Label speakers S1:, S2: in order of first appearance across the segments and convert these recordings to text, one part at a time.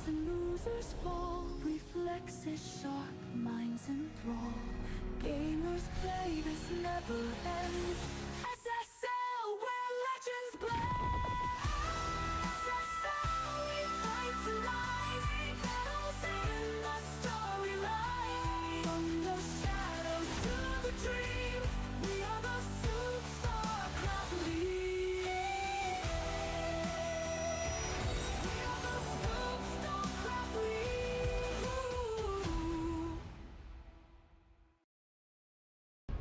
S1: and losers fall, reflexes sharp, minds enthrall. Gamers play, this never ends. SSL, where legends blend. SSL, we fight tonight. Battles in the storyline. From the shadows to the dream, we are the SOOP StarCraft League. We are the SOOP StarCraft League.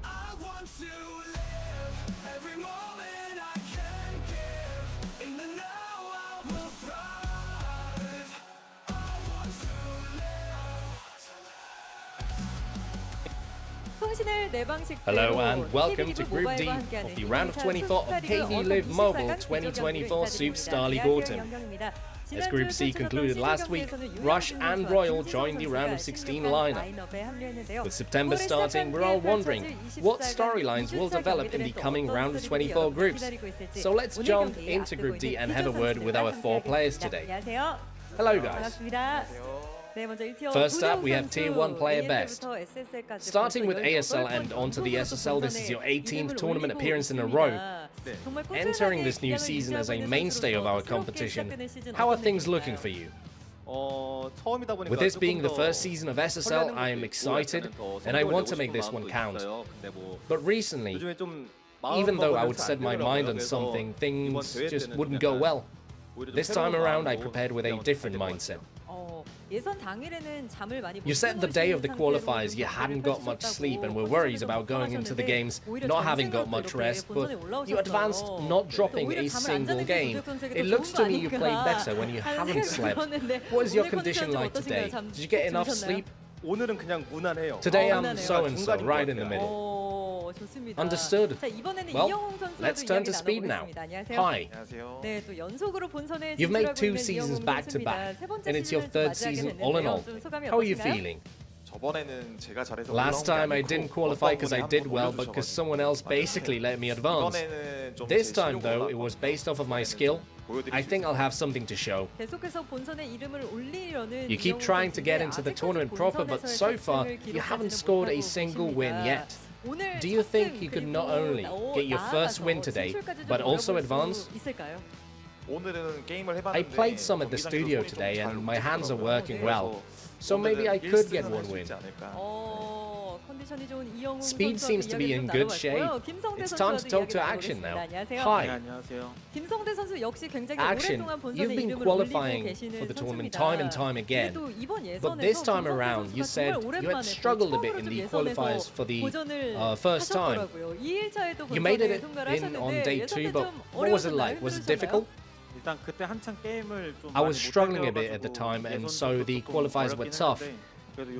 S1: I want to live every moment I can give. In the now I will thrive. I want to live.
S2: Hello and welcome to Group D of the round of 24 of KD Live Mobile 2024 SOOP StarLeague Autumn. As Group C concluded last week, Rush and Royal joined the round of 16 lineup. With September starting, we're all wondering what storylines will develop in the coming round of 24 groups. So let's jump into Group D and have a word with our 4 players today. Hello guys. First up, we have Tier 1 player best. Starting with ASL and onto the SSL, this is your 18th tournament appearance in a row. Entering this new season as a mainstay of our competition, how are things looking for you? With this being the first season of SSL, I am excited and I want to make this one count. But recently, even though I would set my mind on something, things just wouldn't go well. This time around, I prepared with a different mindset. You said the day of the qualifiers you hadn't got much sleep and were worried about going into the games not having got much rest, but you advanced not dropping a single game. It looks to me you played better when you haven't slept. What is your condition like today? Did you get enough sleep? Today I'm so-and-so, right in the middle. Understood. Well, let's turn to speed now. Hi. You've made 2 seasons back-to-back, and it's your 3rd season all in all. How are you feeling? Last time I didn't qualify because I did well, but because someone else basically let me advance. This time though, it was based off of my skill. I think I'll have something to show. You keep trying to get into the tournament proper, but so far, you haven't scored a single win yet. Do you think you could not only get your first win today, but also advance? I played some at the studio today and my hands are working well, so maybe I could get 1 win. Speed seems to be in good shape. It's time to talk to Action now. Hi. Action, you've been qualifying for the tournament time and time again, but this time around you said you had struggled a bit in the qualifiers for the first time. You made it in on day 2, but what was it like? Was it difficult? I was struggling a bit at the time, and so the qualifiers were tough.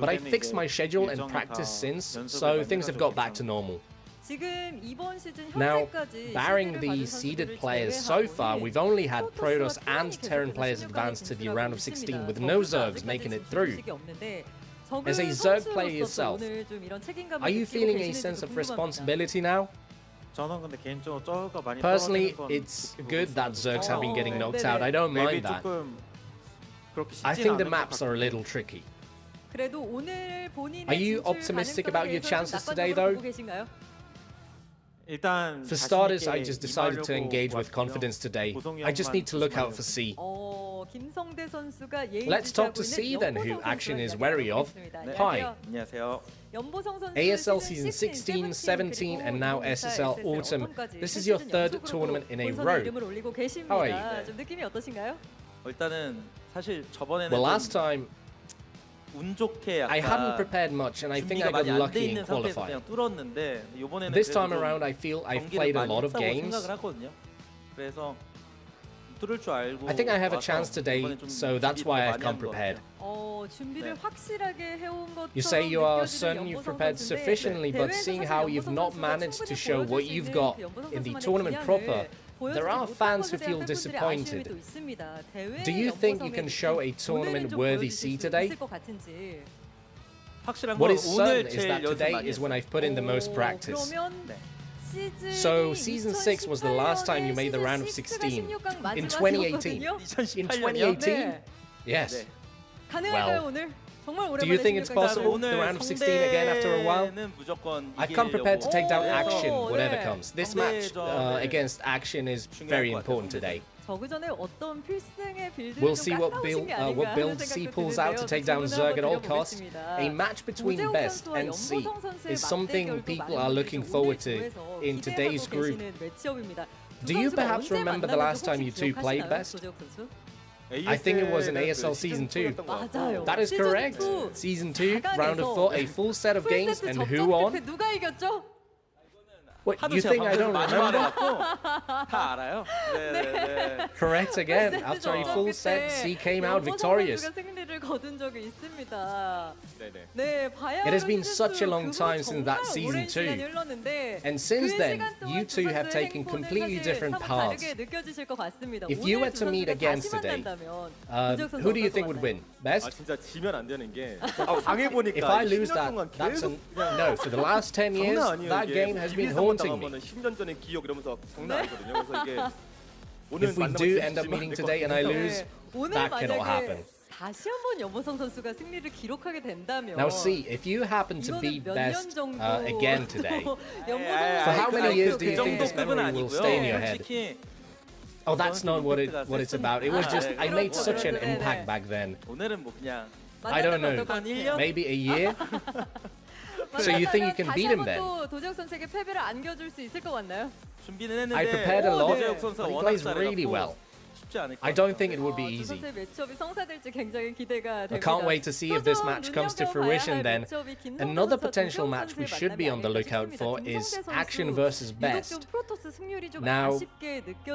S2: But I fixed my schedule and practiced since, so things have got back to normal. Now, barring the seeded players so far, we've only had Protoss and Terran players advance to the round of 16 with no Zergs making it through. As a Zerg player yourself, are you feeling a sense of responsibility now? Personally, it's good that Zergs have been getting knocked out, I don't mind that. I think the maps are a little tricky. Are you optimistic about your chances today though? For starters, I just decided to engage with confidence today. I just need to look out for C. Let's talk to C then, who Action is wary of. Hi. ASL Season 16, 17 and now SSL Autumn. This is your 3rd tournament in a row. How are you? Well, last time I hadn't prepared much and I think I got lucky in qualifying. This time around I feel I've played a lot of games. I think I have a chance today, so that's why I've come prepared. You say you are certain you've prepared sufficiently, but seeing how you've not managed to show what you've got in the tournament proper, there are fans who feel disappointed. Do you think you can show a tournament-worthy C today? What is certain is that today is when I've put in the most practice. So, Season 6 was the last time you made the round of 16. In 2018. In 2018? Yes.
S1: 가능할까요 오늘? 정말
S2: Do you think it's possible, the round of 16 again after a while? I've come prepared to take down Action, whatever comes. This match against Action is very important today. We'll see what build C pulls out to take down Zerg at all costs. A match between Best and C is something people are looking forward to in today's group. Do you perhaps remember the last time you two played Best? I think it was in ASL Season 2. That is correct. Season 2, round of 4, a full set of games, and who won? What, you think I don't remember? Correct again. After a full set, C came out victorious. It has been such a long time since that Season 2. And since then, you two have taken completely different paths. If you were to meet again today, who do you think would win? Best? If I lose that, that's a... No, for the last 10 years, that game has been haunting me. If we do end up meeting today and I lose, that cannot happen. Now see, if you happen to be Best again today, for how many years do you think this memory will stay in your head? Oh, that's not what it's about. It was just, I made such an impact back then. I don't know, maybe a year? So you think you can beat him then? I prepared a lot, but he plays really well. I don't think it would be easy. I can't wait to see if this match comes to fruition then. Another potential match we should be on the lookout for is Action versus Best. Now,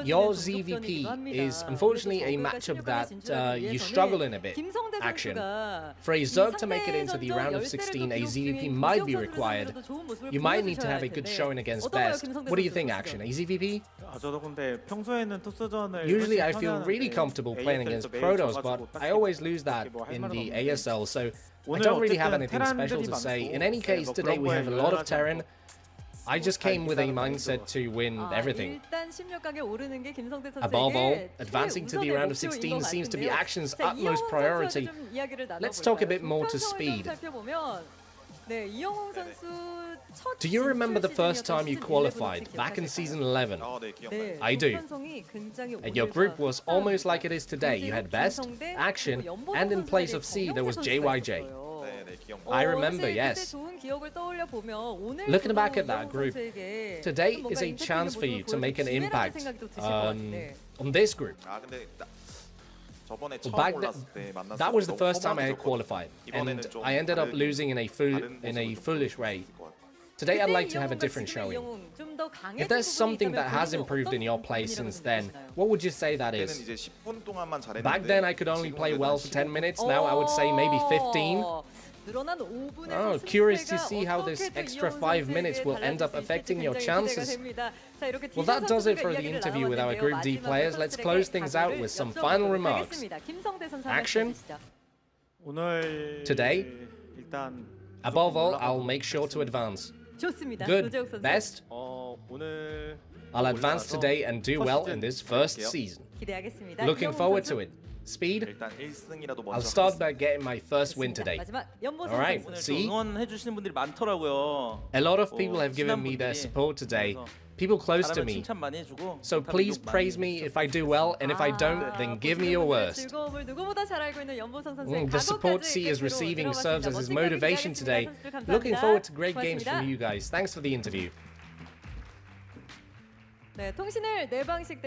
S2: your ZVP is unfortunately a matchup that you struggle in a bit, Action. For a Zerg to make it into the round of 16, a ZVP might be required. You might need to have a good showing against Best. What do you think, Action? A ZVP? Usually I feel really comfortable playing against Protoss, but I always lose that in the ASL, so I don't really have anything special to say. In any case, today we have a lot of Terran. I just came with a mindset to win everything. Above all, advancing to the round of 16 seems to be Action's utmost priority. Let's talk a bit more to speed. Do you remember the first time you qualified, back in Season 11? I do. And your group was almost like it is today. You had Best, Action, and in place of C there was JYJ. I remember, yes. Looking back at that group, today is a chance for you to make an impact on this group. That was the first time I had qualified, and I ended up losing in a foolish way. Today I'd like to have a different showing. If there's something that has improved in your play since then, what would you say that is? Back then I could only play well for 10 minutes, now I would say maybe 15. Oh, curious to see how this extra 5 minutes will end up affecting your chances. Well, that does it for the interview with our Group D players. Let's close things out with some final remarks. Action? Today? Above all, I'll make sure to advance. Good. Best? I'll advance today and do well in this first season. Looking forward to it. Speed? I'll start by getting my first win today. Alright, see? A lot of people have given me their support today. People close to me. So please praise me if I do well, and if I don't, then give me your worst. The support C is receiving serves as his motivation today. Looking forward to great games from you guys. Thanks for the interview.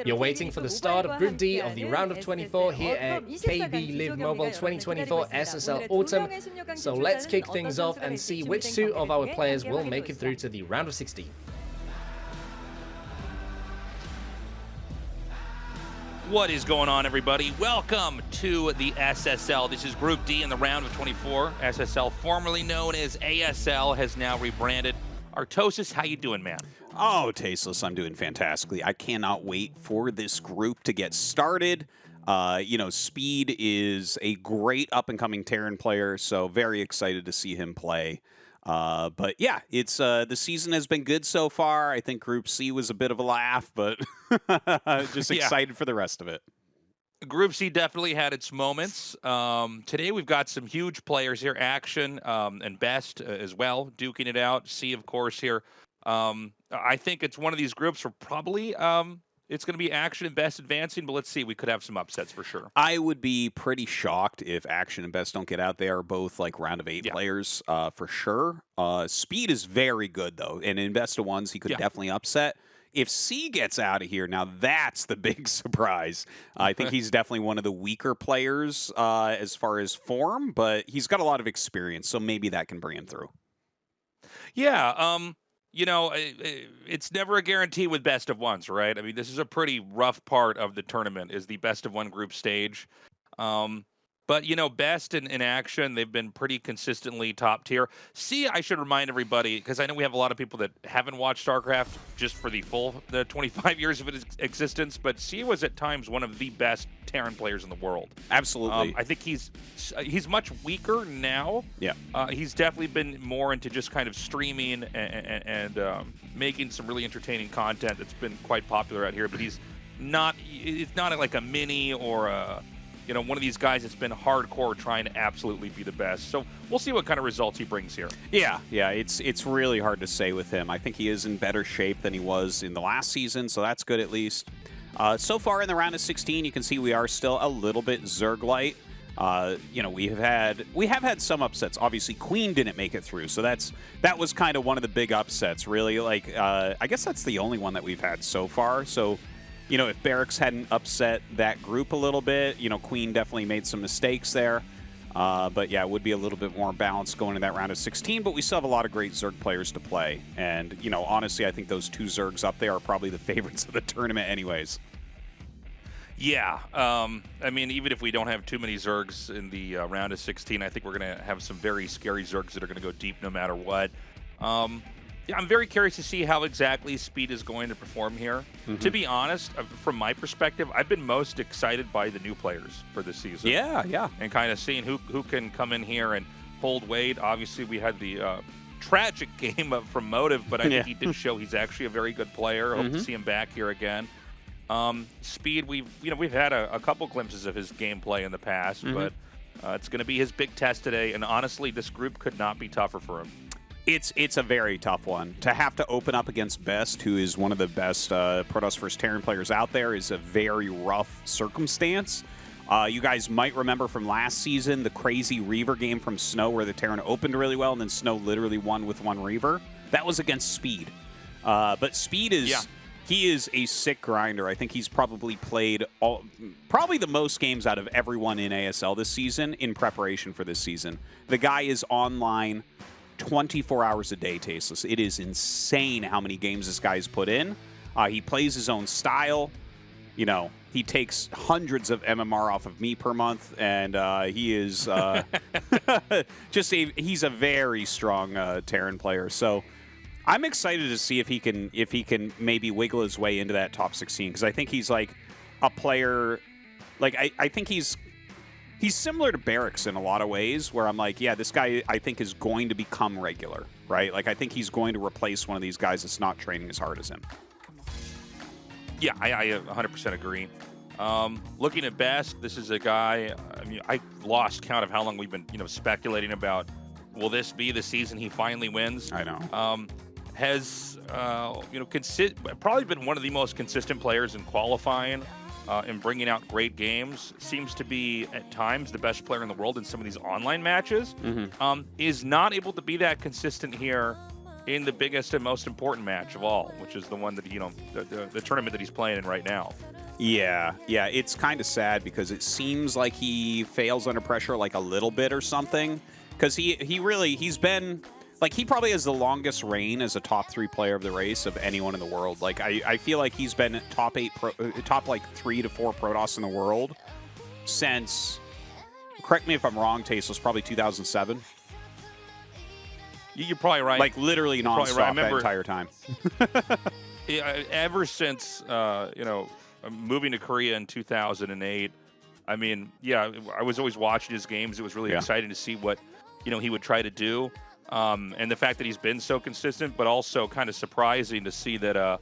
S2: You're waiting for the start of Group D of the round of 24 here at KB Live Mobile 2024 SSL Autumn. So let's kick things off and see which two of our players will make it through to the round of 16.
S3: What is going on, everybody? Welcome to the SSL. This is Group D in the round of 24. SSL, formerly known as ASL, has now rebranded. Tastosis, how you doing, man?
S4: Oh, Tasteless, I'm doing fantastically. I cannot wait for this group to get started. You know, Speed is a great up-and-coming Terran player, so very excited to see him play. But yeah, it's the season has been good so far. I think Group C was a bit of a laugh, but just excited for the rest of it.
S3: Group C definitely had its moments. Today we've got some huge players here, Action and Best as well, duking it out. C, of course, here. I think it's one of these groups where probably it's going to be Action and Best advancing, but let's see. We could have some upsets for sure.
S4: I would be pretty shocked if Action and Best don't get out. They are both like round of 8
S3: Yeah.
S4: players for sure. Speed is very good, though, and in best of ones, he could definitely upset. If C gets out of here, now that's the big surprise. I think he's definitely one of the weaker players as far as form, but he's got a lot of experience, so maybe that can bring him through.
S3: Yeah, you know, it's never a guarantee with best of ones, right? I mean, this is a pretty rough part of the tournament, is the best of one group stage. But, you know, Best in Action, they've been pretty consistently top tier. C, I should remind everybody, because I know we have a lot of people that haven't watched StarCraft just for the 25 years of its existence, but C was at times one of the best Terran players in the world.
S4: Absolutely.
S3: I think he's much weaker now.
S4: Yeah.
S3: He's definitely been more into just kind of streaming and making some really entertaining content that's been quite popular out here, but he's not, it's not like a mini or a, you know, one of these guys that's been hardcore trying to absolutely be the best. So we'll see what kind of results he brings here.
S4: Yeah, it's really hard to say with him. I think he is in better shape than he was in the last season, so that's good at least. So far in the round of 16, you can see we are still a little bit Zerg-light. You know, we have had some upsets. Obviously, Queen didn't make it through, so that was kind of one of the big upsets, really. Like, I guess that's the only one that we've had so far. So, you know, if Barracks hadn't upset that group a little bit, you know, Queen definitely made some mistakes there. But yeah, it would be a little bit more balanced going to that round of 16, but we still have a lot of great Zerg players to play. And, you know, honestly, I think those 2 Zergs up there are probably the favorites of the tournament anyways.
S3: Yeah. I mean, even if we don't have too many Zergs in the round of 16, I think we're going to have some very scary Zergs that are going to go deep no matter what. Yeah, I'm very curious to see how exactly Speed is going to perform here. To be honest, from my perspective, I've been most excited by the new players for this season.
S4: Yeah.
S3: And kind of seeing who can come in here and hold weight. Obviously, we had the tragic game from Motive, but I think he did show he's actually a very good player. Hope to see him back here again. Speed, we've had a couple glimpses of his gameplay in the past, but it's going to be his big test today. And honestly, this group could not be tougher for him.
S4: It's a very tough one. To have to open up against Best, who is one of the best Protoss vs. Terran players out there, is a very rough circumstance. You guys might remember from last season the crazy Reaver game from Snow where the Terran opened really well and then Snow literally won with 1 Reaver. That was against Speed. But Speed is... He is a sick grinder. I think he's probably played probably the most games out of everyone in ASL this season in preparation for this season. The guy is online 24 hours a day, Tasteless. It is insane how many games this guy's put in. He plays his own style. You know, he takes hundreds of MMR off of me per month, and he is he's a very strong Terran player. So I'm excited to see if he can maybe wiggle his way into that top 16, because I think he's like a player. Like I think he's similar to Barracks in a lot of ways, where I'm like, yeah, this guy I think is going to become regular, right? Like I think he's going to replace one of these guys that's not training as hard as him.
S3: Yeah, I 100% agree. Looking at Best, this is a guy. I mean, I lost count of how long we've been, speculating about. Will this be the season he finally wins?
S4: I know.
S3: Has probably been one of the most consistent players in qualifying, and bringing out great games. Seems to be at times the best player in the world in some of these online matches. Is not able to be that consistent here in the biggest and most important match of all, which is the one that the tournament that he's playing in right now.
S4: Yeah, it's kind of sad, because it seems like he fails under pressure like a little bit or something, because he's been like, he probably has the longest reign as a top 3 player of the race of anyone in the world. Like I feel like he's been top 3 to 4 Protoss in the world since, correct me if I'm wrong, Taste, was probably 2007.
S3: You're probably right.
S4: Like literally nonstop that entire time.
S3: Ever since moving to Korea in 2008, I mean, yeah, I was always watching his games. It was really exciting to see what he would try to do, and the fact that he's been so consistent, but also kind of surprising to see that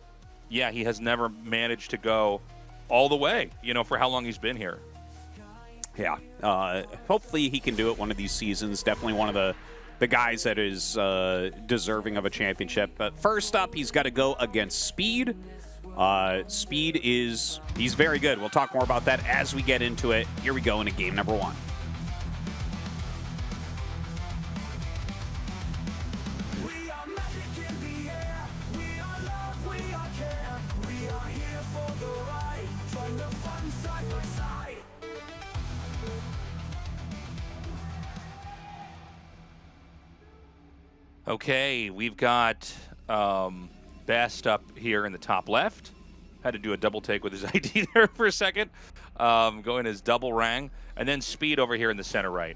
S3: he has never managed to go all the way, you know, for how long he's been here.
S4: Yeah. Hopefully he can do it one of these seasons. Definitely one of the guys that is deserving of a championship. But first up, he's got to go against Speed. Speed he's very good. We'll talk more about that as we get into it. Here we go into game number 1.
S1: We are magic in the air. We are love, we are care. We are here for the ride. Join the fun side by side.
S3: Okay, we've got Best up here in the top left. Had to do a double take with his ID there for a second. Going as double rang. And then Speed over here in the center right.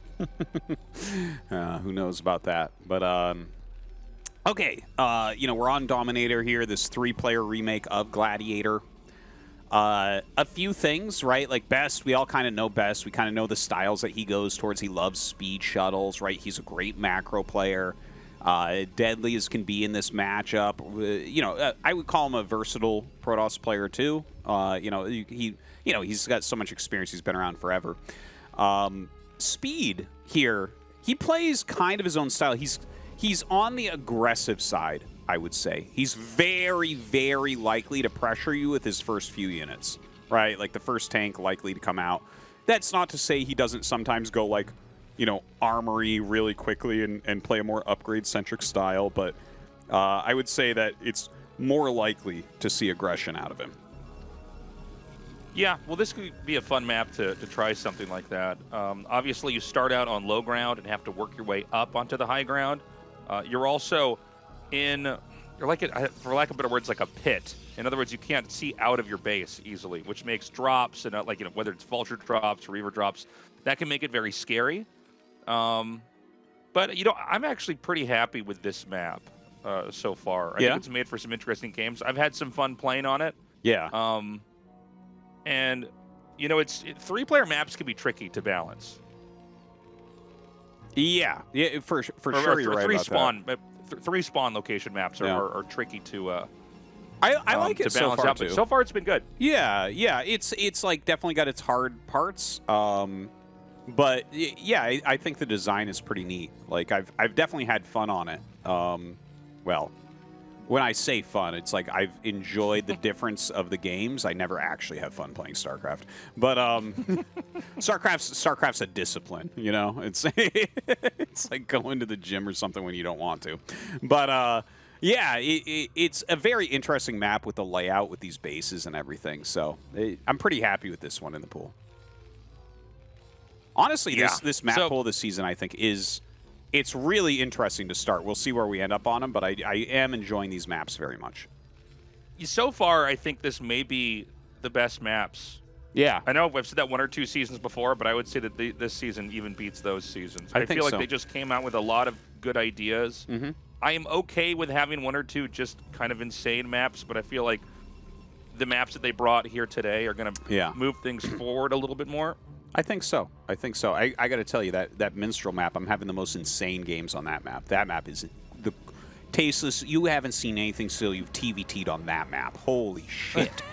S4: Who knows about that? But, okay. You know, we're on Dominator here, this 3-player remake of Gladiator. A few things, right? Like Best, we all kind of know Best. We kind of know the styles that he goes towards. He loves speed shuttles, right? He's a great macro player. Deadly as can be in this matchup. You know, I would call him a versatile Protoss player too. You know, he's got so much experience. He's been around forever. Speed here, he plays kind of his own style. He's on the aggressive side, I would say. He's very, very likely to pressure you with his first few units, right? Like the first tank likely to come out. That's not to say he doesn't sometimes go like, you know, armory really quickly and play a more upgrade-centric style, but I would say that it's more likely to see aggression out of him.
S3: Yeah, well, this could be a fun map to try something like that. Obviously, you start out on low ground and have to work your way up onto the high ground. You're also you're like, for lack of better words, like a pit. In other words, you can't see out of your base easily, which makes drops, and like, you know, whether it's vulture drops or reaver drops, that can make it very scary. But, you know, I'm actually pretty happy with this map so far. I think it's made for some interesting games. I've had some fun playing on it.
S4: Yeah.
S3: And, you know, 3-player maps can be tricky to balance.
S4: Yeah, for sure you're right about that.
S3: 3 spawn location maps are tricky to
S4: I like it
S3: to balance
S4: so far
S3: out,
S4: too.
S3: but so far it's been good.
S4: Yeah, it's like definitely got its hard parts. But yeah, I think the design is pretty neat. Like I've definitely had fun on it. Well, when I say fun, it's like I've enjoyed the difference of the games. I never actually have fun playing StarCraft, but StarCraft's a discipline. You know, it's it's like going to the gym or something when you don't want to. But yeah, it's a very interesting map with the layout with these bases and everything. So I'm pretty happy with this one in the pool. Honestly, this map pool this season, I think, it's really interesting to start. We'll see where we end up on them, but I am enjoying these maps very much.
S3: So far, I think this may be the best maps.
S4: Yeah.
S3: I know I've said that 1 or 2 seasons before, but I would say that this season even beats those seasons. I feel like they just came out with a lot of good ideas. Mm-hmm. I am okay with having 1 or 2 just kind of insane maps, but I feel like the maps that they brought here today are going to move things forward a little bit more.
S4: I think so. I got to tell you, that Minstrel map, I'm having the most insane games on that map. That map is the tasteless. You haven't seen anything still. You've TVT'd on that map. Holy shit.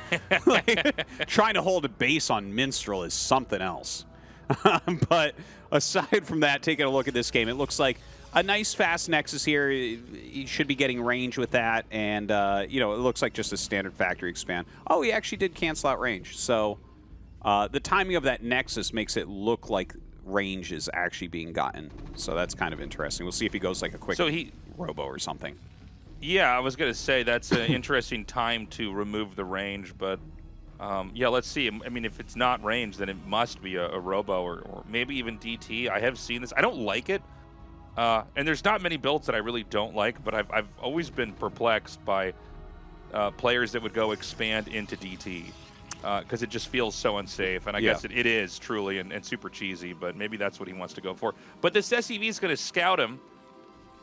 S4: Like, trying to hold a base on Minstrel is something else. But aside from that, taking a look at this game, it looks like a nice fast Nexus here. You should be getting range with that. And, you know, it looks like just a standard factory expand. Oh, he actually did cancel out range. So the timing of that Nexus makes it look like range is actually being gotten. So that's kind of interesting. We'll see if he goes like a quick robo or something.
S3: Yeah, I was going to say that's an interesting time to remove the range. But, yeah, let's see. I mean, if it's not range, then it must be a robo or maybe even DT. I have seen this. I don't like it. And there's not many builds that I really don't like, but I've always been perplexed by players that would go expand into DT. Because it just feels so unsafe, and I guess it is truly and super cheesy, but maybe that's what he wants to go for. But this SEV is going to scout him,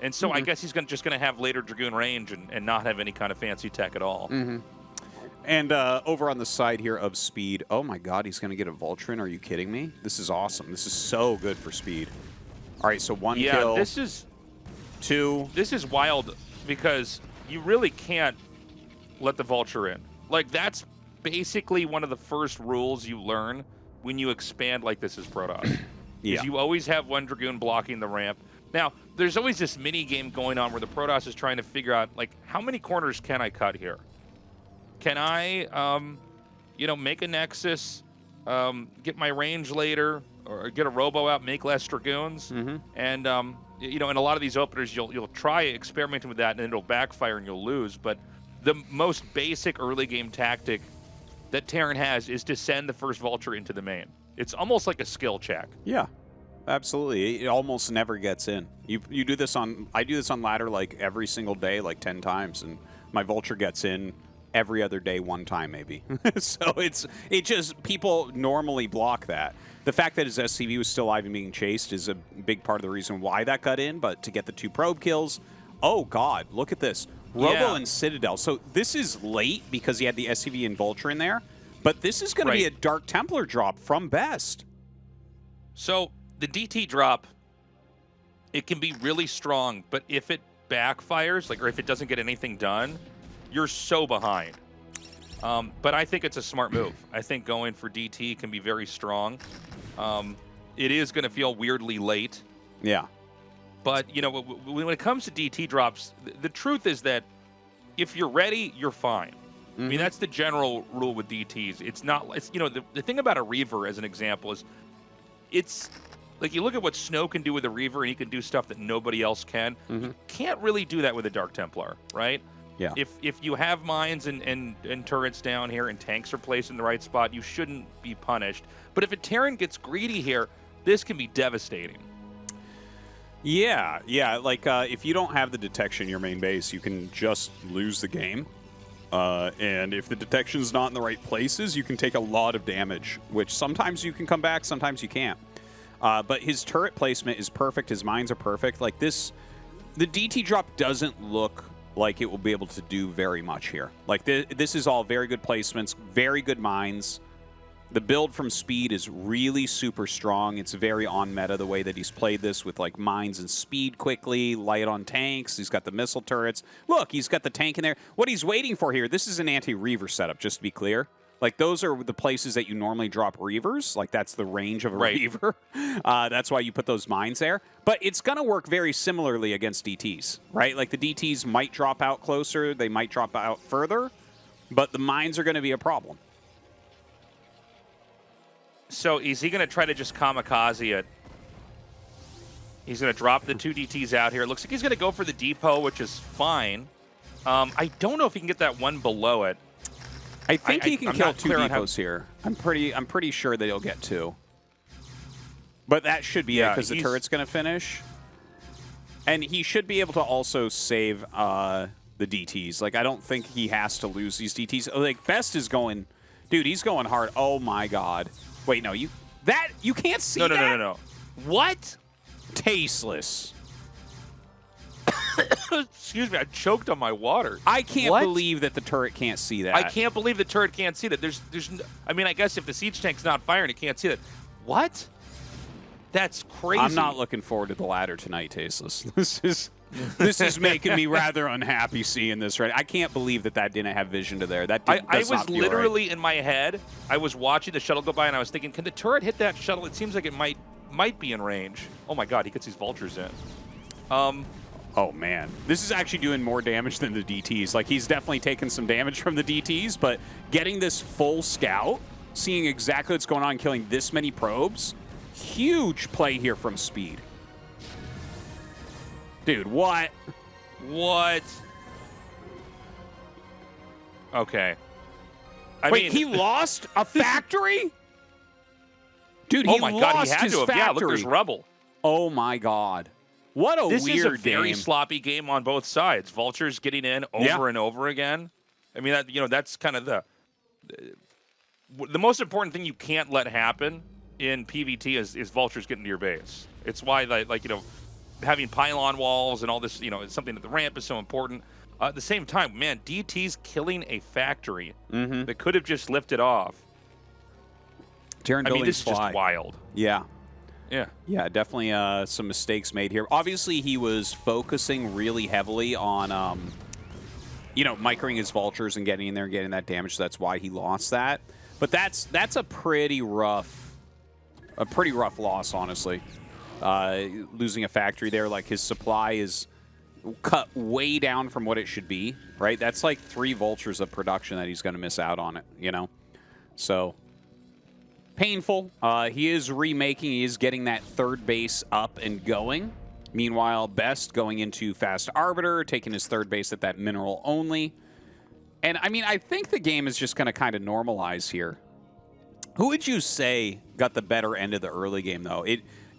S3: and so I guess he's just going to have later Dragoon range and not have any kind of fancy tech at all.
S4: And over on the side here of Speed, oh my god, he's going to get a Voltron. Are you kidding me? This is awesome. This is so good for Speed. All right, so 1 kill.
S3: This is
S4: 2.
S3: This is wild because you really can't let the Vulture in. Like, that's basically one of the first rules you learn when you expand like this as Protoss.
S4: Yeah.
S3: You always have one Dragoon blocking the ramp. Now, there's always this mini game going on where the Protoss is trying to figure out, like, how many corners can I cut here? Can I, you know, make a Nexus, get my range later, or get a Robo out, make less Dragoons? And, you know, in a lot of these openers, you'll try experimenting with that, and it'll backfire and you'll lose. But the most basic early game tactic that Terran has is to send the first Vulture into the main. It's almost like a skill check.
S4: Yeah, absolutely. It almost never gets in. You do this on, I do this on ladder like every single day, like 10 times, and my Vulture gets in every other day, one time maybe. So it just, people normally block that. The fact that his SCV was still alive and being chased is a big part of the reason why that got in, but to get the 2 probe kills, oh god, look at this. Robo and Citadel. So this is late because he had the SCV and Vulture in there, but this is going to be a Dark Templar drop from Best.
S3: So the DT drop, it can be really strong, but if it backfires, like, or if it doesn't get anything done, you're so behind. But I think it's a smart move. I think going for DT can be very strong. It is going to feel weirdly late.
S4: Yeah.
S3: But, you know, when it comes to DT drops, the truth is that if you're ready, you're fine. I mean, that's the general rule with DTs. It's not, it's, you know, the thing about a Reaver, as an example, is it's, like, you look at what Snow can do with a Reaver, and he can do stuff that nobody else can. You can't really do that with a Dark Templar, right?
S4: Yeah.
S3: If you have mines and turrets down here and tanks are placed in the right spot, you shouldn't be punished. But if a Terran gets greedy here, this can be devastating.
S4: Yeah, yeah. Like, if you don't have the detection in your main base, you can just lose the game. And if the detection's not in the right places, you can take a lot of damage, which sometimes you can come back, sometimes you can't. But his turret placement is perfect. His mines are perfect. Like this, the DT drop doesn't look like it will be able to do very much here. Like this is all very good placements, very good mines. The build from speed is really super strong. It's very on meta the way that he's played this with like mines and speed quickly, light on tanks. He's got the missile turrets. Look, he's got the tank in there. What he's waiting for here, this is an anti-Reaver setup, just to be clear. Like those are the places that you normally drop Reavers. Like that's the range of a Reaver. That's why you put those mines there. But it's going to work very similarly against DTs, right? Like the DTs might drop out closer. They might drop out further. But the mines are going to be a problem.
S3: So is he going to try to just kamikaze it? He's going to drop the 2 DTs out here. It looks like he's going to go for the depot, which is fine. I don't know if he can get that one below it.
S4: I think he can kill 2 depots here. I'm pretty sure that he'll get 2. But that should be it because the turret's going to finish. And he should be able to also save the DTs. Like, I don't think he has to lose these DTs. Like, Best is going... Dude, he's going hard. Oh, my God. Wait, no, you can't see that?
S3: No. What?
S4: Tasteless.
S3: Excuse me, I choked on my water.
S4: I can't believe that the turret can't see that.
S3: I can't believe the turret can't see that. There's no, I mean, I guess if the siege tank's not firing, it can't see that. What? That's crazy.
S4: I'm not looking forward to the ladder tonight, Tasteless. This is making me rather unhappy seeing this. Right, I can't believe that didn't have vision to there. That
S3: I was literally in my head. I was watching the shuttle go by, and I was thinking, can the turret hit that shuttle? It seems like it might be in range. Oh my God, he gets these vultures in.
S4: Oh man, this is actually doing more damage than the DTs. Like he's definitely taken some damage from the DTs, but getting this full scout, seeing exactly what's going on, killing this many probes, huge play here from Speed. Dude, what?
S3: What? Okay.
S4: I mean, he lost a factory? Dude, he
S3: God, he had to have.
S4: factory.
S3: Yeah, look, there's rubble.
S4: Oh my God. What a weird game.
S3: This is a very sloppy game on both sides. Vultures getting in over and over again. I mean, that's kind of the most important thing you can't let happen in PvT is Vultures getting to your base. It's why, having pylon walls and all this, it's something that the ramp is so important. At the same time, man, DT's killing a factory that could have just lifted off.
S4: Terran buildings
S3: this is just wild.
S4: Yeah.
S3: Yeah,
S4: definitely some mistakes made here. Obviously, he was focusing really heavily on you know, microing his vultures and getting in there and getting that damage. So that's why he lost that. But that's a pretty rough loss, honestly. Losing a factory there, like his supply is cut way down from what it should be, right? That's like 3 vultures of production that he's going to miss out on it, you know? So painful. He is remaking. He is getting that 3rd base up and going. Meanwhile, Best going into Fast Arbiter, taking his 3rd base at that mineral only. And, I mean, I think the game is just going to kind of normalize here. Who would you say got the better end of the early game, though?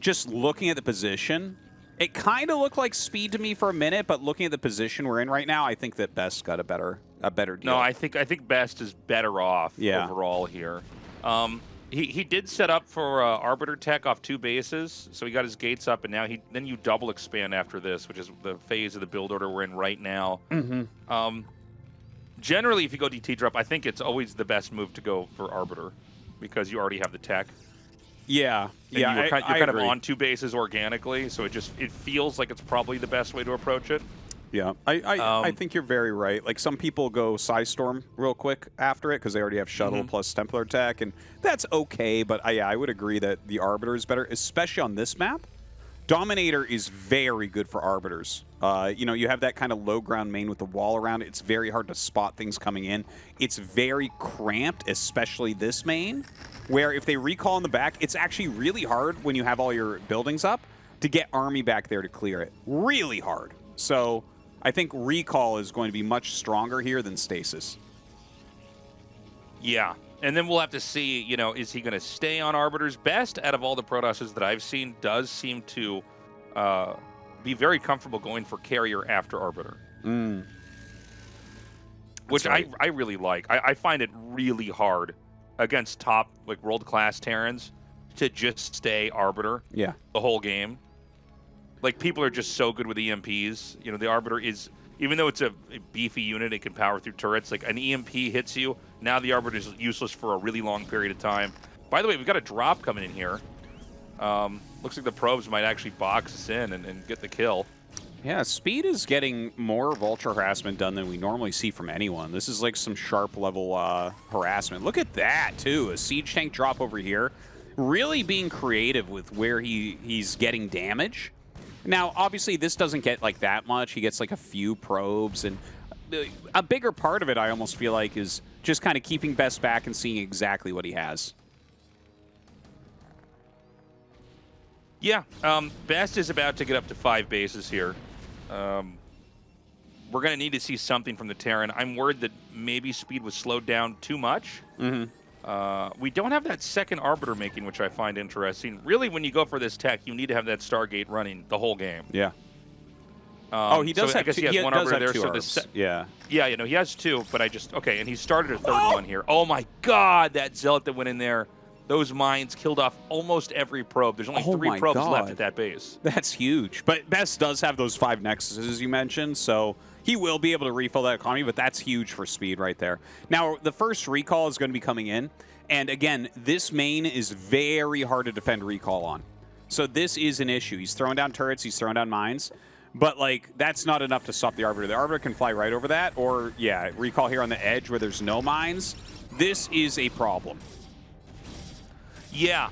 S4: Just looking at the position, it kind of looked like Speed to me for a minute, but looking at the position we're in right now, I think that Best got a better deal.
S3: No, I think Best is better off overall here. He did set up for Arbiter Tech off 2 bases, so he got his gates up, and now then you double expand after this, which is the phase of the build order we're in right now. Generally, if you go DT drop, I think it's always the best move to go for Arbiter because you already have the tech.
S4: Yeah,
S3: and you're kind of on 2 bases organically, so it feels like it's probably the best way to approach it.
S4: Yeah, I think you're very right. Like, some people go Psystorm real quick after it because they already have Shuttle plus Templar Tech, and that's okay, but I would agree that the Arbiter is better, especially on this map. Dominator is very good for Arbiters. You know, you have that kind of low ground main with the wall around it. It's very hard to spot things coming in. It's very cramped, especially this main, where if they recall in the back, it's actually really hard when you have all your buildings up to get army back there to clear it. Really hard. So I think recall is going to be much stronger here than stasis.
S3: Yeah, and then we'll have to see, you know, is he going to stay on Arbiter's Best? Out of all the Protosses that I've seen, does seem to be very comfortable going for Carrier after Arbiter. Which right. I really like. I find it really hard against top, like, world-class Terrans to just stay Arbiter the whole game. Like, people are just so good with EMPs. You know, the Arbiter is, even though it's a beefy unit, it can power through turrets. Like, an EMP hits you, now the Arbiter is useless for a really long period of time. By the way, we've got a drop coming in here. Looks like the probes might actually box us in and get the kill.
S4: Yeah, Speed is getting more vulture harassment done than we normally see from anyone. This is like some sharp level harassment. Look at that, too. A siege tank drop over here. Really being creative with where he's getting damage. Now, obviously, this doesn't get like that much. He gets like a few probes, and a bigger part of it, I almost feel like, is just kind of keeping Best back and seeing exactly what he has.
S3: Yeah, Best is about to get up to 5 bases here. We're going to need to see something from the Terran. I'm worried that maybe Speed was slowed down too much. We don't have that second Arbiter making, which I find interesting. Really, when you go for this tech, you need to have that Stargate running the whole game.
S4: Yeah. He does have two. He has one Arbiter there. So yeah,
S3: you know, he has 2, but okay, and he started a 3rd one here. Oh my God, that Zealot that went in there. Those mines killed off almost every probe. There's only 3 probes left at that base.
S4: That's huge. But Best does have those 5 Nexuses, as you mentioned, so he will be able to refill that economy, but that's huge for Speed right there. Now, the first recall is going to be coming in, and again, this main is very hard to defend recall on. So this is an issue. He's throwing down turrets, he's throwing down mines, but, like, that's not enough to stop the Arbiter. The Arbiter can fly right over that, or, yeah, recall here on the edge where there's no mines. This is a problem.
S3: Yeah,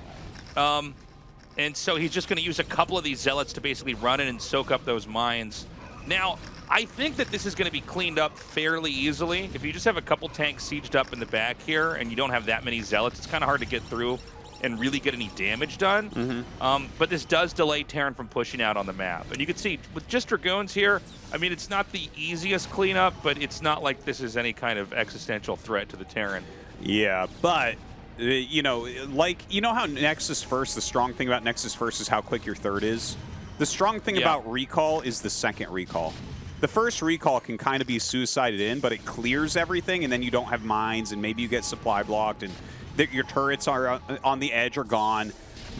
S3: and so he's just going to use a couple of these Zealots to basically run in and soak up those mines. Now, I think that this is going to be cleaned up fairly easily. If you just have a couple tanks sieged up in the back here and you don't have that many Zealots, it's kind of hard to get through and really get any damage done. But this does delay Terran from pushing out on the map. And you can see, with just Dragoons here, I mean, it's not the easiest cleanup, but it's not like this is any kind of existential threat to the Terran.
S4: Yeah, but you know, like, you know how Nexus First, the strong thing about Nexus First is how quick your 3rd is? The strong thing about recall is the second recall. The first recall can kind of be suicided in, but it clears everything, and then you don't have mines, and maybe you get supply blocked, and your turrets are on the edge are gone.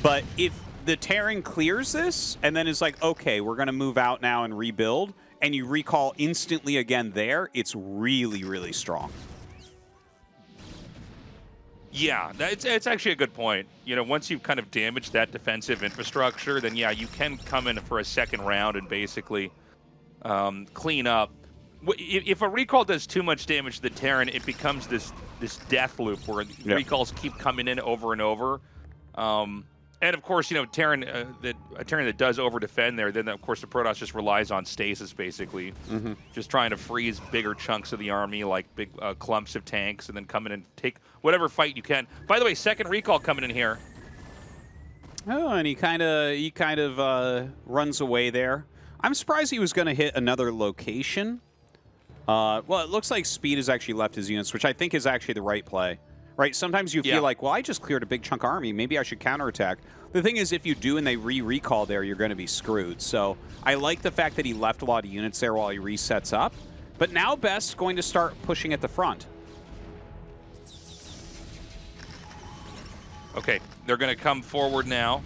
S4: But if the Terran clears this, and then is like, okay, we're going to move out now and rebuild, and you recall instantly again there, it's really, really strong.
S3: Yeah, it's actually a good point. You know, once you've kind of damaged that defensive infrastructure, then yeah, you can come in for a second round and basically clean up. If a recall does too much damage to the Terran, it becomes this death loop where recalls keep coming in over and over. And of course, you know, Terran, a Terran that does over defend there, then of course the Protoss just relies on stasis basically, just trying to freeze bigger chunks of the army, like big clumps of tanks, and then come in and take whatever fight you can. By the way, second recall coming in here.
S4: Oh, and he kind of runs away there. I'm surprised he was going to hit another location. Well, it looks like Speed has actually left his units, which I think is actually the right play. Right? Sometimes you feel like, well, I just cleared a big chunk army. Maybe I should counterattack. The thing is, if you do and they recall there, you're going to be screwed. So I like the fact that he left a lot of units there while he resets up. But now Best's going to start pushing at the front.
S3: Okay, they're going to come forward now.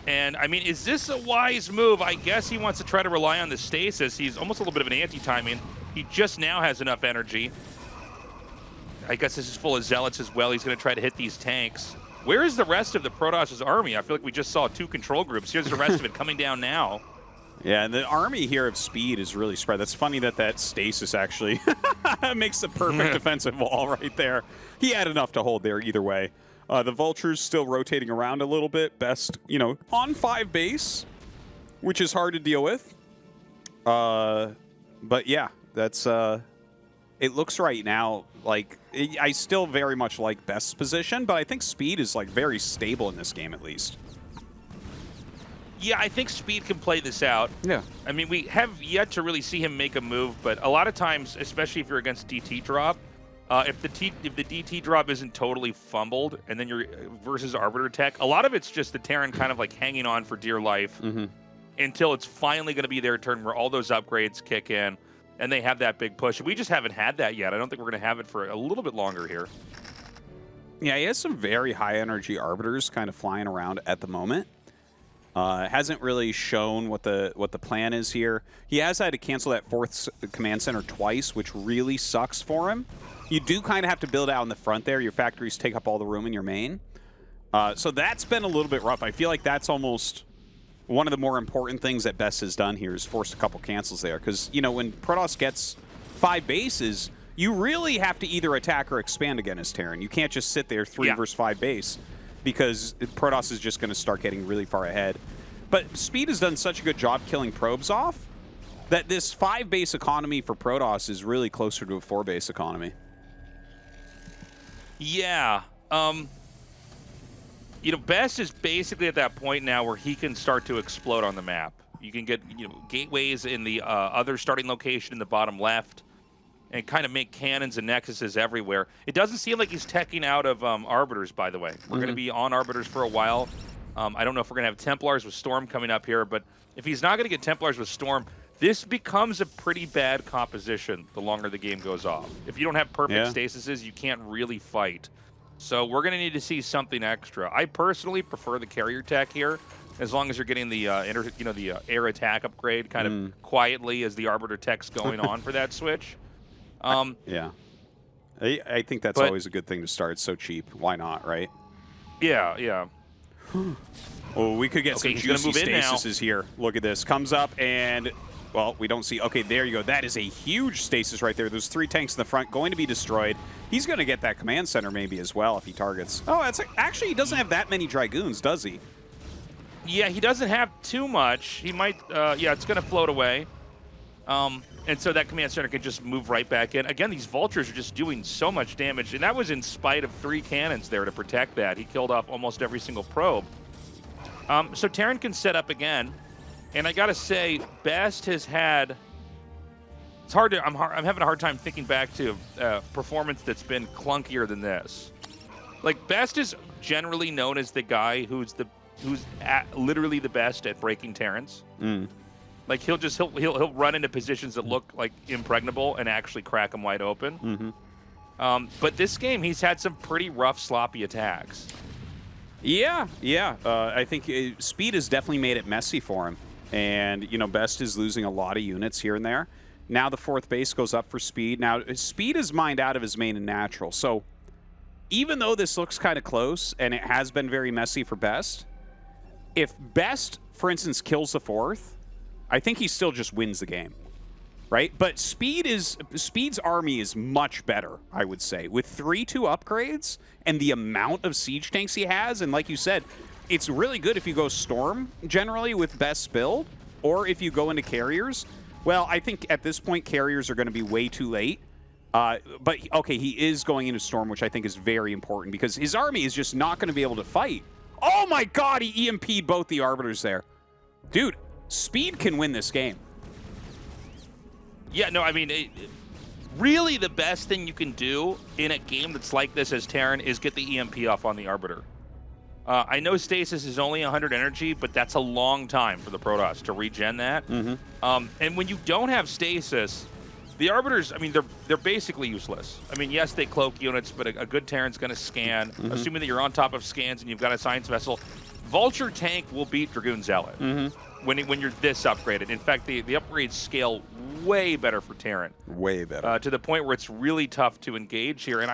S3: And, I mean, is this a wise move? I guess he wants to try to rely on the stasis. He's almost a little bit of an anti-timing. He just now has enough energy. I guess this is full of zealots as well. He's going to try to hit these tanks. Where is the rest of the Protoss' army? I feel like we just saw 2 control groups. Here's the rest of it coming down now.
S4: Yeah, and the army here of Speed is really spread. That's funny that stasis actually makes the perfect defensive wall right there. He had enough to hold there either way. The Vultures still rotating around a little bit. Best, you know, on 5 base, which is hard to deal with. But yeah, that's... it looks right now like I still very much like Best's position, but I think Speed is like very stable in this game at least.
S3: Yeah, I think Speed can play this out.
S4: Yeah.
S3: I mean, we have yet to really see him make a move, but a lot of times, especially if you're against DT drop, if the DT drop isn't totally fumbled, and then you're versus Arbiter tech, a lot of it's just the Terran kind of like hanging on for dear life until it's finally going to be their turn where all those upgrades kick in. And they have that big push. We just haven't had that yet. I don't think we're going to have it for a little bit longer here.
S4: Yeah, he has some very high-energy Arbiters kind of flying around at the moment. Hasn't really shown what the plan is here. He has had to cancel that 4th command center twice, which really sucks for him. You do kind of have to build out in the front there. Your factories take up all the room in your main. So that's been a little bit rough. I feel like that's almost... one of the more important things that Best has done here is forced a couple cancels there. Because, you know, when Protoss gets 5 bases, you really have to either attack or expand against Terran. You can't just sit there 3 versus 5 base because Protoss is just going to start getting really far ahead. But Speed has done such a good job killing probes off that this 5 base economy for Protoss is really closer to a 4 base economy.
S3: Yeah. You know, Best is basically at that point now where he can start to explode on the map. You can get, you know, gateways in the other starting location in the bottom left and kind of make cannons and nexuses everywhere. It doesn't seem like he's teching out of Arbiters, by the way. We're going to be on Arbiters for a while. I don't know if we're going to have Templars with Storm coming up here, but if he's not going to get Templars with Storm, this becomes a pretty bad composition the longer the game goes off. If you don't have perfect stasises, you can't really fight. So we're going to need to see something extra. I personally prefer the carrier tech here, as long as you're getting the the air attack upgrade kind of quietly as the Arbiter tech's going on for that switch.
S4: Yeah. I think that's always a good thing to start. It's so cheap. Why not, right?
S3: Yeah, yeah.
S4: Oh, we could get some juicy stasises here. Look at this. Comes up and... well, we don't see... okay, there you go. That is a huge stasis right there. Those 3 tanks in the front going to be destroyed. He's going to get that command center maybe as well if he targets. Oh, that's actually, he doesn't have that many Dragoons, does he?
S3: Yeah, he doesn't have too much. He might... yeah, it's going to float away. And so that command center can just move right back in. Again, these Vultures are just doing so much damage. And that was in spite of 3 cannons there to protect that. He killed off almost every single probe. So Terran can set up again. And I gotta say, Best has had... it's hard to... I'm having a hard time thinking back to performance that's been clunkier than this. Like, Best is generally known as the guy who's literally the best at breaking Terrans. Like he'll run into positions that look like impregnable and actually crack them wide open. But this game, he's had some pretty rough, sloppy attacks.
S4: Yeah. I think Speed has definitely made it messy for him. And, you know, Best is losing a lot of units here and there. Now the 4th base goes up for Speed. Now, Speed is mined out of his main and natural. So, even though this looks kind of close, and it has been very messy for Best, if Best, for instance, kills the 4th, I think he still just wins the game. right? But Speed's army is much better, I would say, with 3-2 upgrades and the amount of siege tanks he has. And like you said, it's really good if you go Storm generally with best build, or if you go into carriers. Well, I think at this point carriers are going to be way too late. But okay, he is going into Storm, which I think is very important because his army is just not going to be able to fight. Oh my God, he EMP'd both the Arbiters there. Dude, Speed can win this game.
S3: Yeah, no, I mean, really the best thing you can do in a game that's like this as Terran is get the EMP off on the Arbiter. I know Stasis is only 100 energy, but that's a long time for the Protoss to regen that. And when you don't have Stasis, the Arbiters, I mean, they're basically useless. I mean, yes, they cloak units, but a good Terran's going to scan, assuming that you're on top of scans and you've got a Science Vessel. Vulture tank will beat Dragoon Zealot when you're this upgraded. In fact, the upgrades scale way better for Terran.
S4: Way better.
S3: To the point where it's really tough to engage here. And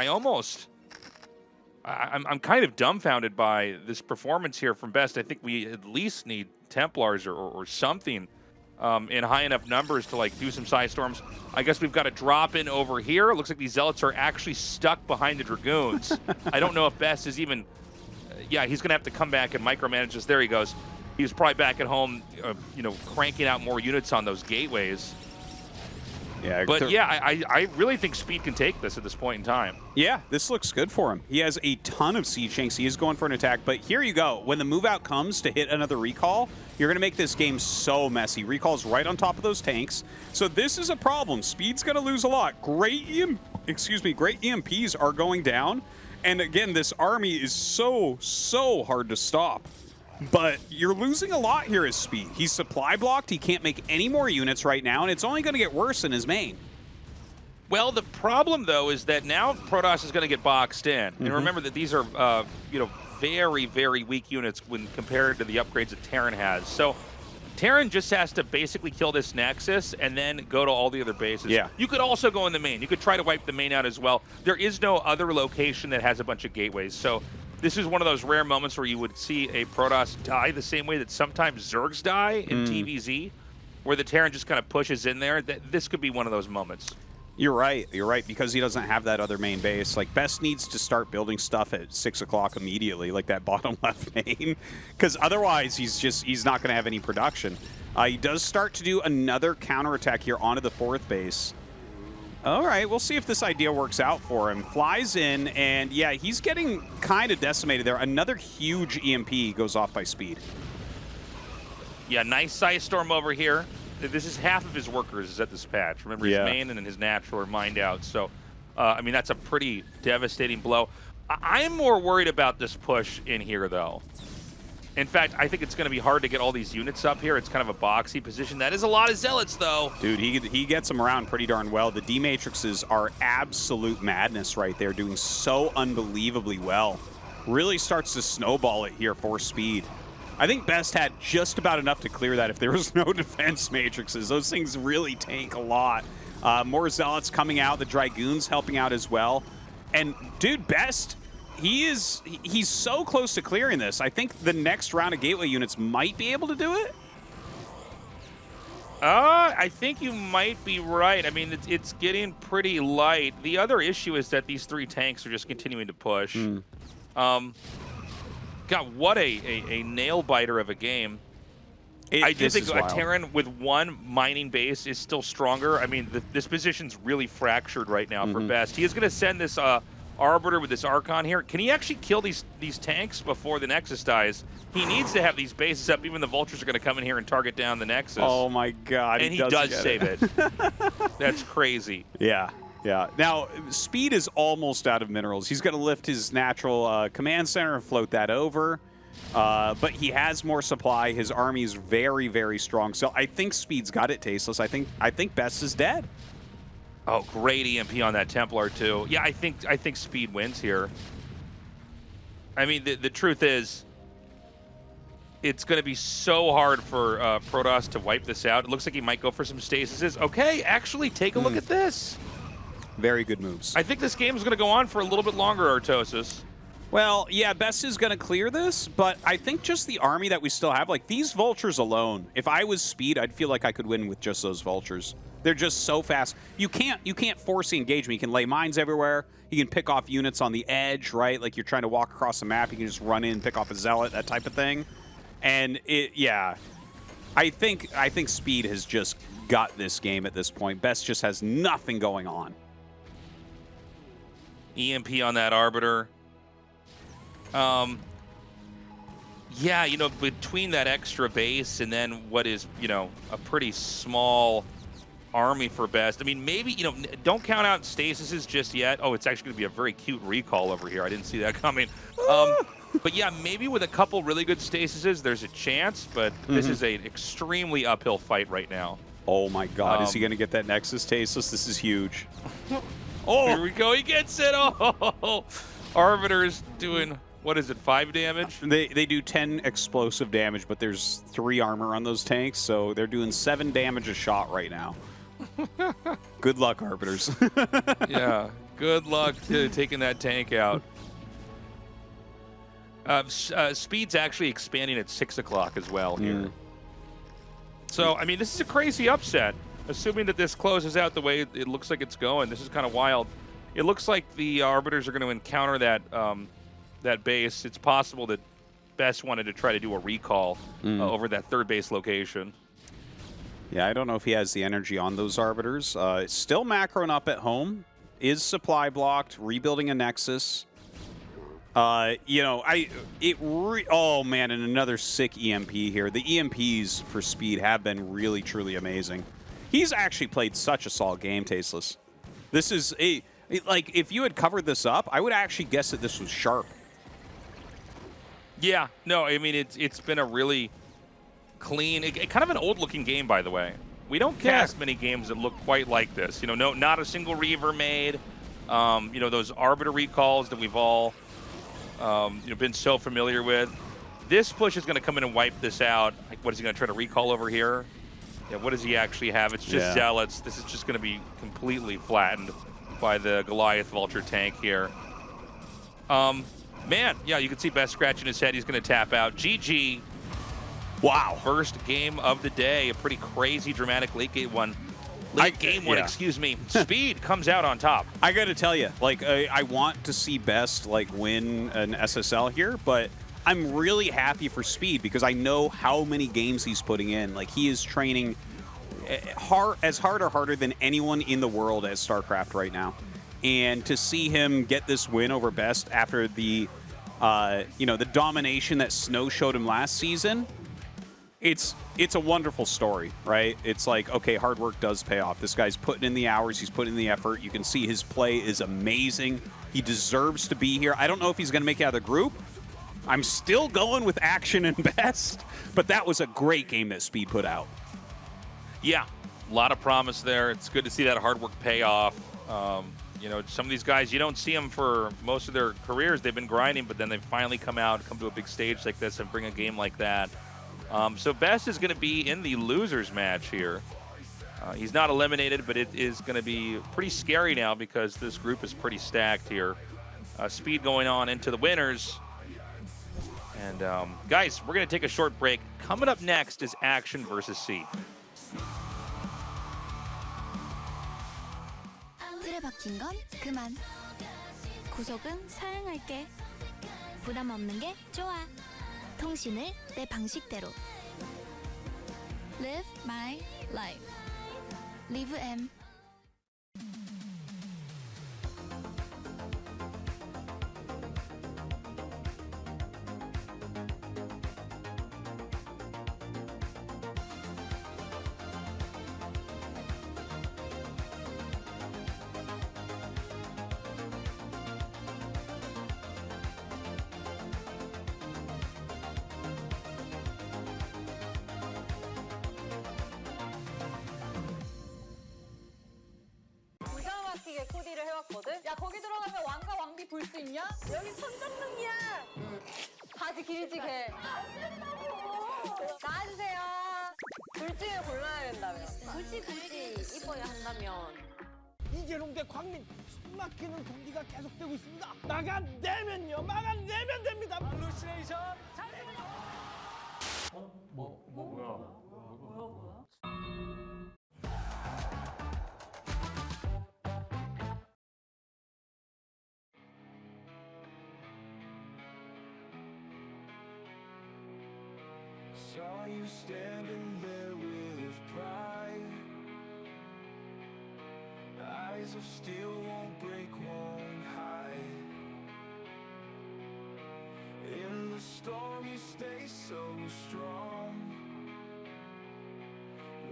S3: I'm kind of dumbfounded by this performance here from Best. I think we at least need Templars or something in high enough numbers to like do some side storms. I guess we've got to drop in over here. It looks like these Zealots are actually stuck behind the Dragoons. I don't know if Best is even... yeah, he's going to have to come back and micromanage this. There he goes. He was probably back at home, you know, cranking out more units on those gateways.
S4: Yeah,
S3: but yeah, I really think Speed can take this at this point in time.
S4: Yeah, this looks good for him. He has a ton of siege tanks. He is going for an attack, but here you go. When the move out comes to hit another recall, you're going to make this game so messy. Recall's right on top of those tanks. So this is a problem. Speed's going to lose a lot. Great EMPs are going down. And again, this army is so hard to stop. But you're losing a lot here as Speed. He's supply blocked. He can't make any more units right now, and it's only going to get worse in his main.
S3: Well, the problem, though, is that now Protoss is going to get boxed in. And remember that these are, you know, very, very weak units when compared to the upgrades that Terran has. So Terran just has to basically kill this Nexus and then go to all the other bases.
S4: Yeah.
S3: You could also go in the main. You could try to wipe the main out as well. There is no other location that has a bunch of gateways. So this is one of those rare moments where you would see a Protoss die the same way that sometimes Zergs die in TVZ, where the Terran just kind of pushes in there. This could be one of those moments.
S4: You're right, because he doesn't have that other main base. Like, Best needs to start building stuff at 6 o'clock immediately, like that bottom left main, because otherwise he's not going to have any production. He does start to do another counterattack here onto the 4th base. All right, we'll see if this idea works out for him. Flies in, and yeah, he's getting kind of decimated there. Another huge EMP goes off by Speed.
S3: Yeah, nice Scythe Storm over here. This is half of his workers is at this patch. Remember, his main and then his natural are mined out. So, I mean, that's a pretty devastating blow. I'm more worried about this push in here, though. In fact, I think it's going to be hard to get all these units up here. It's kind of a boxy position. That is a lot of Zealots, though.
S4: Dude, he gets them around pretty darn well. The D-Matrixes are absolute madness right there, doing so unbelievably well. Really starts to snowball it here for Speed. I think Best had just about enough to clear that if there was no defense matrices. Those things really tank a lot. More Zealots coming out. The Dragoons helping out as well. And, dude, Best... He's so close to clearing this. I think the next round of gateway units might be able to do it.
S3: I think you might be right. I mean, it's getting pretty light. The other issue is that these 3 tanks are just continuing to push. God, what a nail biter of a game. I do think a Terran with 1 mining base is still stronger. I mean, this position's really fractured right now for Best. He is going to send this Arbiter with this Archon here. Can he actually kill these tanks before the Nexus dies? He needs to have these bases up. Even the Vultures are going to come in here and target down the Nexus.
S4: Oh my God!
S3: And he does save it. That's crazy.
S4: Yeah. Now, Speed is almost out of minerals. He's going to lift his natural command center and float that over. But he has more supply. His army is very, very strong. So I think Speed's got it, Tasteless. I think Best is dead.
S3: Oh, great EMP on that Templar, too. Yeah, I think Speed wins here. I mean, the truth is, it's going to be so hard for Protoss to wipe this out. It looks like he might go for some stasises. Okay, actually, take a look at this.
S4: Very good moves.
S3: I think this game is going to go on for a little bit longer, Tastosis.
S4: Well, yeah, Best is going to clear this, but I think just the army that we still have, like these Vultures alone, if I was Speed, I'd feel like I could win with just those Vultures. They're just so fast. You can't force the engagement. You can lay mines everywhere. You can pick off units on the edge, right? Like you're trying to walk across the map. You can just run in, pick off a zealot, that type of thing. And yeah, I think Speed has just got this game at this point. Best just has nothing going on.
S3: EMP on that Arbiter. Yeah, you know, between that extra base and then what is, you know, a pretty small army for Best. I mean, maybe, you know, don't count out Stasises just yet. Oh, it's actually going to be a very cute recall over here. I didn't see that coming. But yeah, maybe with a couple really good Stasises, there's a chance, but this is an extremely uphill fight right now.
S4: Oh my God, is he going to get that Nexus Tastosis? This is huge.
S3: Oh, here we go. He gets it. Oh, Arbiter's doing, what is it, 5 damage?
S4: They do 10 explosive damage, but there's 3 armor on those tanks, so they're doing 7 damage a shot right now. Good luck, Arbiters.
S3: Yeah, good luck to taking that tank out. Speed's actually expanding at 6 o'clock as well here. So, I mean, this is a crazy upset. Assuming that this closes out the way it looks like it's going, this is kind of wild. It looks like the Arbiters are going to encounter that that base. It's possible that Best wanted to try to do a recall over that 3rd base location.
S4: Yeah, I don't know if he has the energy on those Arbiters. Still macroing up at home. Is supply blocked, rebuilding a Nexus. You know, oh man, and another sick EMP here. The EMPs for Speed have been really, truly amazing. He's actually played such a solid game, Tasteless. This is like, if you had covered this up, I would actually guess that this was sharp.
S3: Yeah, no, I mean, it's been a really clean, kind of an old-looking game, by the way. We don't cast many games that look quite like this. You know, not a single Reaver made. You know, those Arbiter recalls that we've all you know, been so familiar with. This push is going to come in and wipe this out. Like, what is he going to try to recall over here? Yeah, what does he actually have? It's just Zealots. This is just going to be completely flattened by the Goliath Vulture tank here. Man, yeah, you can see Best scratching his head. He's going to tap out. GG.
S4: Wow.
S3: First game of the day. A pretty crazy, dramatic late game one. Late game one, excuse me. Speed comes out on top.
S4: I got to tell you, like, I want to see Best, like, win an SSL here, but I'm really happy for Speed because I know how many games he's putting in. Like, he is training hard or harder than anyone in the world at StarCraft right now. And to see him get this win over Best after the, you know, the domination that Snow showed him last season, it's a wonderful story, right? It's like, okay, hard work does pay off. This guy's putting in the hours. He's putting in the effort. You can see his play is amazing. He deserves to be here. I don't know if he's going to make it out of the group. I'm still going with Action and Best, but that was a great game that Speed put out.
S3: Yeah, a lot of promise there. It's good to see that hard work pay off. You know, some of these guys, you don't see them for most of their careers. They've been grinding, but then they finally come to a big stage like this and bring a game like that. So Best is going to be in the losers match here. He's not eliminated, but it is going to be pretty scary now because this group is pretty stacked here. Speed going on into the winners. And guys, we're going to take a short break. Coming up next is Action versus C.
S5: 틀에 박힌 건 그만. 구속은 사양할게. 부담 없는 게 좋아. 통신을 내 방식대로. Live my life. Live M.
S6: 코디를 해왔거든? 야, 거기 들어가면 왕과 왕비 볼 수 있냐? 여기 선전능이야! 바지 길지, 걔. 나와주세요. 둘 중에 골라야 된다며. 굳이 이뻐야 한다면.
S7: 이재룡 대 광민 숨막히는 경기가 계속되고 있습니다. 막아내면요, 막아내면 됩니다. 루시네이션.
S2: 뭐야?
S1: Saw you standing there with pride. Eyes of steel won't break, won't hide. In the storm you stay so strong.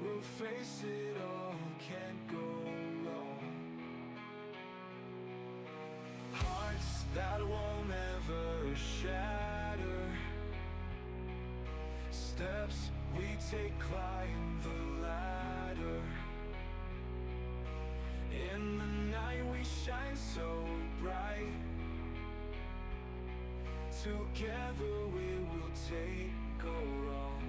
S1: We'll face it all, can't go wrong. Hearts that won't ever shatter. Steps we take, climb the ladder. In the night we shine so bright. Together we will take all wrong.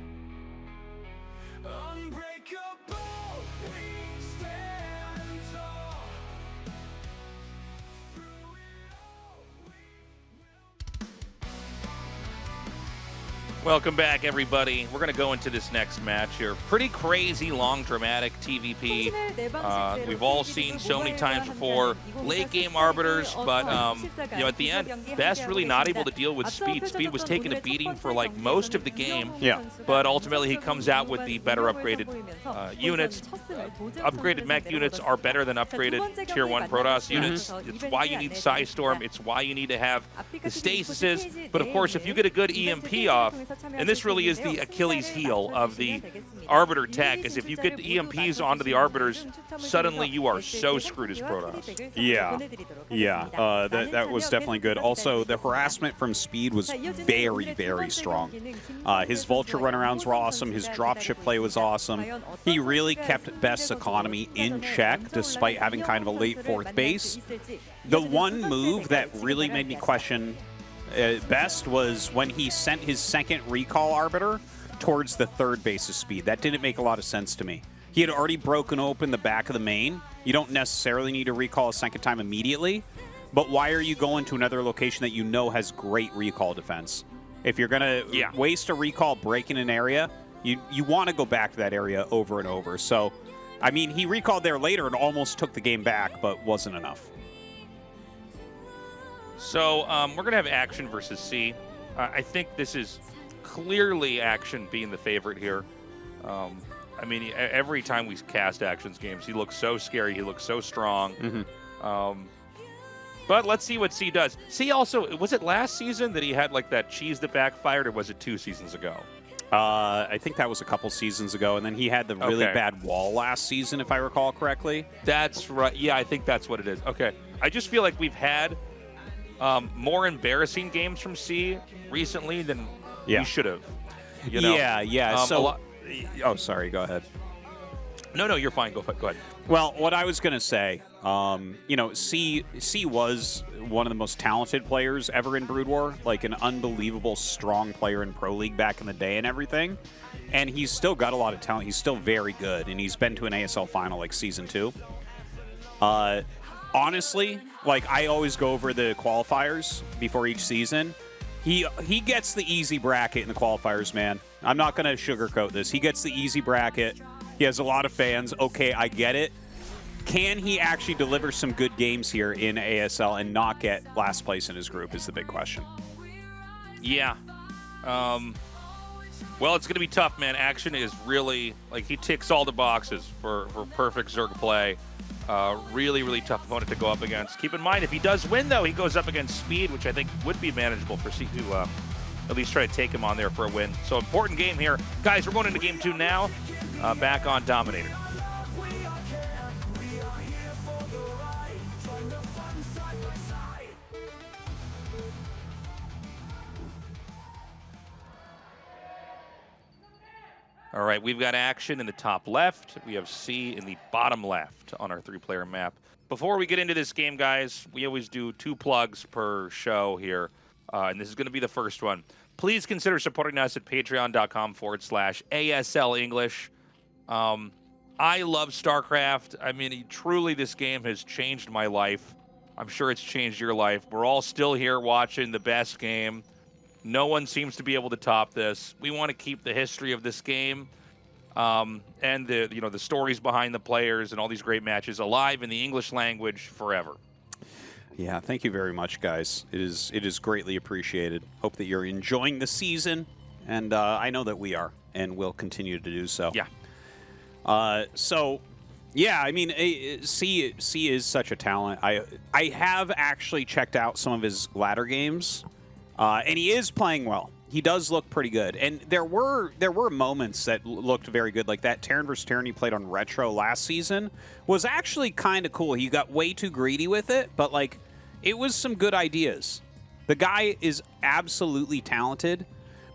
S1: Unbreakable, we stand tall. Through it all, we will.
S3: Welcome back, everybody. We're going to go into this next match here. Pretty crazy, long, dramatic TVP. We've all seen so many times before. Late game arbiters, but you know, at the end, Best really not able to deal with Speed. Speed was taking a beating for like most of the game.
S4: Yeah.
S3: But ultimately, he comes out with the better upgraded units. Upgraded mech units are better than upgraded Tier 1 Protoss units. It's why you need Psystorm. It's why you need to have the Stasises. But of course, if you get a good EMP off, and this really is the Achilles heel of the Arbiter tech, is if you get the EMPs onto the Arbiters, suddenly you are so screwed as Protoss.
S4: Yeah, yeah, that was definitely good. Also, the harassment from Speed was very, very strong. His Vulture runarounds were awesome. His dropship play was awesome. He really kept Best's economy in check despite having kind of a late fourth base. The one move that really made me question Best was when he sent his second recall Arbiter towards the third base of Speed. That didn't make a lot of sense to me. He had already broken open the back of the main. You don't necessarily need to recall a second time immediately, but why are you going to another location that you know has great recall defense? If you're going to waste a recall breaking an area, you want to go back to that area over and over. So, I mean, he recalled there later and almost took the game back, but wasn't enough.
S3: So we're going to have Action versus C. I think this is clearly Action being the favorite here. I mean, every time we cast Action's games, he looks so scary. He looks so strong. But let's see what C does. C also, was it last season that he had like that cheese that backfired, or was it 2 seasons ago?
S4: I think that was a couple seasons ago, and then he had the really bad wall last season, if I recall correctly.
S3: That's right. Yeah, I think that's what it is. Okay. I just feel like we've had more embarrassing games from C recently than we should have. You know?
S4: Yeah. Oh, sorry. Go ahead.
S3: No, you're fine. Go ahead.
S4: Well, what I was going to say, you know, C was one of the most talented players ever in Brood War, like an unbelievable strong player in Pro League back in the day and everything. And he's still got a lot of talent. He's still very good, and he's been to an ASL final like Season 2. Honestly, like I always go over the qualifiers before each season. He gets the easy bracket in the qualifiers, man. I'm not going to sugarcoat this. He gets the easy bracket. He has a lot of fans. Okay, I get it. Can he actually deliver some good games here in ASL and not get last place in his group is the big question. Yeah.
S3: Well, it's going to be tough, man. Action is really, like, he ticks all the boxes for perfect Zerg play. Really, really tough opponent to go up against. Keep in mind, if he does win, though, he goes up against Speed, which I think would be manageable for C to at least try to take him on there for a win. So important game here. Guys, we're going into Game 2 now. Back on Dominator. All right, we've got Action in the top left. We have C in the bottom left on our 3-player map. Before we get into this game, guys, we always do 2 plugs per show here, and this is going to be the first one. Please consider supporting us at patreon.com/ASL English. I love StarCraft. I mean, truly, this game has changed my life. I'm sure it's changed your life. We're all still here watching the best game. No one seems to be able to top this. We want to keep the history of this game and the stories behind the players and all these great matches alive in the English language forever.
S4: Yeah, thank you very much, guys. It is greatly appreciated. Hope that you're enjoying the season And I know that we are, and will continue to do so.
S3: Yeah.
S4: So, yeah, I mean, C is such a talent. I have actually checked out some of his ladder games, and he is playing well. He does look pretty good. And there were moments that looked very good, like that Terran vs. Terran he played on Retro last season was actually kind of cool. He got way too greedy with it, but, like, it was some good ideas. The guy is absolutely talented,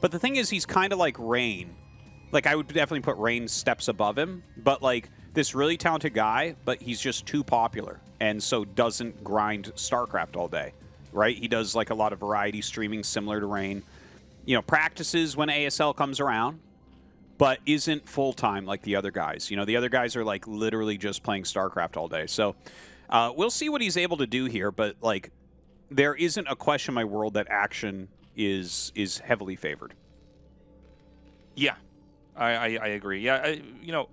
S4: but the thing is he's kind of like Rain. Like, I would definitely put Rain steps above him, but, like, this really talented guy, but he's just too popular, and so doesn't grind StarCraft all day, right? He does, like, a lot of variety streaming similar to Rain. You know, practices when ASL comes around, but isn't full-time like the other guys. You know, the other guys are, like, literally just playing StarCraft all day. So we'll see what he's able to do here, but, like, there isn't a question in my world that Action is heavily favored.
S3: Yeah, I agree. Yeah, you know,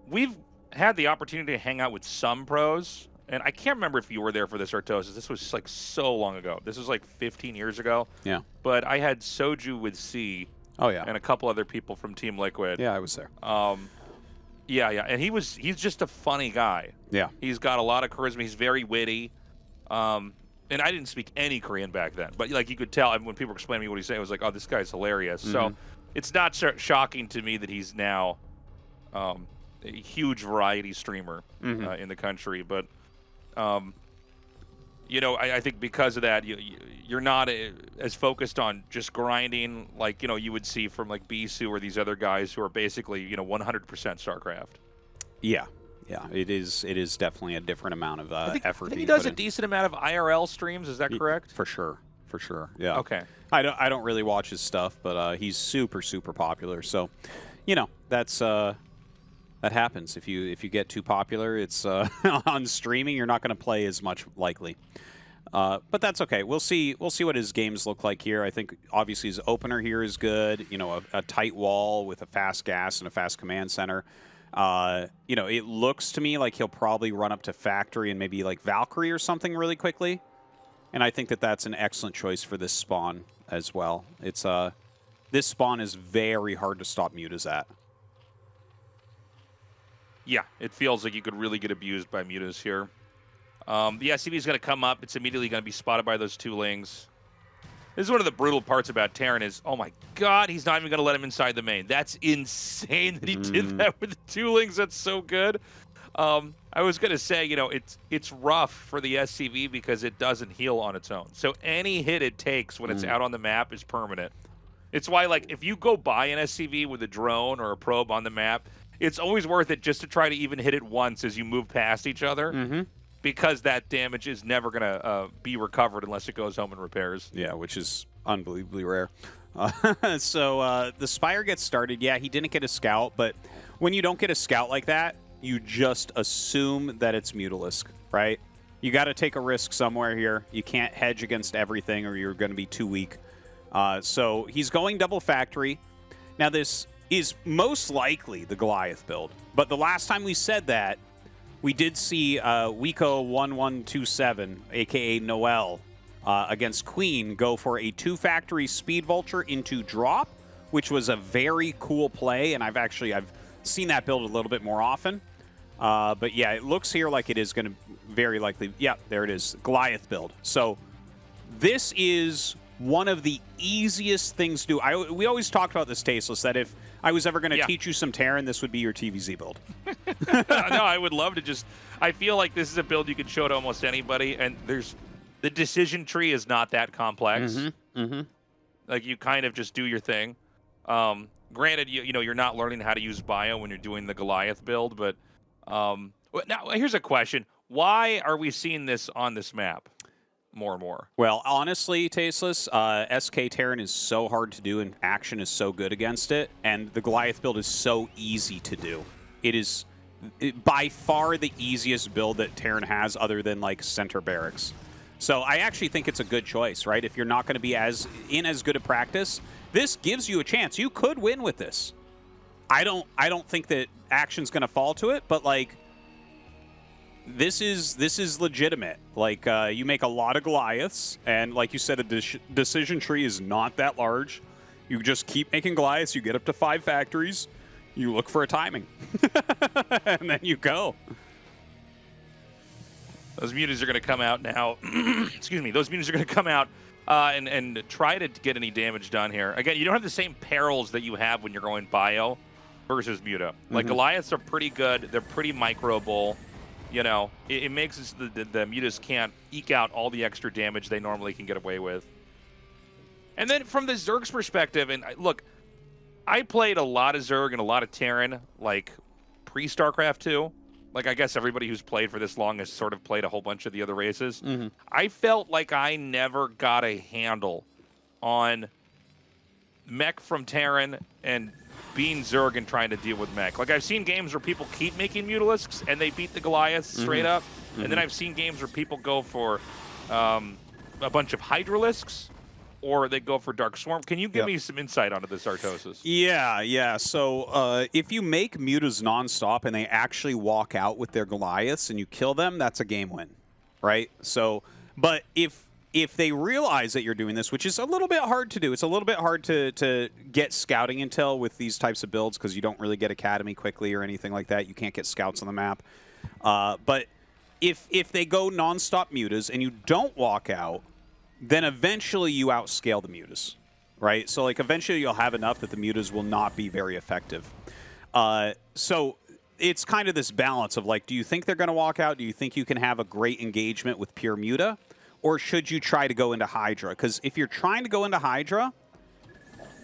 S3: we've had the opportunity to hang out with some pros, and I can't remember if you were there for this, Tastosis. This was, like, so long ago. This was, like, 15 years ago.
S4: Yeah.
S3: But I had Soju with C.
S4: Oh, yeah.
S3: And a couple other people from Team Liquid.
S4: Yeah, I was there.
S3: Yeah, and he's just a funny guy.
S4: Yeah.
S3: He's got a lot of charisma. He's very witty. And I didn't speak any Korean back then, but, like, you could tell when people were explaining to me what he's saying, I was like, oh, this guy's hilarious. So it's not shocking to me that he's now a huge variety streamer in the country. But, you know, I think because of that, you're not as focused on just grinding like, you know, you would see from, like, Bisu or these other guys who are basically, you know, 100% StarCraft.
S4: Yeah. Yeah, it is definitely a different amount of effort.
S3: I think he does a decent amount of IRL streams. Is that correct?
S4: For sure. Yeah.
S3: Okay.
S4: I don't really watch his stuff, but he's super popular. So, you know, that's that happens. If you get too popular, it's on streaming. You're not going to play as much likely. But that's okay. We'll see what his games look like here. I think obviously his opener here is good. You know, a tight wall with a fast gas and a fast command center. You know, it looks to me like he'll probably run up to Factory and maybe, like, Valkyrie or something really quickly. And I think that that's an excellent choice for this spawn as well. It's this spawn is very hard to stop mutas at.
S3: Yeah, it feels like you could really get abused by mutas here. The SCV is going to come up. It's immediately going to be spotted by those two lings. This is one of the brutal parts about Terran is, oh my God, he's not even going to let him inside the main. That's insane that he did that with the two lings. That's so good. I was going to say, you know, it's rough for the SCV because it doesn't heal on its own. So any hit it takes when it's out on the map is permanent. It's why, like, if you go buy an SCV with a drone or a probe on the map, it's always worth it just to try to even hit it once as you move past each other. Because that damage is never going to be recovered unless it goes home and repairs.
S4: Yeah, which is unbelievably rare. So the Spire gets started. Yeah, he didn't get a scout, but when you don't get a scout like that, you just assume that it's Mutalisk, right? You got to take a risk somewhere here. You can't hedge against everything or you're going to be too weak. So he's going double Factory. Now, this is most likely the Goliath build, but the last time we said that, we did see Wiko1127, a.k.a. Noel, against Queen, go for a 2-Factory Speed Vulture into drop, which was a very cool play, and I've seen that build a little bit more often. But yeah, it looks here like it is going to very likely... Yeah, there it is. Goliath build. So this is one of the easiest things to do. We always talked about this, Tasteless, that if I was ever going to teach you some Terran, this would be your TVZ build.
S3: No, I would love to just... I feel like this is a build you could show to almost anybody, and the decision tree is not that complex. Like, you kind of just do your thing. Granted, you know, you're not learning how to use bio when you're doing the Goliath build, but now here's a question. Why are we seeing this on this map more and more?
S4: Well, honestly, Tasteless, SK Terran is so hard to do and Action is so good against it, and the Goliath build is so easy to do. It is by far the easiest build that Terran has other than, like, Center Barracks. So I actually think it's a good choice, right? If you're not going to be as good a practice, this gives you a chance. You could win with this. I don't think that Action's going to fall to it, but, like, this is legitimate. Like, you make a lot of Goliaths, and like you said, the decision tree is not that large. You just keep making Goliaths. You get up to 5 factories. You look for a timing. And then you go.
S3: Those mutas are going to come out now. Excuse me. Those mutas are going to come out and try to get any damage done here. Again, you don't have the same perils that you have when you're going bio versus muta. Like, Goliaths are pretty good. They're pretty microable. You know, it makes it so the mutas can't eke out all the extra damage they normally can get away with. And then from the Zerg's perspective, and look, I played a lot of Zerg and a lot of Terran, like, pre-StarCraft 2. Like, I guess everybody who's played for this long has sort of played a whole bunch of the other races. I felt like I never got a handle on mech from Terran and being Zerg and trying to deal with mech. Like, I've seen games where people keep making Mutalisks and they beat the Goliaths straight up. And then I've seen games where people go for a bunch of Hydralisks, or they go for Dark Swarm. Can you give me some insight onto this Tastosis?
S4: Yeah. So if you make mutas nonstop and they actually walk out with their Goliaths and you kill them, that's a game win, right? So, but if they realize that you're doing this, which is a little bit hard to do, it's a little bit hard to get scouting intel with these types of builds because you don't really get Academy quickly or anything like that. You can't get scouts on the map. But if they go nonstop mutas and you don't walk out, then eventually you outscale the mutas, right? So, like, eventually you'll have enough that the mutas will not be very effective. So it's kind of this balance of, like, do you think they're going to walk out? Do you think you can have a great engagement with pure muta? Or should you try to go into Hydra? Because if you're trying to go into Hydra,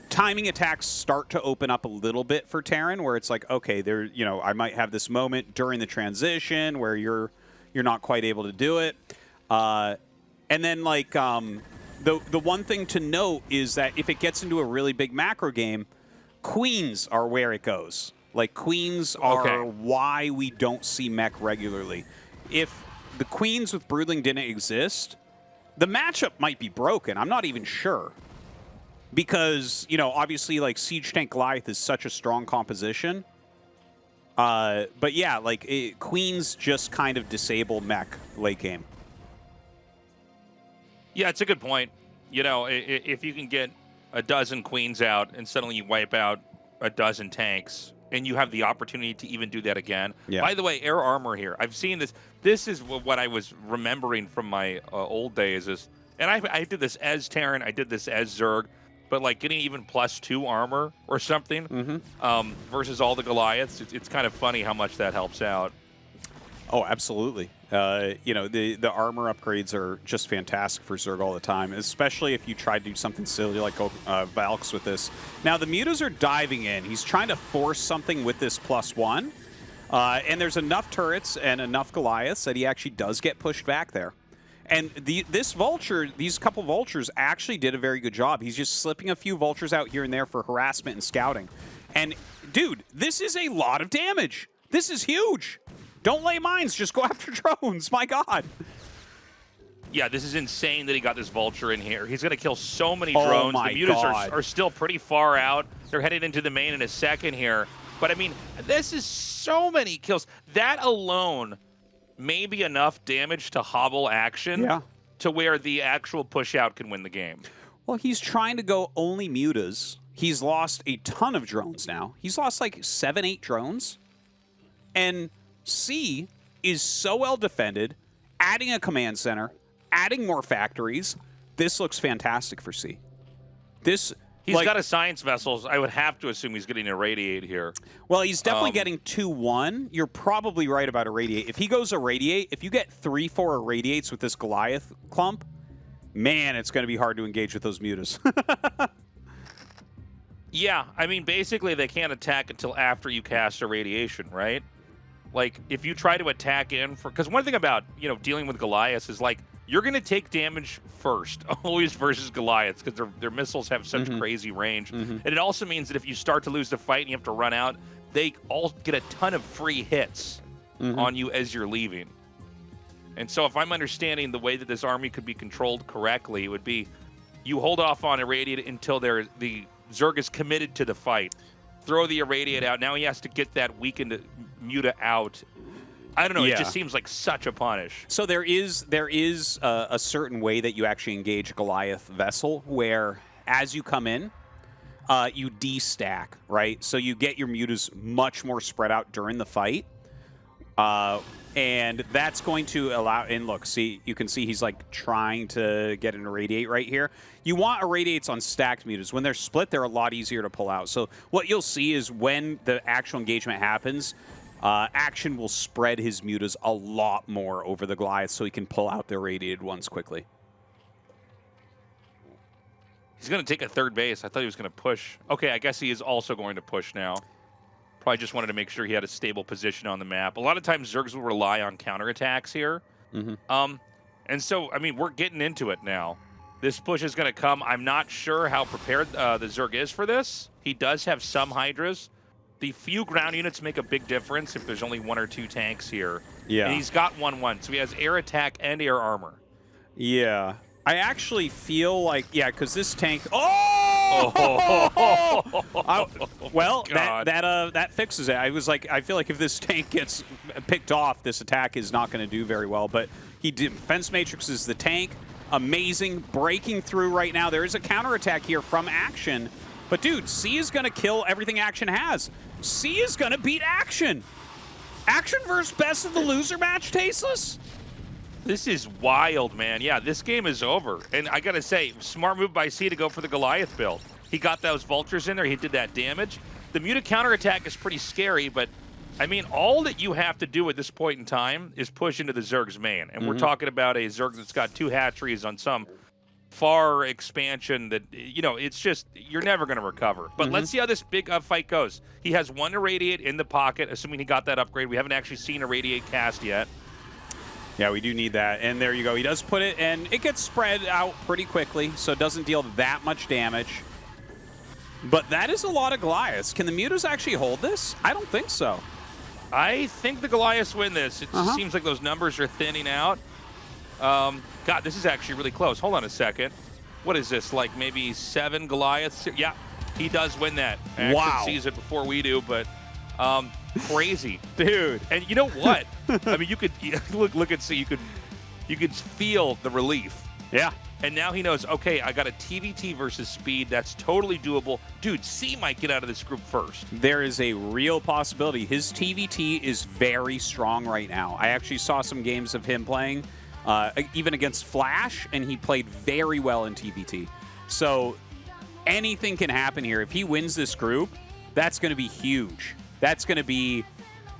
S4: timing attacks start to open up a little bit for Terran, where it's like, okay, there, you know, I might have this moment during the transition where you're not quite able to do it. And then, like, the one thing to note is that if it gets into a really big macro game, queens are where it goes. Like, queens are why we don't see mech regularly. If the queens with Broodling didn't exist, the matchup might be broken. I'm not even sure. Because, you know, obviously, like, Siege Tank Goliath is such a strong composition. But, yeah, like, queens just kind of disable mech late game.
S3: Yeah, it's a good point. You know, if you can get a dozen queens out and suddenly you wipe out a dozen tanks, and you have the opportunity to even do that again.
S4: Yeah.
S3: By the way, air armor here. I've seen this. This is what I was remembering from my old days. And I did this as Terran. I did this as Zerg. But, like, getting even +2 armor or something versus all the Goliaths, it's kind of funny how much that helps out.
S4: Oh, absolutely. You know, the armor upgrades are just fantastic for Zerg all the time, especially if you try to do something silly like Valks with this. Now, the mutas are diving in. He's trying to force something with this +1, and there's enough turrets and enough Goliaths that he actually does get pushed back there. And this Vulture, these couple Vultures actually did a very good job. He's just slipping a few Vultures out here and there for harassment and scouting. And, dude, this is a lot of damage. This is huge. Don't lay mines, just go after drones, my God.
S3: Yeah, this is insane that he got this Vulture in here. He's going to kill so many drones.
S4: My
S3: the mutas
S4: God.
S3: are still pretty far out. They're headed into the main in a second here. But, I mean, this is so many kills. That alone may be enough damage to hobble action to where the actual push-out can win the game.
S4: Well, he's trying to go only mutas. He's lost a ton of drones now. He's lost like 7, 8 drones. And C is so well defended, adding a command center, adding more factories. This looks fantastic for C.
S3: He's got a science vessels. I would have to assume he's getting irradiate here.
S4: Well, he's definitely getting 2-1. You're probably right about irradiate. If he goes irradiate, if you get 3-4 irradiates with this Goliath clump, man, it's going to be hard to engage with those mutas.
S3: Yeah, I mean, basically they can't attack until after you cast irradiation, right? Like, if you try to attack in for... Because one thing about, you know, dealing with Goliaths is, like, you're going to take damage first, always versus Goliaths, because their missiles have such crazy range. And it also means that if you start to lose the fight and you have to run out, they all get a ton of free hits on you as you're leaving. And so if I'm understanding the way that this army could be controlled correctly, it would be you hold off on Irradiate until the Zerg is committed to the fight. Throw the Irradiate out. Now he has to get that weakened Muta out. I don't know. It just seems like such a punish.
S4: So there is a certain way that you actually engage Goliath Vessel, where as you come in, you destack, right? So you get your mutas much more spread out during the fight. And that's going to allow, and look, see, you can see he's like trying to get an irradiate right here. You want irradiates on stacked mutas. When they're split, they're a lot easier to pull out. So what you'll see is when the actual engagement happens, Action will spread his mutas a lot more over the Goliath so he can pull out the irradiated ones quickly.
S3: He's going to take a third base. I thought he was going to push. Okay, I guess he is also going to push now. Probably just wanted to make sure he had a stable position on the map. A lot of times Zergs will rely on counterattacks here. And so, I mean, we're getting into it now. This push is going to come. I'm not sure how prepared the Zerg is for this. He does have some Hydras. The few ground units make a big difference if there's only 1 or 2 tanks here.
S4: Yeah.
S3: And he's got 1/1, so he has air attack and air armor.
S4: Yeah. I actually feel like, yeah, because this tank... well, that fixes it. I was like, I feel like if this tank gets picked off, this attack is not going to do very well. But he did. Defense Matrix is the tank. Amazing. Breaking through right now. There is a counterattack here from Action. But, dude, C is going to kill everything Action has. C is going to beat Action. Action versus best of the loser match, Tasteless?
S3: This is wild, man. Yeah, this game is over. And I got to say, smart move by C to go for the Goliath build. He got those vultures in there. He did that damage. The muta counterattack is pretty scary, but, I mean, all that you have to do at this point in time is push into the Zerg's main. And we're talking about a Zerg that's got 2 hatcheries on some far expansion that, you know, it's just, you're never going to recover. But let's see how this big fight goes. He has 1 Irradiate in the pocket, assuming he got that upgrade. We haven't actually seen Irradiate cast yet.
S4: Yeah, we do need that. And there you go. He does put it, and it gets spread out pretty quickly, so it doesn't deal that much damage. But that is a lot of Goliaths. Can the mutas actually hold this? I don't think so.
S3: I think the Goliaths win this. It seems like those numbers are thinning out. God, this is actually really close. Hold on a second. What is this, like maybe 7 Goliaths? Yeah, he does win that. Action sees it before we do, but crazy.
S4: Dude.
S3: And you know what? I mean, you could look and see. You could feel the relief.
S4: Yeah.
S3: And now he knows, okay, I got a TVT versus speed. That's totally doable. Dude, C might get out of this group first.
S4: There is a real possibility. His TVT is very strong right now. I actually saw some games of him playing, even against Flash, and he played very well in TVT. So anything can happen here. If he wins this group, that's going to be huge. That's going to be...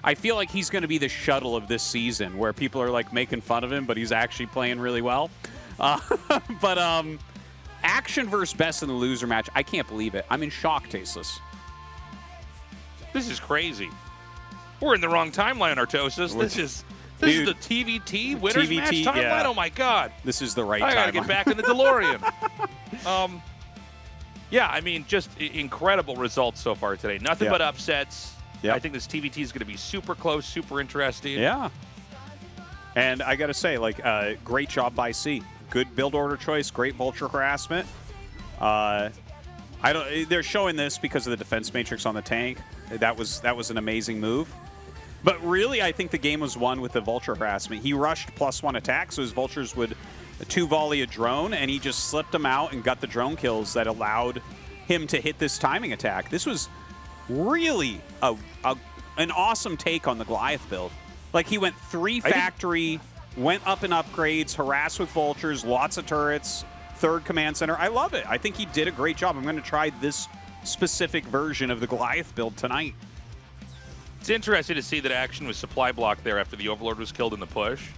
S4: I feel like he's going to be the shuttle of this season, where people are like making fun of him, but he's actually playing really well. But Action versus best in the loser match, I can't believe it. I'm in shock, Tasteless.
S3: This is crazy. We're in the wrong timeline, Tastosis. This is the TVT winners match timeline.
S4: Yeah.
S3: Oh my God!
S4: This is the right timeline.
S3: I gotta get back in the DeLorean. Yeah, I mean, just incredible results so far today. Nothing but upsets. I think this TVT is going to be super close, super interesting.
S4: Yeah. And I got to say, like, great job by C. Good build order choice, great vulture harassment. They're showing this because of the defense matrix on the tank. That was an amazing move. But really, I think the game was won with the vulture harassment. He rushed +1 attack, so his vultures would 2-volley a drone, and he just slipped them out and got the drone kills that allowed him to hit this timing attack. This was really an awesome take on the Goliath build. Like, he went 3 factory, went up in upgrades, harassed with vultures, lots of turrets, 3rd command center. I love it. I think he did a great job. I'm going to try this specific version of the Goliath build tonight.
S3: It's interesting to see that Action was supply blocked there after the Overlord was killed in the push.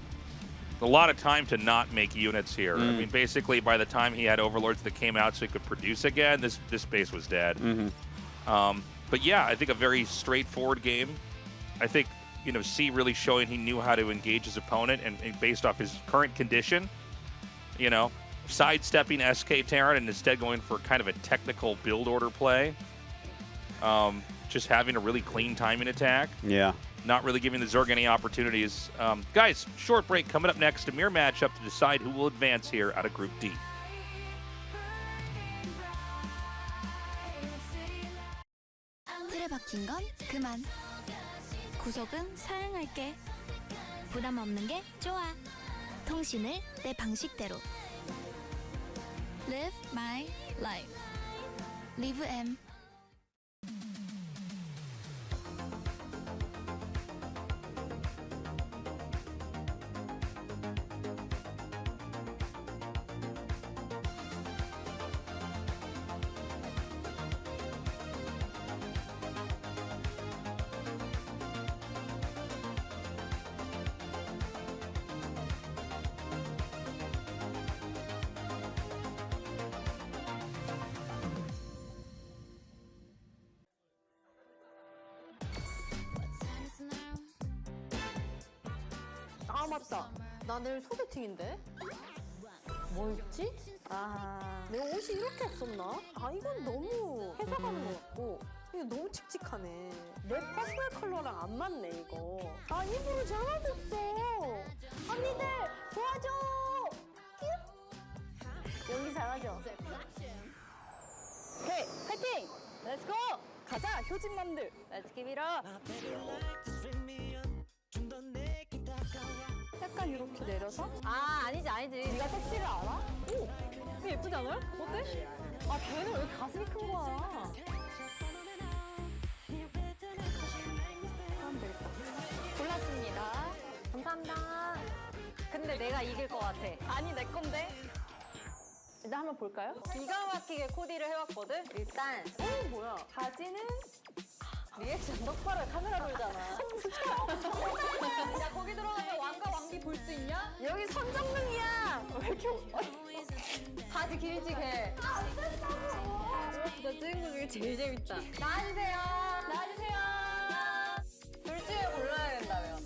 S3: A lot of time to not make units here. I mean, basically, by the time he had Overlords that came out so he could produce again, this base was dead. But yeah, I think a very straightforward game. I think, you know, C really showing he knew how to engage his opponent and based off his current condition, you know, sidestepping SK Terran and instead going for kind of a technical build order play. Just having a really clean timing attack.
S4: Yeah.
S3: Not really giving the Zerg any opportunities. Guys, short break coming up next. A mirror matchup to decide who will advance here out of Group D.
S5: 틀에 박힌 건 그만. 구속은 사양할게. 부담 없는 게 좋아. 통신을 내 방식대로. Live my life. 리브 M.
S6: 아 맞다. 나 내일 소개팅인데. 뭐였지? 아 내가 옷이 이렇게 없었나? 아 이건 너무 회사 가는 것 같고 이거 너무 칙칙하네. 내 퍼스널 컬러랑 안 맞네 이거. 아 입으로 잘못했어. 언니들 도와줘. 연기 잘하죠? 오케이 파이팅! 렛츠고! 가자 효진맘들. 렛츠 give it up. 약간 이렇게 내려서? 아 아니지 네가 섹시를 알아? 오! 이거 예쁘지 않아요? 어때? 아 걔는 왜 이렇게 가슴이 큰 거야? 하면 되겠다. 골랐습니다. 감사합니다. 근데 내가 이길 것 같아. 아니 내 건데. 일단 한번 볼까요? 기가 막히게 코디를 해왔거든? 일단 뭐야? 바지는 리액션 똑바로 해. 카메라 돌잖아. 야 거기 들어가면 왕과 왕비 볼 수 있냐? 여기 선정능이야. 왜 이렇게 바지 길지게. 나 찍은 거 중에 제일 재밌다. 나와주세요. 둘 중에 골라야 된다며.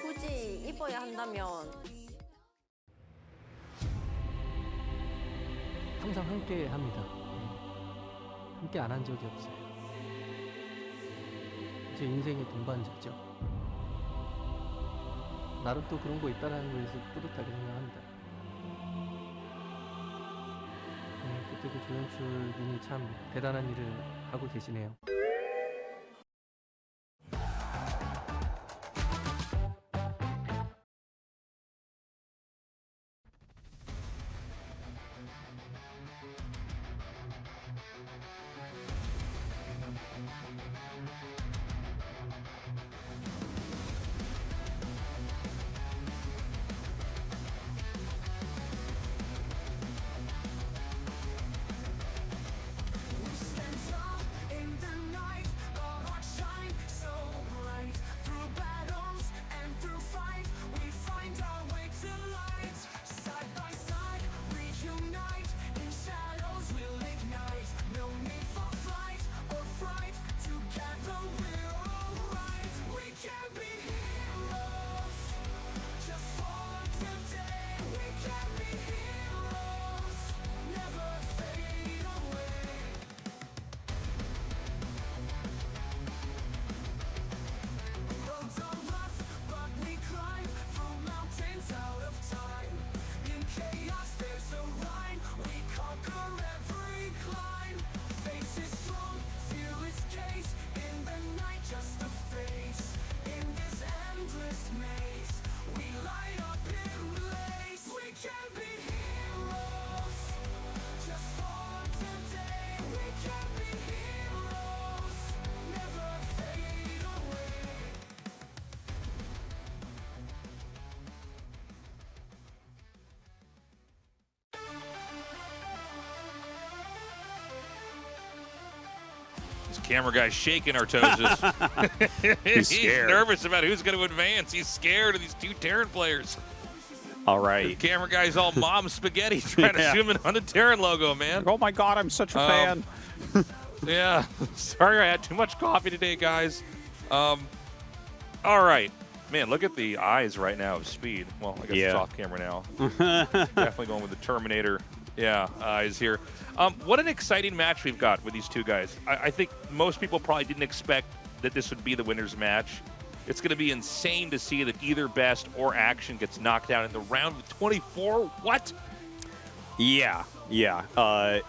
S6: 굳이 이뻐야 한다면.
S8: 항상 함께 합니다. 함께 안 한 적이 없어요. 제 인생의 동반자죠. 나름 또 그런 거 있다라는 거에서 뿌듯하게 생각합니다. 그때 그 조연출 님이 참 대단한 일을 하고 계시네요.
S3: This camera guy's shaking Tastosis.
S4: He's scared.
S3: Nervous about who's going to advance. He's scared of these two Terran players.
S4: All right.
S3: The camera guy's all mom spaghetti trying to zoom in on the Terran logo, man.
S4: Oh my God, I'm such a fan.
S3: Yeah. Sorry I had too much coffee today, guys. All right. Man, look at the eyes right now of Speed. Well, I guess it's off camera now. Definitely going with the Terminator eyes here. What an exciting match we've got with these two guys. I think most people probably didn't expect that this would be the winner's match. It's going to be insane to see that either Best or Action gets knocked out in the round of 24. What?
S4: Yeah.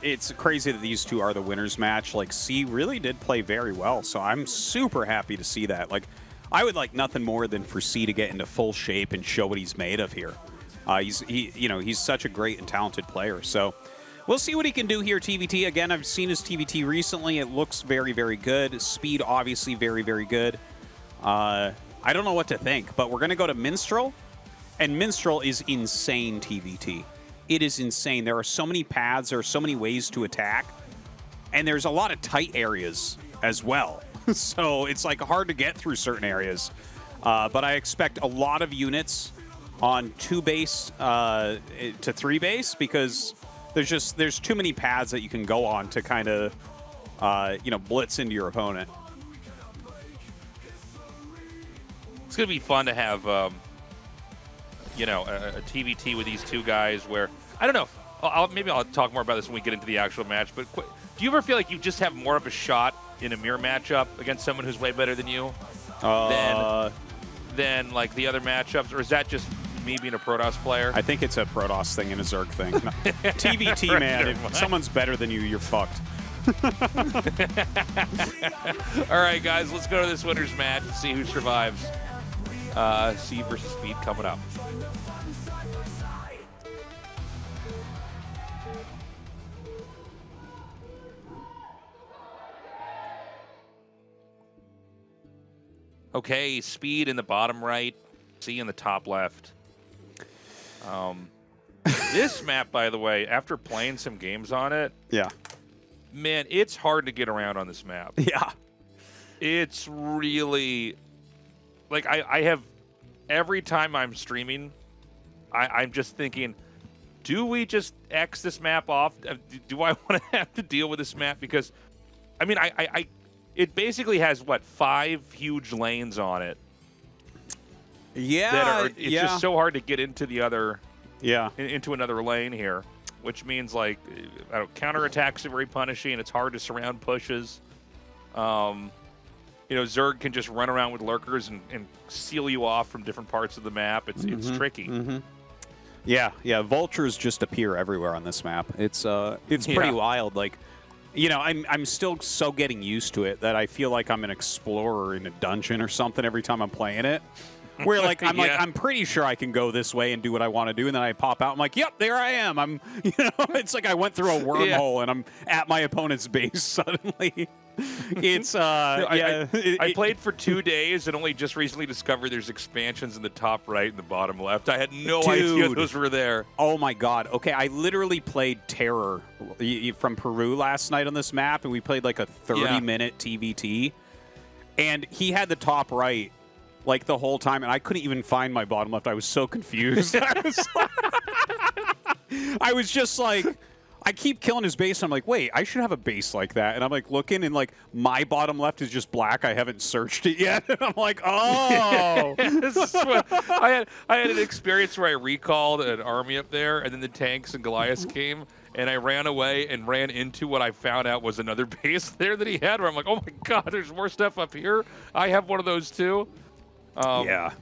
S4: It's crazy that these two are the winner's match. Like, C really did play very well, so I'm super happy to see that. Like, I would like nothing more than for C to get into full shape and show what he's made of here. He's such a great and talented player. So we'll see what he can do here, TVT. Again, I've seen his TVT recently. It looks very, very good. Speed, obviously, very, very good. I don't know what to think, but we're going to go to Minstrel, and Minstrel is insane TVT. It is insane. There are so many paths. There are so many ways to attack, and there's a lot of tight areas as well. So it's like hard to get through certain areas. But I expect a lot of units on 2 base to 3 base because there's too many paths that you can go on to kind of blitz into your opponent.
S3: It's gonna be fun to have a TVT with these two guys where I don't know. Maybe I'll talk more about this when we get into the actual match. But do you ever feel like you just have more of a shot in a mirror matchup against someone who's way better than you than like the other matchups, or is that just me being a Protoss player?
S4: I think it's a Protoss thing and a Zerg thing. TVT, man, if someone's better than you, you're fucked.
S3: All right, guys, let's go to this winner's match and see who survives. Seed versus Speed coming up. Okay, Speed in the bottom right, C in the top left. This map, by the way, after playing some games on it,
S4: yeah,
S3: man, it's hard to get around on this map.
S4: Yeah.
S3: It's really, like, I have, every time I'm streaming, I'm just thinking, do we just X this map off? Do I want to have to deal with this map? Because, I mean, it basically has, what, 5 huge lanes on it.
S4: Yeah,
S3: it's just so hard to get into the other,
S4: yeah,
S3: into another lane here, which means like, counterattacks are very punishing. It's hard to surround pushes. Zerg can just run around with lurkers and seal you off from different parts of the map. It's tricky.
S4: Yeah. Vultures just appear everywhere on this map. It's pretty wild. Like, I'm still so getting used to it that I feel like I'm an explorer in a dungeon or something every time I'm playing it. Where like I'm pretty sure I can go this way and do what I want to do, and then I pop out. I'm like, yep, there I am. It's like I went through a wormhole and I'm at my opponent's base suddenly. It's
S3: I played for 2 days and only just recently discovered there's expansions in the top right and the bottom left. I had no idea those were there.
S4: Oh my god. Okay, I literally played Terror from Peru last night on this map, and we played like a 30-minute TVT, and he had the top right like the whole time, and I couldn't even find my bottom left. I was so confused. I was just like, I keep killing his base, and I'm like, wait, I should have a base like that. And I'm like looking, and like my bottom left is just black. I haven't searched it yet. And I'm like, oh.
S3: I had an experience where I recalled an army up there, and then the tanks and Goliaths came, and I ran away and ran into what I found out was another base there that he had, where I'm like, oh my god, there's more stuff up here. I have one of those too.
S4: Yeah.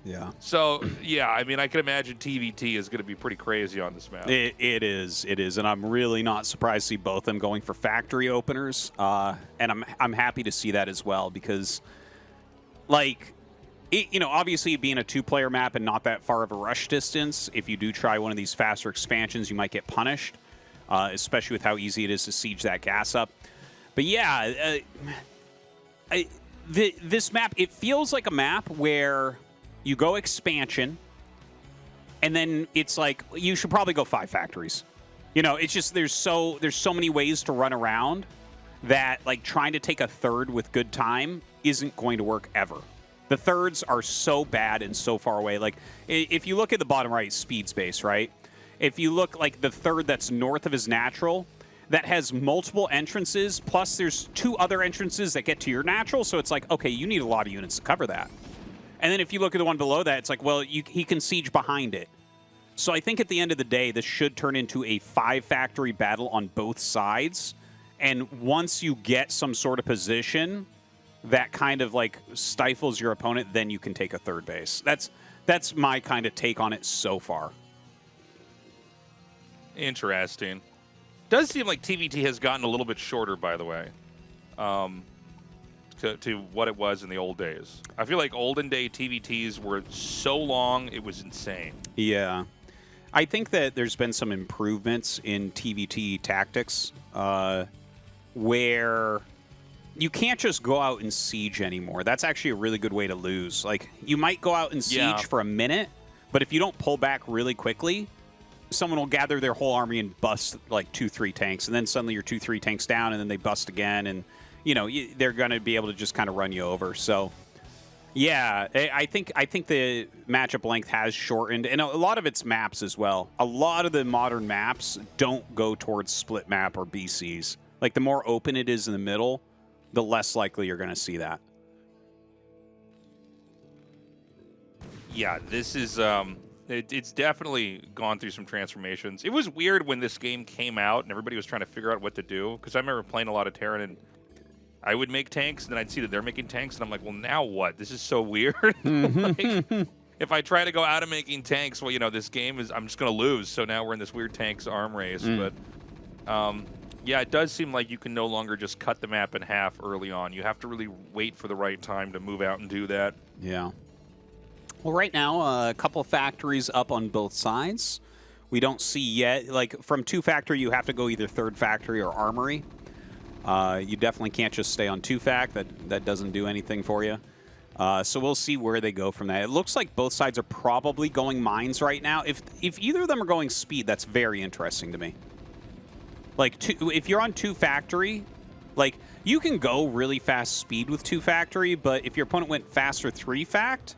S3: So, yeah, I mean, I can imagine TVT is going to be pretty crazy on this map.
S4: It is, and I'm really not surprised to see both of them going for factory openers, and I'm happy to see that as well, because, like, obviously being a 2-player map and not that far of a rush distance, if you do try one of these faster expansions, you might get punished, especially with how easy it is to siege that gas up. But yeah, this map, it feels like a map where you go expansion, and then it's like you should probably go 5 factories. It's just there's so many ways to run around that like trying to take a third with good time isn't going to work ever. The thirds are so bad and so far away. Like if you look at the bottom right, Speed space, right? If you look like the third that's north of his natural, that has multiple entrances, plus there's 2 other entrances that get to your natural, so it's like, okay, you need a lot of units to cover that. And then if you look at the one below that, it's like, well, he can siege behind it. So I think at the end of the day, this should turn into a 5-factory battle on both sides, and once you get some sort of position that kind of like stifles your opponent, then you can take a third base. That's my kind of take on it so far.
S3: Interesting. Does seem like TVT has gotten a little bit shorter, by the way, to what it was in the old days. I feel like olden day TVTs were so long, it was insane.
S4: Yeah. I think that there's been some improvements in TVT tactics where you can't just go out and siege anymore. That's actually a really good way to lose. Like, you might go out and siege for a minute, but if you don't pull back really quickly, someone will gather their whole army and bust like 2-3 tanks, and then suddenly you're 2-3 tanks down, and then they bust again, and you know they're going to be able to just kind of run you over. So, yeah, I think the matchup length has shortened, and a lot of its maps as well. A lot of the modern maps don't go towards split map or BCs. Like, the more open it is in the middle, the less likely you're going to see that.
S3: Yeah, this is it's definitely gone through some transformations. It was weird when this game came out and everybody was trying to figure out what to do, because I remember playing a lot of Terran and I would make tanks and then I'd see that they're making tanks and I'm like, well, now what? This is so weird. Like, if I try to go out of making tanks, well, you know, this game is, I'm just going to lose. So now we're in this weird tanks arm race. But yeah, it does seem like you can no longer just cut the map in half early on. You have to really wait for the right time to move out and do that.
S4: Yeah. Well, right now, a couple of factories up on both sides. We don't see yet, like, from 2 factory, you have to go either 3rd factory or armory. You definitely can't just stay on 2-fac. That doesn't do anything for you. So we'll see where they go from that. It looks like both sides are probably going mines right now. If either of them are going speed, that's very interesting to me. Like, if you're on 2-factory, like, you can go really fast speed with 2-factory, but if your opponent went faster 3-fact,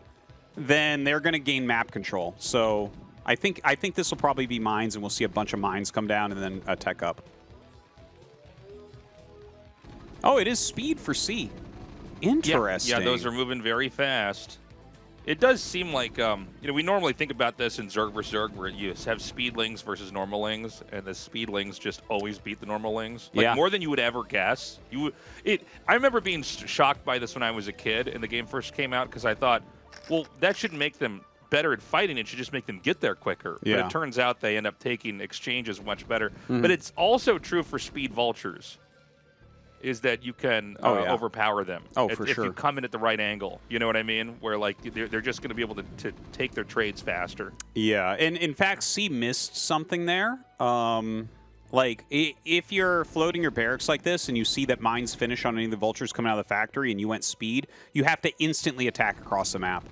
S4: then they're going to gain map control. So I think this will probably be mines, and we'll see a bunch of mines come down and then a tech up. Oh, it is speed for C. Interesting.
S3: Yeah, those are moving very fast. It does seem like, you know, we normally think about this in Zerg vs. Zerg, where you have speedlings versus normallings, and the speedlings just always beat the normallings. Like, more than you would ever guess. I remember being shocked by this when I was a kid and the game first came out, because I thought, well, that shouldn't make them better at fighting. It should just make them get there quicker.
S4: Yeah.
S3: But it turns out they end up taking exchanges much better. But it's also true for speed vultures, is that you can overpower them.
S4: Oh, for
S3: if
S4: sure.
S3: you come in at the right angle. You know what I mean? Where, like, they're just going to be able to take their trades faster.
S4: Yeah, and in fact, C missed something there. Like, if you're floating your barracks like this and you see that mines finish on any of the vultures coming out of the factory and you went speed, you have to instantly attack across the map.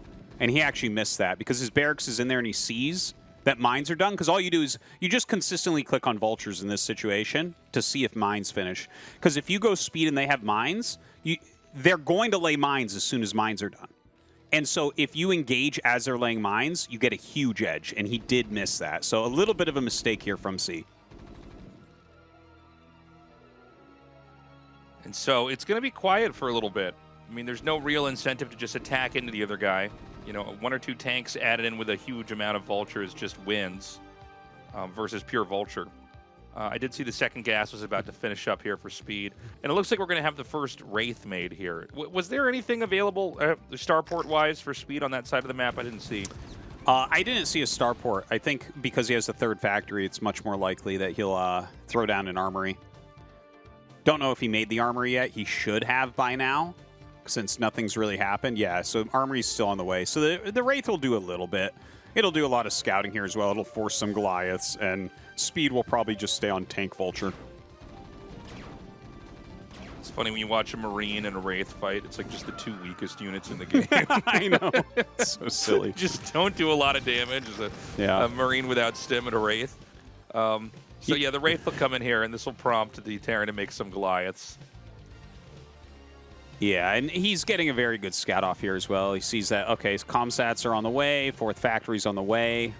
S4: And he actually missed that because his barracks is in there and he sees that mines are done, because all you do is you just consistently click on vultures in this situation to see if mines finish. Because if you go speed and they have mines, they're going to lay mines as soon as mines are done. And so if you engage as they're laying mines, you get a huge edge, and he did miss that. So a little bit of a mistake here from C.
S3: And so it's going to be quiet for a little bit. I mean, there's no real incentive to just attack into the other guy. You know, 1 or 2 tanks added in with a huge amount of vultures just wins versus pure vulture. I did see the second gas was about to finish up here for speed. And it looks like we're going to have the first Wraith made here. Was there anything available starport-wise for speed on that side of the map? I didn't see.
S4: I didn't see a starport. I think because he has the 3rd factory, it's much more likely that he'll throw down an armory. Don't know if he made the armory yet. He should have by now, since nothing's really happened. Yeah, so armory's still on the way. So the Wraith will do a little bit. It'll do a lot of scouting here as well. It'll force some Goliaths, and speed will probably just stay on tank vulture.
S3: It's funny when you watch a Marine and a Wraith fight, it's like just the 2 weakest units in the game.
S4: I know. It's so silly.
S3: Just don't do a lot of damage as a Marine without stim and a Wraith. So yeah, the Wraith will come in here, and this will prompt the Terran to make some Goliaths.
S4: Yeah, and he's getting a very good scout off here as well. He sees that, okay, his comsats are on the way, 4th factory's on the way.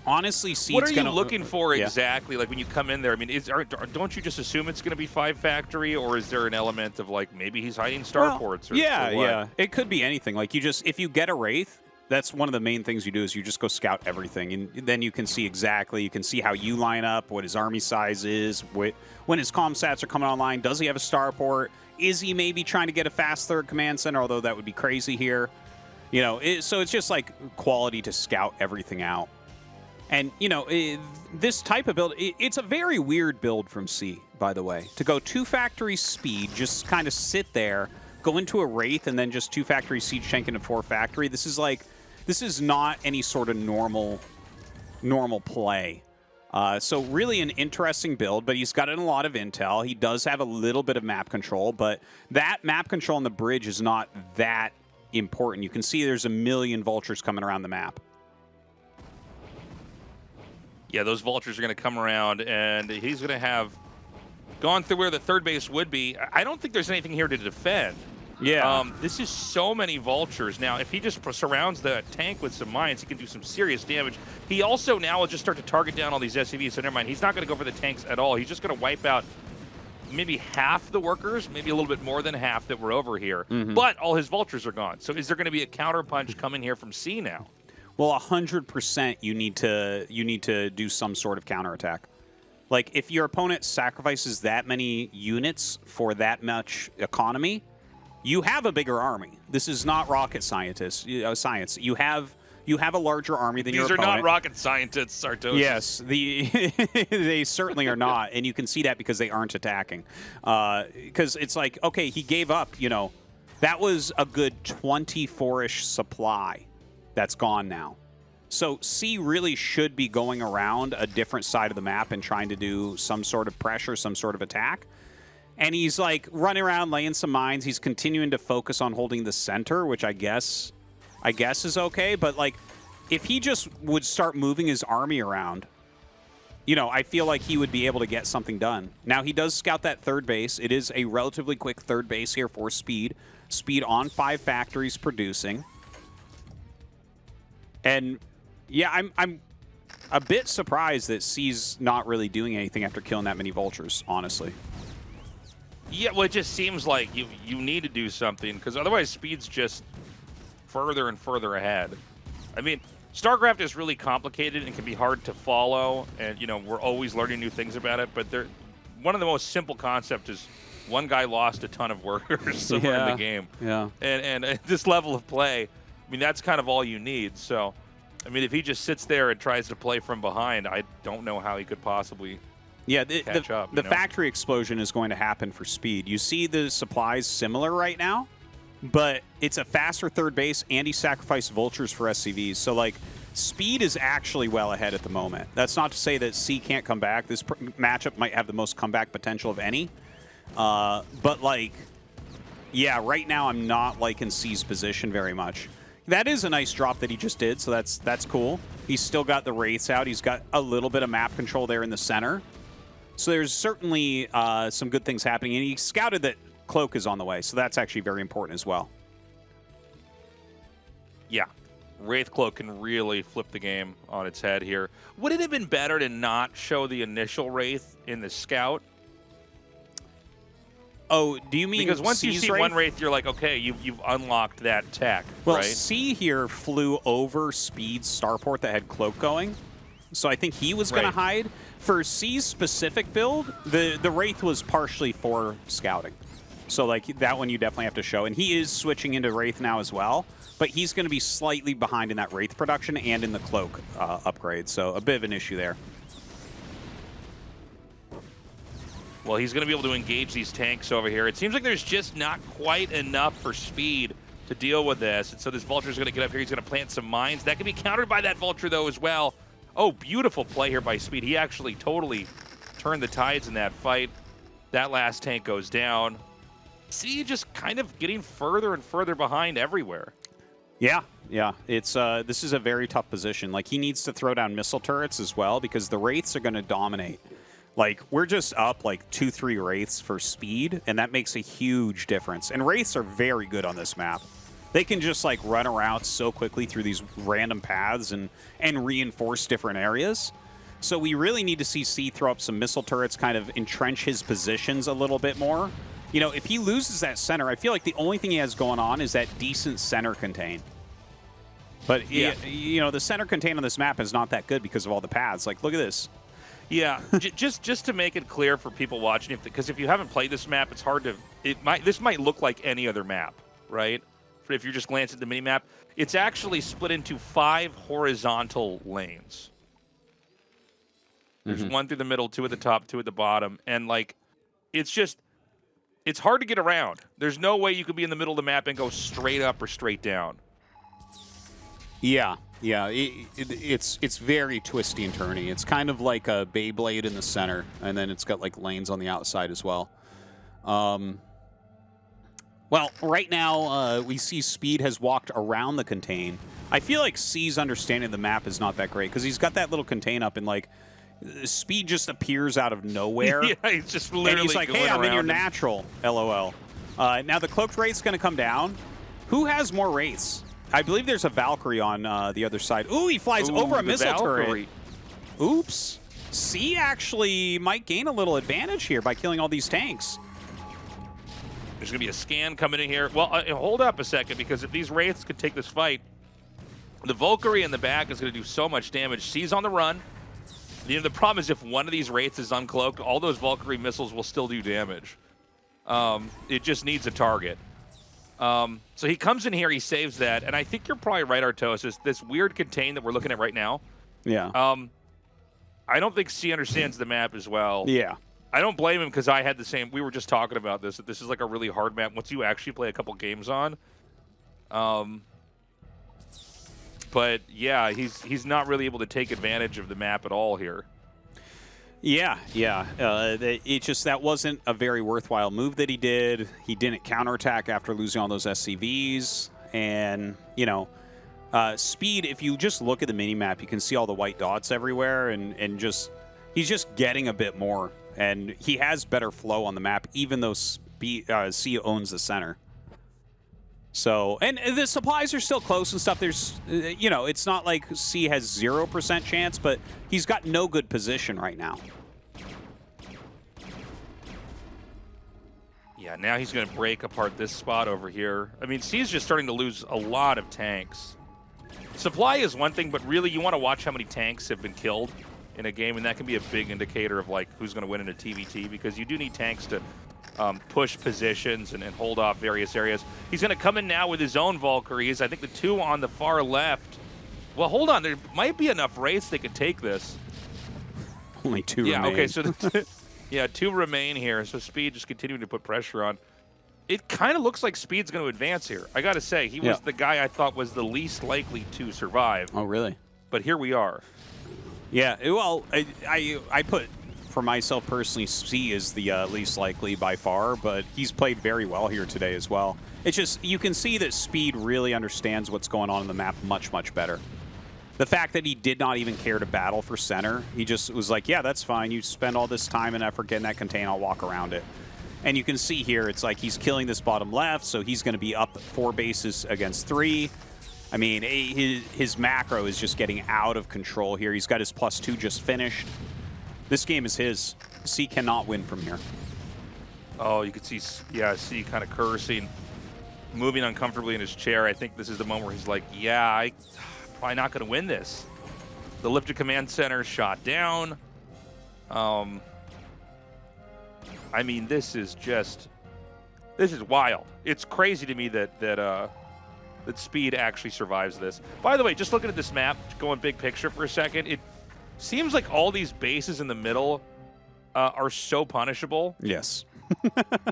S4: Honestly, Seed's
S3: what are you looking for exactly? Like, when you come in there, I mean, don't you just assume it's going to be 5 factory, or is there an element of, like, maybe he's hiding starports?
S4: Yeah. It could be anything. Like, if you get a Wraith, that's one of the main things you do is you just go scout everything, and then you can see exactly, you can see how you line up, what his army size is, when his comsats are coming online, does he have a starport? Is he maybe trying to get a fast 3rd command center, although that would be crazy here? You know, so it's just like quality to scout everything out. And, you know, this type of build, it's a very weird build from C, by the way. To go 2 factory speed, just kind of sit there, go into a Wraith, and then just 2 factory siege tank into 4 factory. This is not any sort of normal normal play. So really an interesting build, but he's got a lot of intel. He does have a little bit of map control, but that map control on the bridge is not that important. You can see there's a million vultures coming around the map.
S3: Yeah, those vultures are going to come around, and he's going to have gone through where the third base would be. I don't think there's anything here to defend.
S4: Yeah.
S3: This is so many vultures. Now, if he just surrounds the tank with some mines, he can do some serious damage. He also now will just start to target down all these SCVs, so never mind. He's not going to go for the tanks at all. He's just going to wipe out maybe half the workers, maybe a little bit more than half that were over here. But all his vultures are gone. So is there going to be a counter punch coming here from C now?
S4: Well, 100% you need to do some sort of counterattack. Like, if your opponent sacrifices that many units for that much economy, you have a bigger army. This is not rocket science. You have a larger army than your opponent.
S3: These are not rocket scientists, Tastosis.
S4: Yes, they certainly are not, and you can see that because they aren't attacking. Because it's like, okay, he gave up. You know, that was a good 24-ish supply that's gone now. So C really should be going around a different side of the map and trying to do some sort of pressure, some sort of attack. And he's like running around, laying some mines. He's continuing to focus on holding the center, which I guess is okay. But like, if he just would start moving his army around, you know, I feel like he would be able to get something done. Now, he does scout that third base. It is a relatively quick third base here for Speed. Speed on 5 factories producing. And yeah, I'm a bit surprised that C's not really doing anything after killing that many vultures, honestly.
S3: Yeah, well, it just seems like you need to do something, because otherwise Speed's just further and further ahead. I mean, StarCraft is really complicated and can be hard to follow, and, you know, we're always learning new things about it, but one of the most simple concepts is one guy lost a ton of workers somewhere in the game.
S4: Yeah.
S3: And at this level of play, I mean, that's kind of all you need. So, I mean, if he just sits there and tries to play from behind, I don't know how he could possibly catch up.
S4: The factory explosion is going to happen for Speed. You see the supplies similar right now, but it's a faster third base, and he sacrificed vultures for SCVs. So, like, Speed is actually well ahead at the moment. That's not to say that C can't come back. This matchup might have the most comeback potential of any. But, like, yeah, right now I'm not liking C's position very much. That is a nice drop that he just did, so that's cool. He's still got the Wraiths out. He's got a little bit of map control there in the center. So there's certainly some good things happening. And he scouted that Cloak is on the way, so that's actually very important as well.
S3: Yeah. Wraith Cloak can really flip the game on its head here. Would it have been better to not show the initial Wraith in the scout?
S4: Oh, do you mean
S3: because once
S4: C's
S3: you see
S4: Wraith?
S3: one Wraith, you're like, okay, you've unlocked that tech,
S4: well,
S3: right?
S4: C here flew over Speed's starport that had Cloak going, so I think he was going to hide. For C's specific build, the Wraith was partially for scouting. So, like, that one you definitely have to show. And he is switching into Wraith now as well, but he's going to be slightly behind in that Wraith production and in the Cloak upgrade, so a bit of an issue there.
S3: Well, he's going to be able to engage these tanks over here. It seems like there's just not quite enough for Speed to deal with this. And so this Vulture's going to get up here. He's going to plant some mines. That can be countered by that Vulture, though, as well. Oh, beautiful play here by Speed. He actually totally turned the tides in that fight. That last tank goes down. See, just kind of getting further and further behind everywhere.
S4: Yeah. It's this is a very tough position. Like, he needs to throw down missile turrets as well because the Wraiths are going to dominate. Like, we're just up like 2-3 Wraiths for Speed, and that makes a huge difference. And Wraiths are very good on this map. They can just like run around so quickly through these random paths and reinforce different areas. So we really need to see C throw up some missile turrets, kind of entrench his positions a little bit more. You know, if he loses that center, I feel like the only thing he has going on is that decent center contain. But, yeah, you know, the center contain on this map is not that good because of all the paths. Like, look at this.
S3: Yeah, just to make it clear for people watching, because if you haven't played this map, it's hard to. This might look like any other map, right? If you're just glancing at the mini map, it's actually split into 5 horizontal lanes. There's 1 through the middle, 2 at the top, 2 at the bottom, and like, it's hard to get around. There's no way you could be in the middle of the map and go straight up or straight down.
S4: Yeah, Yeah, it's very twisty and turny. It's kind of like a Beyblade in the center, and then it's got like lanes on the outside as well. Well, right now we see Speed has walked around the contain. I feel like C's understanding of the map is not that great because he's got that little contain up and like Speed just appears out of nowhere.
S3: Yeah, he's just literally
S4: and he's like,
S3: going
S4: hey, I'm in your
S3: around
S4: natural, LOL. Now the cloaked wraith's going to come down. Who has more wraiths? I believe there's a Valkyrie on the other side. Ooh, he flies over a missile turret. Oops. C actually might gain a little advantage here by killing all these tanks.
S3: There's going to be a scan coming in here. Well, hold up a second, because if these wraiths could take this fight, the Valkyrie in the back is going to do so much damage. C's on the run. You know, the problem is if one of these wraiths is uncloaked, all those Valkyrie missiles will still do damage. It just needs a target. So he comes in here, he saves that, and I think you're probably right, Tastosis. This weird contain that we're looking at right now.
S4: Yeah.
S3: I don't think C understands the map as well.
S4: Yeah.
S3: I don't blame him because I had the same. We were just talking about this. That this is like a really hard map once you actually play a couple games on. But yeah, he's not really able to take advantage of the map at all here.
S4: Yeah, yeah. It just, that wasn't a very worthwhile move that he did. He didn't counterattack after losing all those SCVs. And, you know, Speed, if you just look at the mini-map, you can see all the white dots everywhere. And just, he's just getting a bit more. And he has better flow on the map, even though C owns the center. So, and the supplies are still close and stuff. There's, you know, it's not like C has 0% chance, but he's got no good position right now.
S3: Yeah, now he's going to break apart this spot over here. I mean, C's just starting to lose a lot of tanks. Supply is one thing, but really you want to watch how many tanks have been killed in a game, and that can be a big indicator of like who's going to win in a TVT, because you do need tanks to push positions and hold off various areas. He's going to come in now with his own Valkyries. I think the two on the far left. Well, hold on. There might be enough wraiths they could take this.
S4: Only two remain.
S3: Yeah, okay, so yeah, two remain here. So Speed just continuing to put pressure on. It kind of looks like Speed's going to advance here. I got to say, he was the guy I thought was the least likely to survive.
S4: Oh, really?
S3: But here we are.
S4: Yeah, well, I put, for myself personally, C is the least likely by far, but he's played very well here today as well. It's just, you can see that Speed really understands what's going on in the map much, much better. The fact that he did not even care to battle for center, he just was like, yeah, that's fine. You spend all this time and effort getting that contain, I'll walk around it. And you can see here, it's like he's killing this bottom left, so he's going to be up 4 bases against 3. I mean, his macro is just getting out of control here. He's got his +2 just finished. This game is his. C cannot win from here.
S3: Oh, you could see, yeah, C kind of cursing, moving uncomfortably in his chair. I think this is the moment where he's like, yeah, I'm probably not going to win this. The lifted command center shot down. I mean, this is wild. It's crazy to me that Speed actually survives this. By the way, just looking at this map, going big picture for a second, it seems like all these bases in the middle are so punishable.
S4: Yes.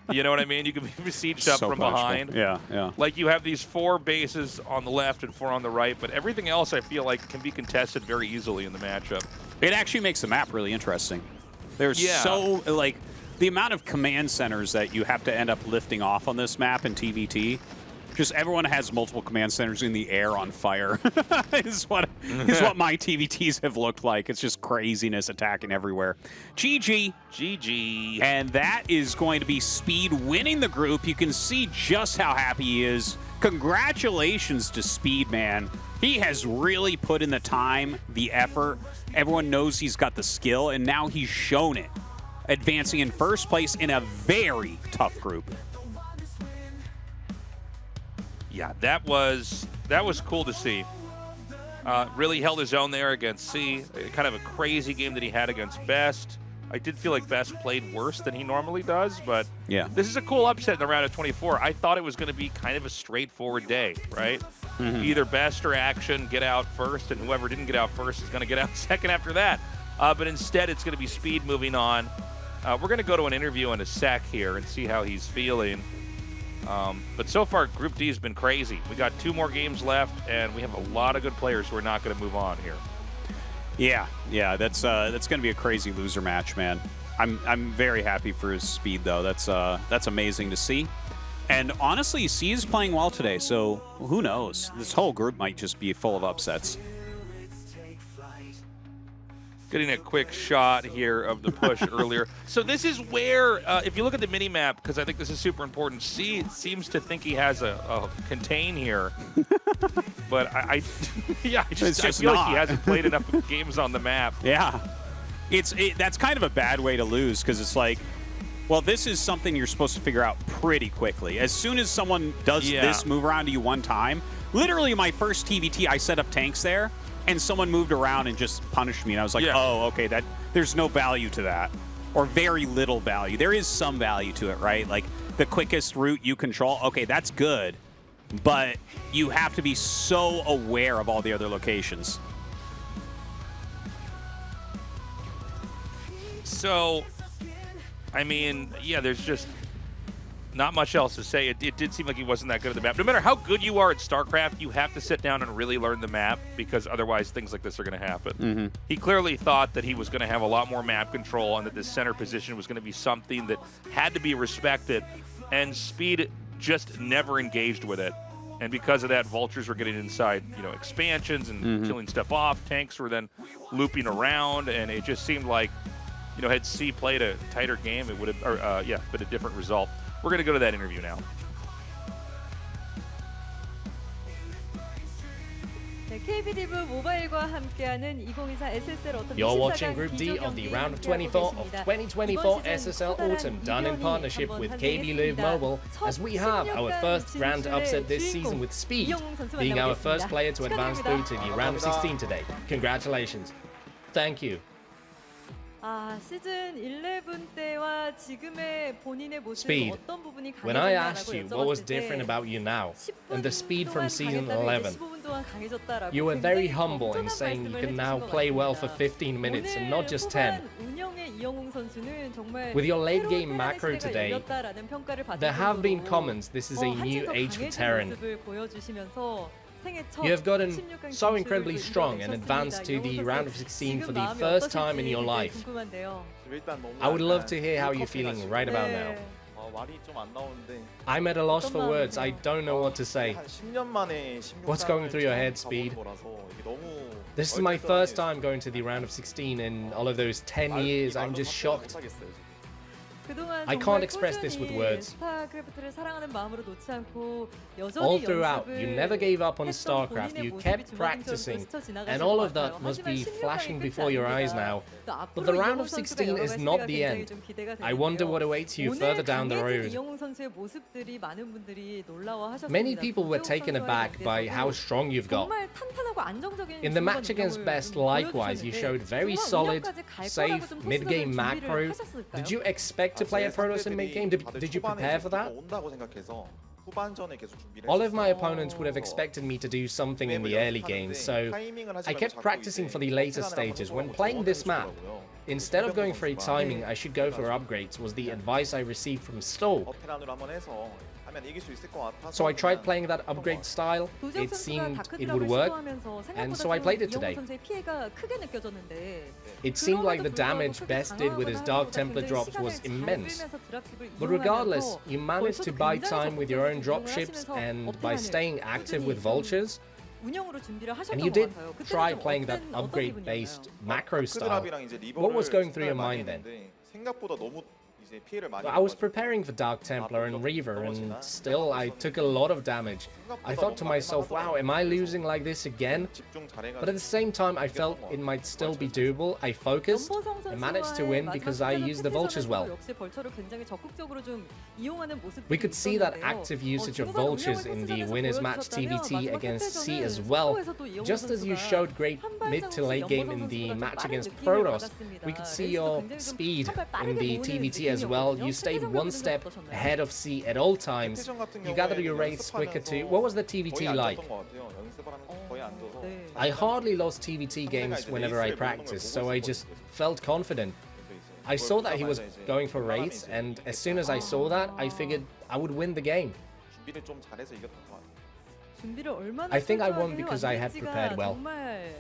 S3: You know what I mean? You can be besieged up
S4: so
S3: from
S4: punishable.
S3: behind.
S4: Yeah, yeah.
S3: Like you have these 4 bases on the left and 4 on the right, but everything else I feel like can be contested very easily in the matchup.
S4: It actually makes the map really interesting. There's so, like, the amount of command centers that you have to end up lifting off on this map in TVT, just everyone has multiple command centers in the air on fire is what my TVTs have looked like. It's just craziness attacking everywhere. GG.
S3: GG.
S4: And that is going to be Speed winning the group. You can see just how happy he is. Congratulations to Speed, man. He has really put in the time, the effort. Everyone knows he's got the skill, and now he's shown it, advancing in first place in a very tough group.
S3: Yeah, that was cool to see. Really held his own there against C. Kind of a crazy game that he had against Best. I did feel like Best played worse than he normally does, but
S4: yeah,
S3: this is a cool upset in the round of 24. I thought it was going to be kind of a straightforward day, right? Mm-hmm. Either Best or Action get out first, and whoever didn't get out first is going to get out second after that. But instead, it's going to be Speed moving on. We're going to go to an interview in a sec here and see how he's feeling. But so far, Group D has been crazy. We got 2 more games left, and we have a lot of good players who are not going to move on here.
S4: Yeah, that's going to be a crazy loser match, man. I'm very happy for his speed, though. That's amazing to see. And honestly, C is playing well today, so who knows? This whole group might just be full of upsets.
S3: Getting a quick shot here of the push earlier. So this is where, if you look at the mini-map, because I think this is super important, C seems to think he has a contain here. But I feel like he hasn't played enough games on the map.
S4: Yeah. That's kind of a bad way to lose, because it's like, well, this is something you're supposed to figure out pretty quickly. As soon as someone does this move around to you one time, literally my first TVT, I set up tanks there, and someone moved around and just punished me, and I was like, oh, okay, there's no value to that, or very little value. There is some value to it, right? Like, the quickest route you control, okay, that's good, but you have to be so aware of all the other locations.
S3: So, I mean, yeah, there's just not much else to say. It did seem like he wasn't that good at the map. No matter how good you are at StarCraft, you have to sit down and really learn the map, because otherwise things like this are going to happen. He clearly thought that he was going to have a lot more map control and that this center position was going to be something that had to be respected, and Speed just never engaged with it. And because of that, vultures were getting inside, expansions and killing stuff off. Tanks were then looping around, and it just seemed like, had C played a tighter game, it would have, been a different result. We're going to go to that interview now.
S2: You're watching Group D of the round of 24 of 2024 SSL Autumn, done in partnership with KB Live Mobile, as we have our first grand upset this season with Speed, being our first player to advance through to the round of 16 today. Congratulations. Thank you. Speed, when I asked you what was different about you now and the Speed from season 11, you were very humble in saying you can now play well for 15 minutes and not just 10. With your late game macro today, there have been comments this is a new age for Terran. You have gotten so incredibly strong and advanced to the round of 16 for the first time in your life. I would love to hear how you're feeling right about now. I'm at a loss for words. I don't know what to say. What's going through your head, Speed? This is my first time going to the round of 16 in all of those 10 years. I'm just shocked. I can't express this with words. All throughout, you never gave up on StarCraft, you kept practicing, and all of that must be flashing before your eyes now. But the round of 16 is not the end. I wonder what awaits you further down the road. Many people were taken aback by how strong you've got. In the match against Best, likewise, you showed very solid, safe, mid-game macro. Did you expect to play a Protoss in mid-game? Did you prepare for that? All of my opponents would have expected me to do something in the early games, so I kept practicing for the later stages. When playing this map, instead of going for a timing, I should go for upgrades, was the advice I received from Stalk. So I tried playing that upgrade style, it seemed it would work, and so I played it today. It seemed like the damage Best did with his Dark Templar drops was immense. But regardless, you managed to buy time with your own dropships and by staying active with vultures. And you did try playing that upgrade-based macro style. What was going through your mind then? I was preparing for Dark Templar and Reaver, and still I took a lot of damage. I thought to myself, wow, am I losing like this again? But at the same time, I felt it might still be doable. I focused and managed to win because I used the vultures well. We could see that active usage of vultures in the winners match TVT against C as well. Just as you showed great mid to late game in the match against Protoss, we could see your speed in the TVT as well. You stayed one step ahead of C at all times. You gathered your wraiths quicker too. What was the TVT like? I hardly lost TVT games whenever I practiced, so I just felt confident. I saw that he was going for wraiths, and as soon as I saw that, I figured I would win the game.
S9: 준비를 좀 잘해서 이겼던 것 같아요.
S6: 준비를 얼마나
S2: I think I won
S6: 철저하게
S2: because I had
S6: 해왔는지가
S2: prepared well.
S6: 정말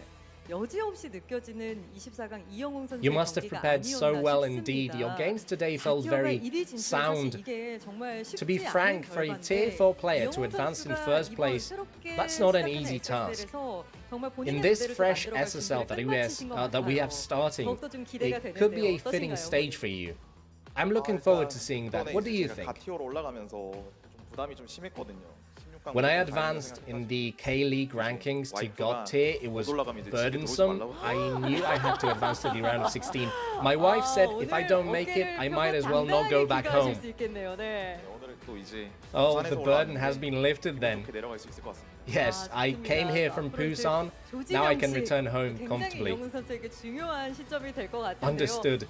S6: 여지없이 느껴지는 24강 이영웅 선수의
S2: You must have
S6: 경기가
S2: prepared so
S6: 아니었나
S2: well
S6: 싶습니다.
S2: indeed. Your games today felt
S6: 4티어가
S2: very
S6: 1위 진출을
S2: sound.
S6: 사실 이게 정말
S2: To be
S6: 쉽지
S2: frank,
S6: 않은
S2: for a
S6: 결과인데
S2: tier 4 player to
S6: 이영웅
S2: advance in
S6: 선수가
S2: first
S6: 이번
S2: place,
S6: 새롭게
S2: that's not an
S6: 시작하는
S2: easy task.
S6: SSL에서 정말
S2: In
S6: 본인의
S2: this
S6: 무대를 좀
S2: fresh
S6: 만들어갈
S2: SSL
S6: 준비를
S2: that
S6: 끝마치신 것
S2: we have
S6: 같아요.
S2: starting,
S6: 더욱더 좀 기대가
S2: it could be a
S6: 되는데요.
S2: fitting
S6: 어떠신가요?
S2: stage for you. I'm looking forward to seeing that. What do you think?
S9: 가티어로 올라가면서 좀 부담이 좀 심했거든요. 16강
S2: When I advanced in the K-League rankings to God tier, it was burdensome. I knew I had to advance to the round of 16. My wife said if I don't make it, I might as well not go back home.
S9: 오늘 또 이제
S2: Oh,
S9: 부산에서
S2: the burden
S9: 올라왔는데
S2: has been lifted then.
S9: 이렇게 내려갈 수 있을 것 같습니다.
S2: Yes, I came here from Busan. Now I can return home comfortably. Understood.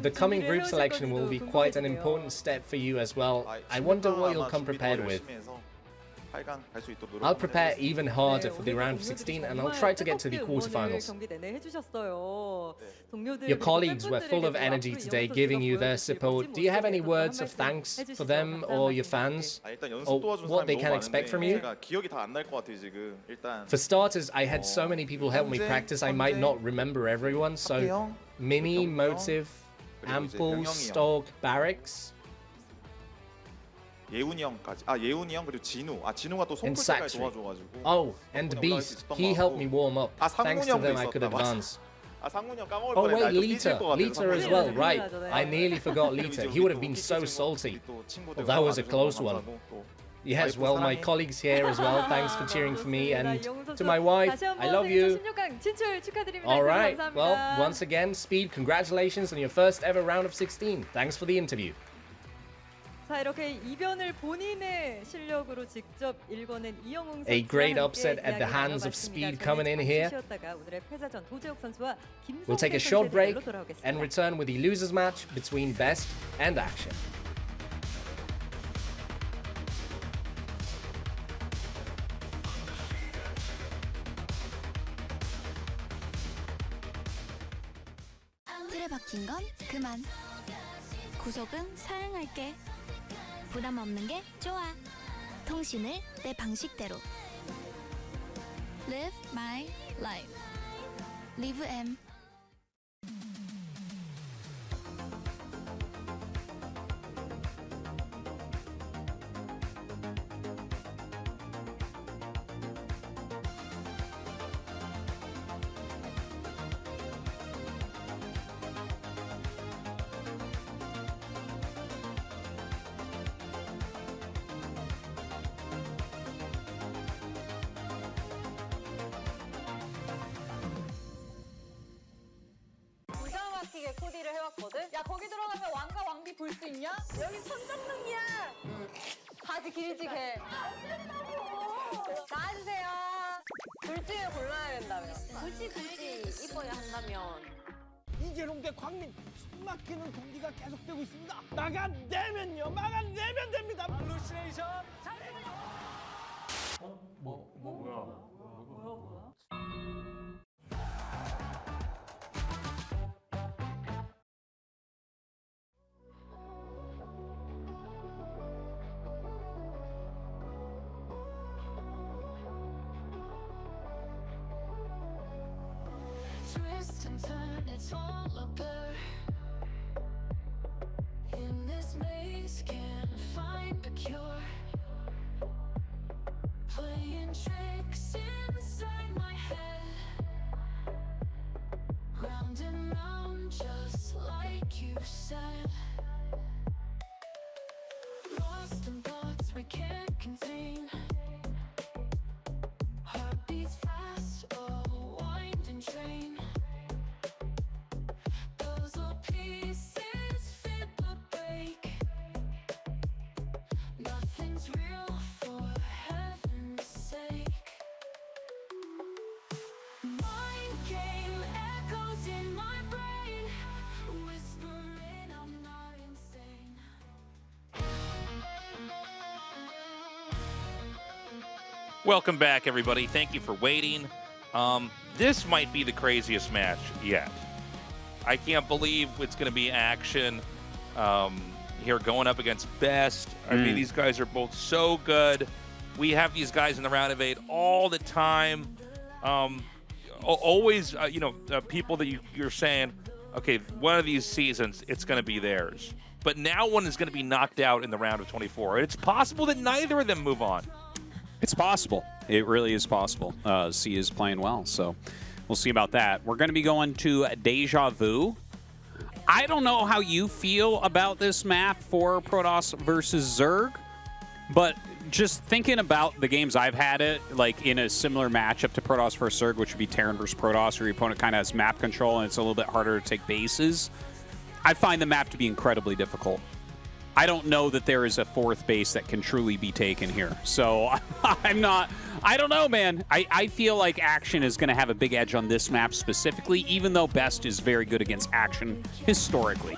S2: The coming group selection will be quite an important step for you as well. I wonder what you'll come prepared with. I'll prepare even harder for the round of 16 and I'll try to get to the quarterfinals. Your colleagues were full of energy today, giving you their support. Do you have any words of thanks for them or your fans? Or what they can expect from you? For starters, I had so many people help me practice, I might not remember everyone, so Mini, Motive, Ample, Stork, Barracks,
S9: 예훈이 형까지. 예훈이 형 그리고 진우. 진우가 또
S2: and
S9: 손끝까지
S2: Saxby.
S9: 도와줘가지고.
S2: Oh, and Beast. He helped me warm up. Thanks to them, I could advance.
S9: 상훈이 형 까먹을
S2: Oh
S9: 뻔했네.
S2: wait,
S9: 또 삐질
S2: Lita.
S9: 것 같아서
S2: Lita as
S9: 상훈이
S2: well,
S9: 형.
S2: right. I nearly forgot Lita. He would have been so salty. Well, that was a close one. Yes, well, my colleagues here as well, thanks for cheering for me, and to my wife, I love you. Alright, well, once again, Speed, congratulations on your first ever round of 16. Thanks for the interview.
S6: 자, 이렇게 이변을 본인의 실력으로 직접 읽어낸 이영웅 선수와
S2: A great
S6: 함께
S2: upset at the
S6: 이야기
S2: hands of
S6: 나눠봤습니다.
S2: Speed
S6: 저는
S2: coming in
S6: 잠시
S2: here.
S6: 쉬었다가 오늘의 패자전 도재욱 선수와
S2: We'll take a
S6: 김성태
S2: short
S6: 선수의
S2: break
S6: 대결로 돌아오겠습니다.
S2: and return with the losers match between Best and Action.
S5: 틀에 박힌 건 그만. 구속은 사양할게. 부담 없는 게 좋아. 통신을 내 방식대로. Live my life. Live M.
S6: 기가 막히게 코디를 해왔거든? 야, 거기 들어가면 왕과 왕비 볼 수 있냐? 여기 손전등이야! 바지 길지, 걔. 나와주세요. 둘 중에 골라야 된다며. 굳이 이뻐야 한다면.
S7: 이재롱 대 광민 숨막히는 경기가 계속되고 있습니다. 막아내면요, 막아내면 됩니다. 할루시네이션 잘해요.
S8: 뭐야?
S1: Twist and turn, it's all a blur. In this maze, can't find the cure. Playing tricks inside my head. Round and round, just like you said. Lost in thoughts we can't contain. Heartbeats fast, a winding train. Those little pieces fit but break. Nothing's real, for heaven's sake. Mind game echoes in my brain, whispering I'm not insane.
S3: Welcome back, everybody. Thank you for waiting. This might be the craziest match yet. I can't believe it's going to be Action here going up against Best. I mean, these guys are both so good. We have these guys in the round of 8 all the time. Always, people that you're saying, okay, one of these seasons, it's going to be theirs. But now one is going to be knocked out in the round of 24. And it's possible that neither of them move on.
S4: It's possible. It really is possible. C is playing well, so we'll see about that. We're going to be going to Deja Vu. I don't know how you feel about this map for Protoss versus Zerg, but just thinking about the games I've had it, like in a similar matchup to Protoss versus Zerg, which would be Terran versus Protoss, where your opponent kind of has map control and it's a little bit harder to take bases, I find the map to be incredibly difficult. I don't know that there is a 4th base that can truly be taken here. So I don't know, man. I feel like Action is going to have a big edge on this map specifically, even though Best is very good against Action historically.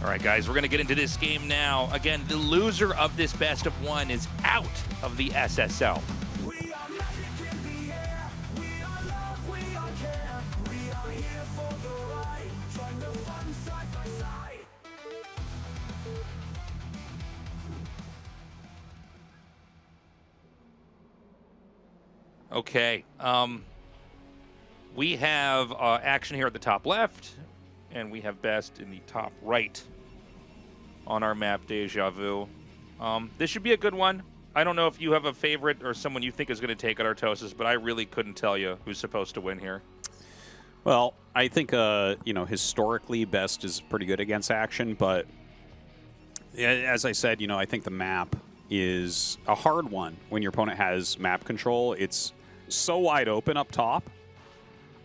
S3: All right, guys, we're going to get into this game now. Again, the loser of this best of 1 is out of the SSL.
S1: We are magic in the air. We are love, we are care. We are here for the ride. Join the fun side by side.
S3: Okay. We have Action here at the top left, and we have Best in the top right on our map, Deja Vu. This should be a good one. I don't know if you have a favorite or someone you think is going to take it, Tastosis, but I really couldn't tell you who's supposed to win here.
S4: Well, I think, historically, Best is pretty good against Action, but as I said, I think the map is a hard one when your opponent has map control. It's so wide open up top.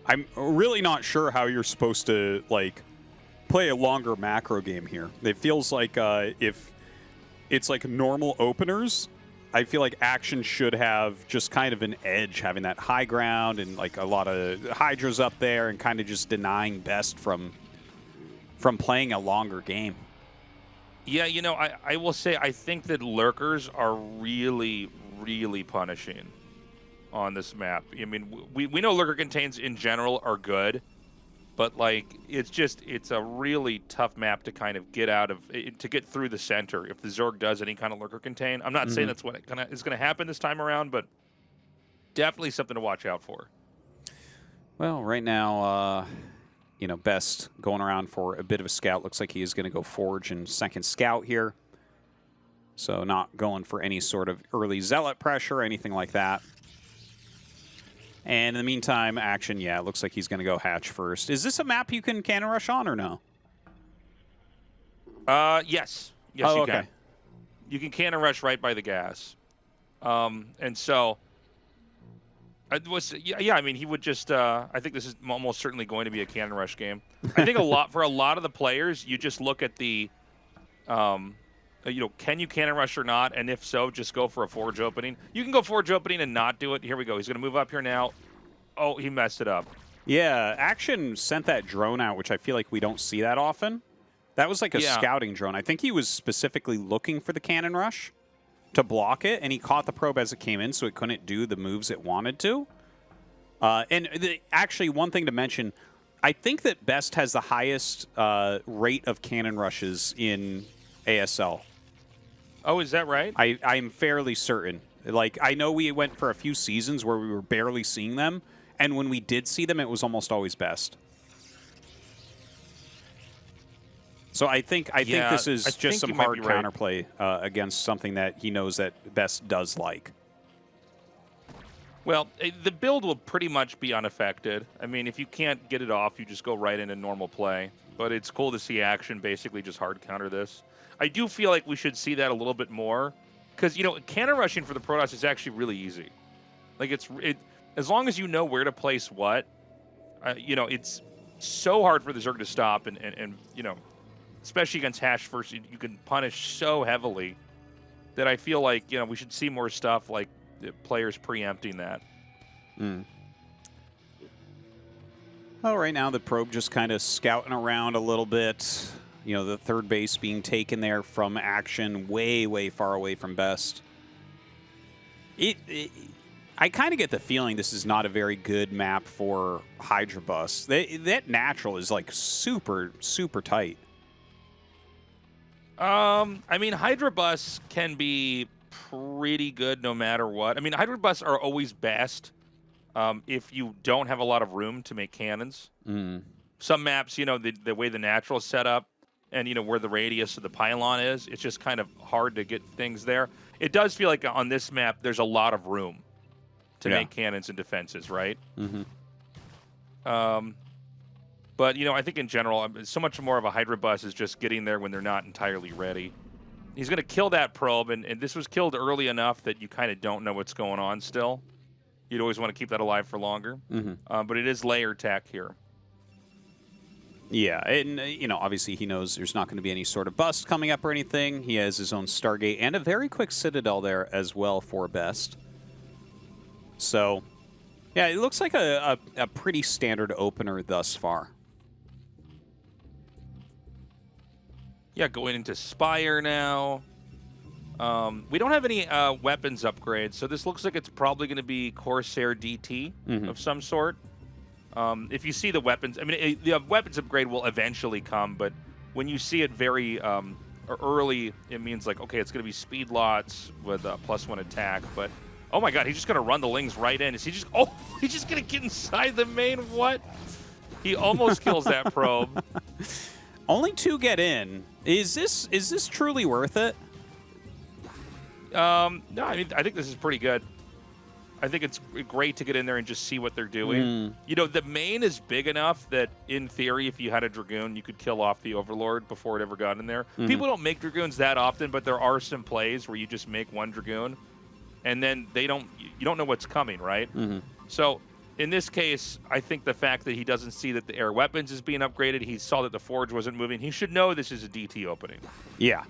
S4: I'm really not sure how you're supposed to, play a longer macro game here. It feels like if it's like normal openers, I feel like Action should have just kind of an edge, having that high ground and a lot of Hydras up there and kind of just denying Best from playing a longer game.
S3: Yeah, I will say I think that Lurkers are really, really punishing on this map. I mean, we know Lurker contains in general are good, but it's a really tough map to kind of get out of, to get through the center if the Zerg does any kind of Lurker contain. I'm not saying that's what is going to happen this time around, but definitely something to watch out for.
S4: Well, right now, Best going around for a bit of a scout. Looks like he is going to go Forge and second scout here. So not going for any sort of early Zealot pressure or anything like that. And in the meantime, Action, yeah, it looks like he's going to go Hatch first. Is this a map you can cannon rush on or no?
S3: Yes. Yes,
S4: oh,
S3: you
S4: okay.
S3: can. You can cannon rush right by the gas. And so... I mean, he would just. I think this is almost certainly going to be a cannon rush game. I think for a lot of the players, you just look at the, can you cannon rush or not? And if so, just go for a Forge opening. You can go Forge opening and not do it. Here we go. He's going to move up here now. Oh, he messed it up.
S4: Yeah, Action sent that drone out, which I feel like we don't see that often. That was like a scouting drone. I think he was specifically looking for the cannon rush to block it, and he caught the probe as it came in, so it couldn't do the moves it wanted to. Actually, one thing to mention, I think that Best has the highest rate of cannon rushes in ASL.
S3: Oh, is that right?
S4: I'm fairly certain. I know we went for a few seasons where we were barely seeing them, and when we did see them, it was almost always Best. So I think this is just some hard counterplay against something that he knows that Best does like.
S3: Well, the build will pretty much be unaffected. I mean, if you can't get it off, you just go right into normal play. But it's cool to see Action basically just hard counter this. I do feel like we should see that a little bit more. Because, cannon rushing for the Protoss is actually really easy. As long as you know where to place what, it's so hard for the Zerg to stop. And especially against Hash first, you can punish so heavily that I feel like, we should see more stuff like players preempting that.
S4: Well, right now the probe just kind of scouting around a little bit. The third base being taken there from Action, way, way far away from Best. I kind of get the feeling this is not a very good map for Hydra Bus. That natural is super, super tight.
S3: I mean, Hydra Bus can be pretty good no matter what. I mean, Hydra Bus are always best if you don't have a lot of room to make cannons. Some maps, you know, the way the natural is set up and, you know, where the radius of the pylon is, it's just kind of hard to get things there. It does feel like on this map, there's a lot of room to make cannons and defenses, right? But, you know, I think in general, so much more of a Hydra Bus is just getting there when they're not entirely ready. He's going to kill that probe, and this was killed early enough that you kind of don't know what's going on still. You'd always want to keep that alive for longer. But it is layer tech here.
S4: Yeah, and, you know, obviously he knows there's not going to be any sort of bust coming up or anything. He has his own Stargate and a very quick Citadel there as well for best. So, yeah, it looks like a pretty standard opener thus far.
S3: Yeah, going into Spire now. We don't have any weapons upgrades, so this looks like it's probably going to be Corsair DT of some sort. If you see the weapons, I mean, the weapons upgrade will eventually come, but when you see it very early, it means like, okay, it's going to be speed lots with +1 attack, but oh my god, he's just going to run the Lings right in. Is he just, oh, he's just going to get inside the main, what? He almost kills that probe.
S4: Only 2 get in. Is this truly worth it?
S3: No, I mean, I think this is pretty good. I think it's great to get in there and just see what they're doing. You know, the main is big enough that, in theory, if you had a Dragoon, you could kill off the Overlord before it ever got in there. People don't make Dragoons that often, but there are some plays where you just make 1 Dragoon, and then you don't know what's coming, right? So, in this case, I think the fact that he doesn't see that the air weapons is being upgraded, he saw that the Forge wasn't moving, he should know this is a DT opening.
S4: Yeah.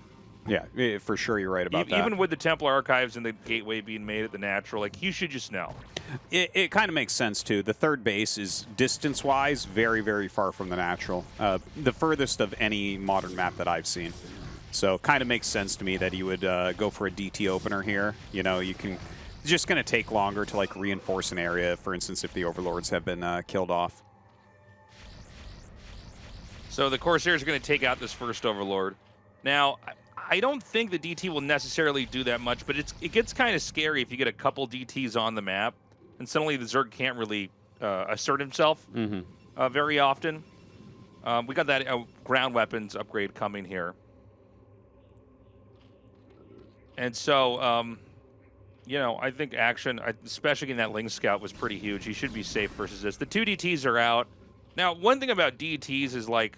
S4: Yeah, for sure you're right about that.
S3: Even with the Templar Archives and the Gateway being made at the Natural, like, he should just know.
S4: It kind of makes sense, too. The third base is, distance-wise, very, very far from the Natural. The furthest of any modern map that I've seen. So, kind of makes sense to me that you would go for a DT opener here. You know, you can... It's just going to take longer to, like, reinforce an area, for instance, if the Overlords have been killed off.
S3: So the Corsairs are going to take out this first Overlord. Now, I don't think the DT will necessarily do that much, but it gets kind of scary if you get a couple DTs on the map, and suddenly the Zerg can't really assert himself very often. We got that ground weapons upgrade coming here. And so... you know, I think action, especially in that Ling Scout, was pretty huge. He should be safe versus this. The 2 DTs are out. Now, one thing about DTs is, like,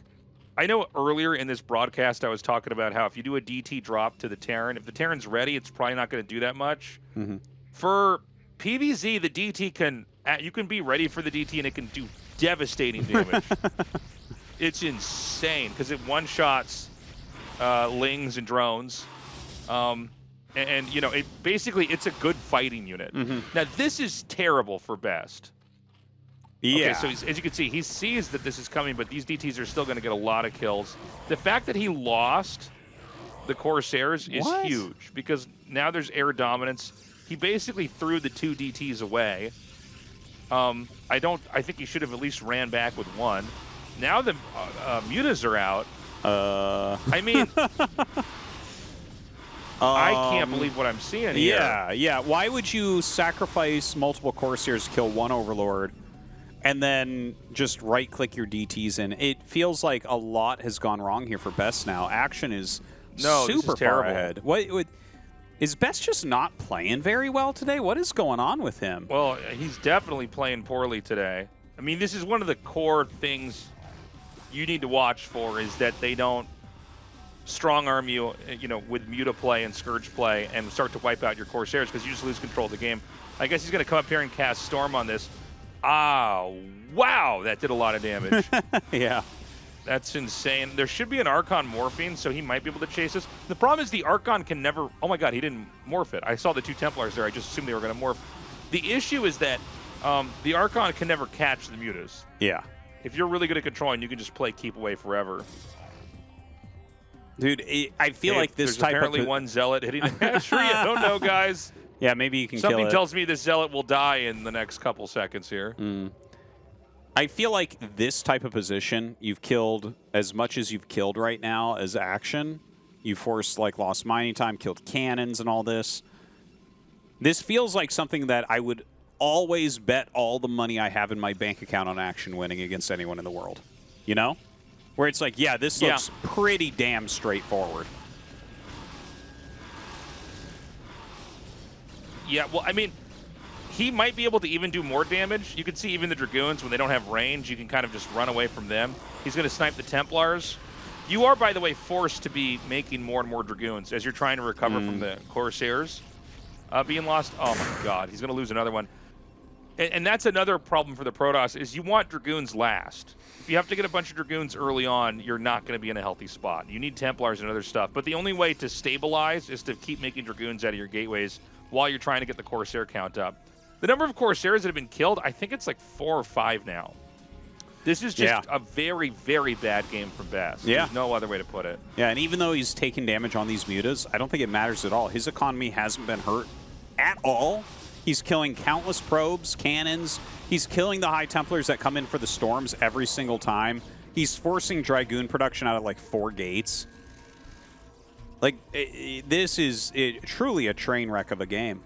S3: I know earlier in this broadcast I was talking about how if you do a DT drop to the Terran, if the Terran's ready, it's probably not going to do that much. For PvZ, the DT you can be ready for the DT and it can do devastating damage. It's insane because it one-shots Lings and drones. And you know, it's a good fighting unit. Now, this is terrible for best.
S4: Yeah.
S3: Okay, so as you can see, he sees that this is coming, but these DTs are still going to get a lot of kills. The fact that he lost the Corsairs is huge because now there's air dominance. He basically threw the 2 DTs away. I think he should have at least ran back with 1. Now the mutas are out. I mean... I can't believe what I'm seeing here.
S4: Yeah. Why would you sacrifice multiple Corsairs to kill 1 Overlord and then just right-click your DTs in? It feels like a lot has gone wrong here for Best now. Action is super far ahead. Is Best just not playing very well today? What is going on with him?
S3: Well, he's definitely playing poorly today. I mean, this is one of the core things you need to watch for is that they don't strong arm you, with Muta play and Scourge play and start to wipe out your Corsairs because you just lose control of the game. I guess he's going to come up here and cast Storm on this. Ah, wow, that did a lot of damage.
S4: Yeah.
S3: That's insane. There should be an Archon morphing, so he might be able to chase us. The problem is the Archon can never... Oh my god, he didn't morph it. I saw the 2 Templars there. I just assumed they were going to morph. The issue is that the Archon can never catch the Mutas.
S4: Yeah.
S3: If you're really good at controlling, you can just play keep away forever.
S4: Dude, I feel like this type
S3: apparently
S4: of...
S3: one Zealot hitting the hatchery. I don't know, guys.
S4: Yeah, maybe you can kill it.
S3: Something tells me this Zealot will die in the next couple seconds here.
S4: I feel like this type of position, you've killed as much as you've killed right now as action. You forced like lost mining time, killed cannons and all this. This feels like something that I would always bet all the money I have in my bank account on Action winning against anyone in the world. You know? Where it's like, yeah, this looks pretty damn straightforward.
S3: Yeah, well, I mean, he might be able to even do more damage. You can see even the Dragoons, when they don't have range, you can kind of just run away from them. He's going to snipe the Templars. You are, by the way, forced to be making more and more Dragoons as you're trying to recover from the Corsairs being lost. Oh, my God. He's going to lose another one. And that's another problem for the Protoss is you want Dragoons last. If you have to get a bunch of Dragoons early on, you're not going to be in a healthy spot. You need Templars and other stuff. But the only way to stabilize is to keep making Dragoons out of your gateways while you're trying to get the Corsair count up. The number of Corsairs that have been killed, I think it's like 4 or 5 now. This is just a very, very bad game from Best. There's no other way to put it.
S4: Yeah, and even though he's taking damage on these mutas, I don't think it matters at all. His economy hasn't been hurt at all. He's killing countless probes, cannons. He's killing the High Templars that come in for the storms every single time. He's forcing Dragoon production out of like 4 gates. Like, this is truly a train wreck of a game.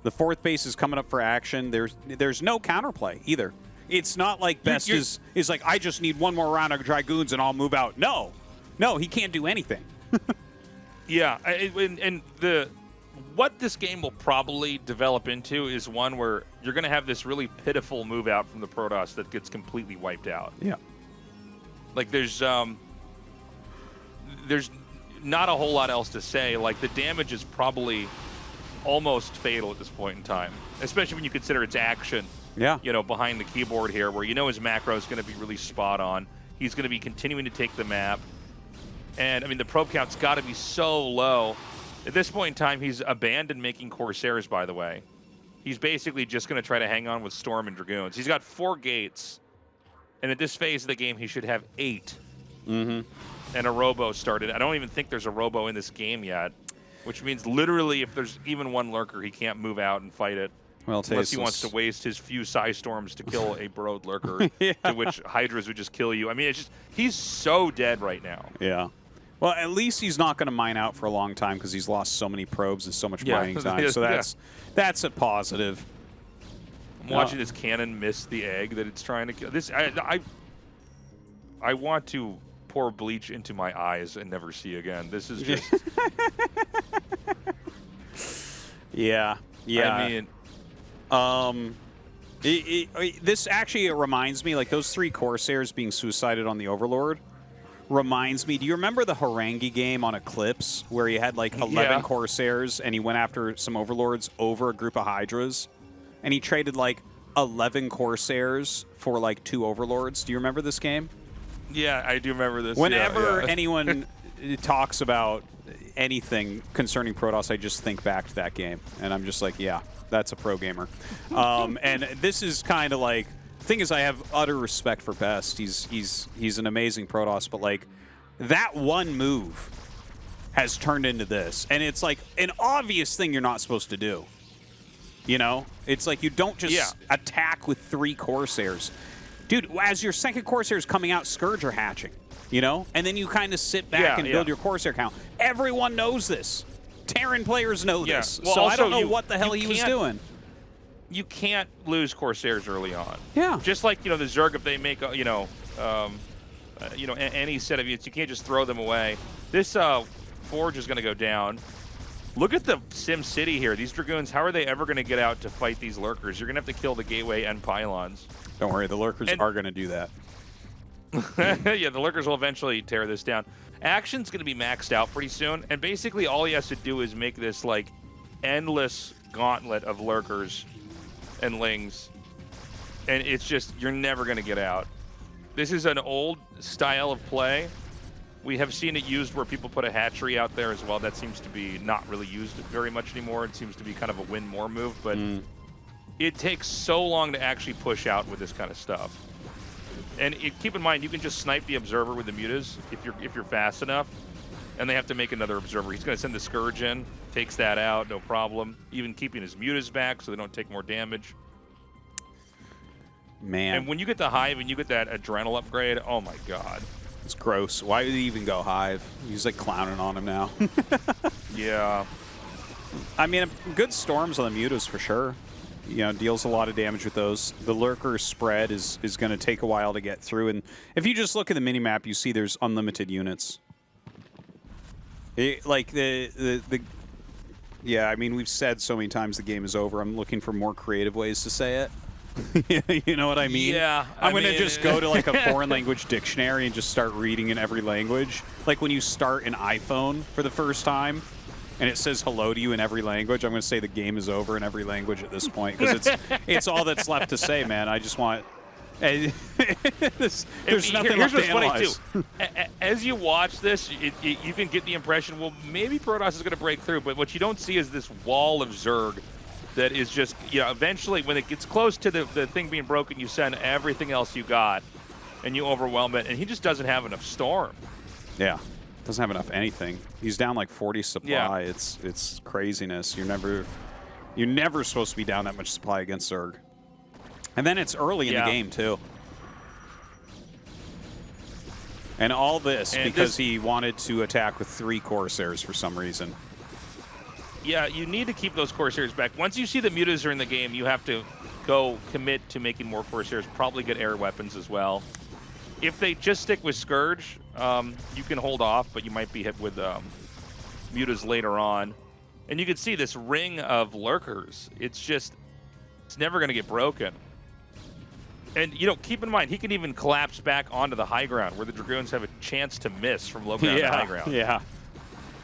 S4: The 4th base is coming up for action. There's no counterplay either. It's not like Best is like, I just need one more round of Dragoons and I'll move out. No, he can't do anything.
S3: Yeah, and what this game will probably develop into is one where you're going to have this really pitiful move out from the Protoss that gets completely wiped out.
S4: Yeah.
S3: Like, there's not a whole lot else to say. Like, the damage is probably almost fatal at this point in time, especially when you consider its action.
S4: Yeah.
S3: You know, behind the keyboard here, where you know his macro is going to be really spot on. He's going to be continuing to take the map. And, I mean, the probe count's got to be so low. At this point in time, he's abandoned making Corsairs, by the way. He's basically just going to try to hang on with Storm and Dragoons. He's got 4 gates. And at this phase of the game, he should have 8. And a Robo started. I don't even think there's a Robo in this game yet, which means literally if there's even one Lurker, he can't move out and fight it.
S4: Well,
S3: unless he wants to waste his few Psy Storms to kill a Brood Lurker, to which Hydras would just kill you. I mean, it's just, he's so dead right now.
S4: Yeah. Well, at least he's not going to mine out for a long time because he's lost so many probes and so much mining time. So that's a positive.
S3: I'm watching this cannon miss the egg that it's trying to kill. This I want to pour bleach into my eyes and never see again. This is just.
S4: Yeah. I mean, this actually reminds me, like those 3 Corsairs being suicided on the Overlord. Reminds me, do you remember the Harangi game on Eclipse where he had like 11 Corsairs and he went after some Overlords over a group of Hydras and he traded like 11 Corsairs for like 2 Overlords? Do you remember this game?
S3: Yeah, I do remember this.
S4: Whenever anyone talks about anything concerning Protoss, I just think back to that game and I'm just like, yeah, that's a pro gamer. And this is kind of like, the thing is, I have utter respect for Best. He's an amazing Protoss, but like that one move has turned into this, and it's like an obvious thing you're not supposed to do. You know, it's like you don't just attack with 3 Corsairs, dude. As your second Corsair is coming out, Scourge are hatching. You know, and then you kind of sit back and build your Corsair count. Everyone knows this. Terran players know this, well, so I don't know what the hell he was doing.
S3: You can't lose Corsairs early on.
S4: Yeah.
S3: Just like, you know, the Zerg, if they make, any set of units, you can't just throw them away. This Forge is going to go down. Look at the Sim City here. These Dragoons, how are they ever going to get out to fight these Lurkers? You're going to have to kill the Gateway and Pylons.
S4: Don't worry, the Lurkers are going to do that.
S3: Yeah, the Lurkers will eventually tear this down. Action's going to be maxed out pretty soon, and basically all he has to do is make this, like, endless gauntlet of Lurkers and Lings, and it's just, you're never going to get out. This is an old style of play. We have seen it used where people put a hatchery out there as well. That seems to be not really used very much anymore. It seems to be kind of a win more move, but it takes so long to actually push out with this kind of stuff. And keep in mind, you can just snipe the Observer with the mutas if you're fast enough, and they have to make another Observer. He's going to send the Scourge in, takes that out, no problem. Even keeping his mutas back so they don't take more damage.
S4: Man.
S3: And when you get the Hive and you get that Adrenal upgrade, oh my god.
S4: It's gross. Why did he even go Hive? He's like clowning on him now.
S3: Yeah.
S4: I mean, good storms on the mutas for sure. You know, deals a lot of damage with those. The lurker spread is going to take a while to get through. And if you just look at the minimap, you see there's unlimited units. Like yeah, I mean, we've said so many times the game is over. I'm looking for more creative ways to say it. You know what I mean?
S3: Yeah.
S4: I'm going to just go to like a foreign language dictionary and just start reading in every language. Like when you start an iPhone for the first time and it says hello to you in every language, I'm going to say the game is over in every language at this point because it's all that's left to say, man. I just want... there's nothing left to analyze.
S3: Funny too. As you watch this, you can get the impression, well, maybe Protoss is going to break through, but what you don't see is this wall of Zerg that is just, you know, eventually when it gets close to the thing being broken, you send everything else you got and you overwhelm it, and he just doesn't have enough storm.
S4: Yeah, doesn't have enough anything. He's down like 40 supply.
S3: Yeah.
S4: It's craziness. You're never supposed to be down that much supply against Zerg. And then it's early in the game, too. And all this because he wanted to attack with 3 Corsairs for some reason.
S3: Yeah, you need to keep those Corsairs back. Once you see the mutas are in the game, you have to go commit to making more Corsairs, probably get air weapons as well. If they just stick with Scourge, you can hold off, but you might be hit with mutas later on. And you can see this ring of lurkers. It's never going to get broken. And, you know, keep in mind, he can even collapse back onto the high ground where the Dragoons have a chance to miss from low ground to high ground.
S4: Yeah.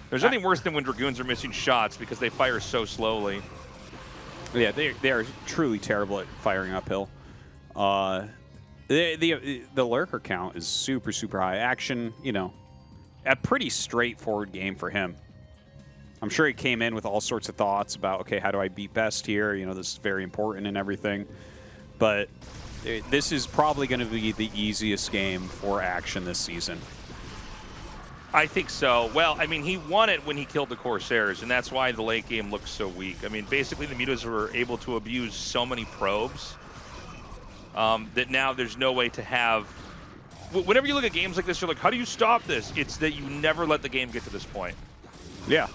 S3: There's nothing worse than when Dragoons are missing shots because they fire so slowly.
S4: Yeah, they are truly terrible at firing uphill. The lurker count is super, super high. Action, you know, a pretty straightforward game for him. I'm sure he came in with all sorts of thoughts about, okay, how do I beat best here? You know, this is very important and everything. But this is probably going to be the easiest game for Action this season.
S3: I think so. Well, I mean, he won it when he killed the Corsairs, and that's why the late game looks so weak. I mean, basically the mutas were able to abuse so many probes that now there's no way to have... Whenever you look at games like this, you're like, how do you stop this? It's that you never let the game get to this point.
S4: Yeah.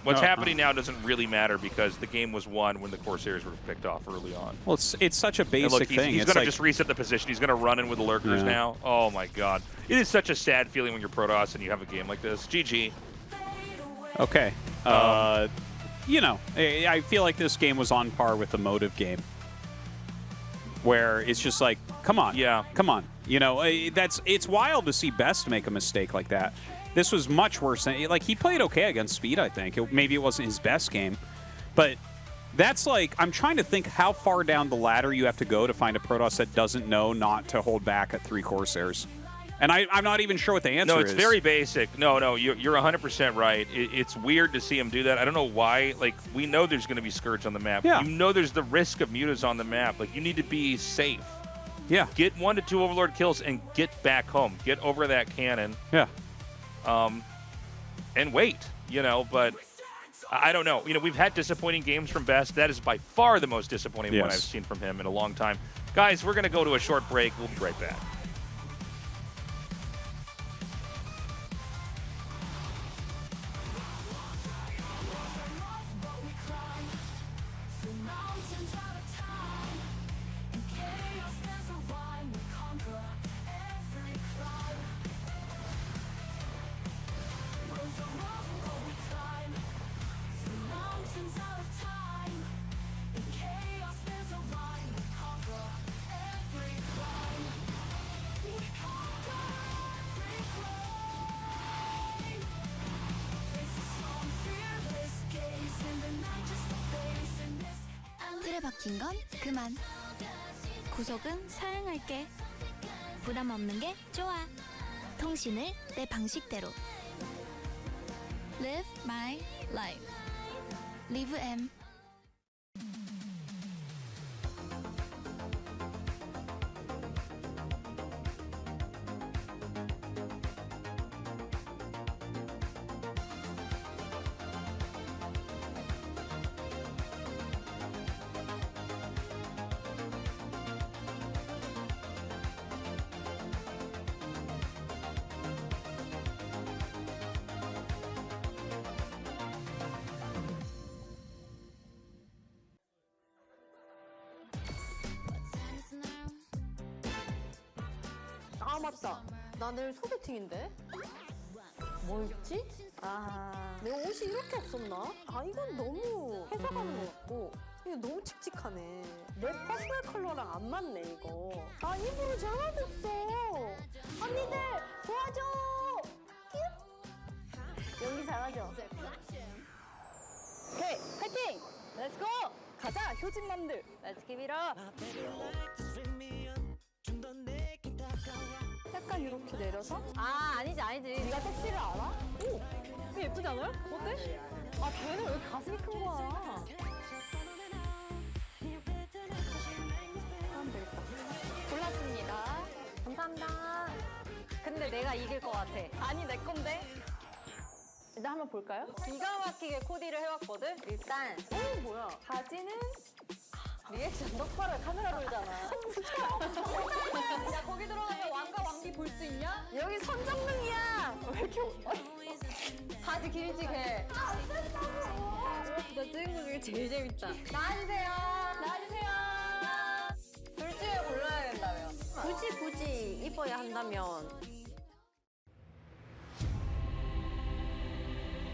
S3: What's happening now doesn't really matter because the game was won when the Corsairs were picked off early on.
S4: Well, it's such a basic thing.
S3: He's going to just reset the position. He's going to run in with the lurkers now. Oh, my God. It is such a sad feeling when you're Protoss and you have a game like this. GG.
S4: Okay. You know, I feel like this game was on par with the Motive game. Where it's just like, come on.
S3: Yeah.
S4: Come on. You know, it's wild to see Best make a mistake like that. This was much worse than, like, he played okay against Speed, I think. Maybe it wasn't his best game. But that's like, I'm trying to think how far down the ladder you have to go to find a Protoss that doesn't know not to hold back at 3 Corsairs. And I'm not even sure what the answer is.
S3: No, it's very basic. No, you're 100% right. It's weird to see him do that. I don't know why. Like, we know there's going to be Scourge on the map.
S4: Yeah.
S3: You know there's the risk of mutas on the map. Like, you need to be safe.
S4: Yeah.
S3: Get 1 to 2 Overlord kills and get back home. Get over that cannon.
S4: Yeah.
S3: And wait, you know, but I don't know. You know, we've had disappointing games from Best. That is by far the most disappointing one I've seen from him in a long time. Guys, we're going to go to a short break. We'll be right back.
S5: 틀에 박힌 건 그만. 구석은 사양할게. 부담 없는 게 좋아. 통신을 내 방식대로. Live my life. Live M.
S6: 아 맞다. 나 내일 소개팅인데. 뭐였지? 내가 옷이 이렇게 없었나? 이건 너무 회사 가는 것 같고 이거 너무 칙칙하네. 내 퍼스널 컬러랑 안 맞네 이거. 이불을 잘라줬어. 언니들 도와줘. 연기 잘하죠? 오케이 파이팅! 렛츠고! 가자 효진맘들. 렛츠 기브 잇 업. 약간 이렇게 내려서? 아니지. 네가 섹시를 알아? 오! 이거 예쁘지 않아요? 어때? 걔는 왜 이렇게 가슴이 큰 거야? 하면 되겠다. 골랐습니다. 감사합니다. 근데 내가 이길 것 같아. 아니, 내 건데. 일단 한번 볼까요? 기가 막히게 코디를 해왔거든? 일단, 뭐야? 바지는 리액션 똑바로 카메라 돌잖아. 야, 거기 들어가서 왕과 왕비 볼 수 있냐? 여기 선정능이야! 왜 이렇게. 바지 길지, 걔. 나 찍은 거 중에 제일 재밌다. 나와주세요. 둘 중에 골라야 된다며. 굳이 이뻐야 한다면.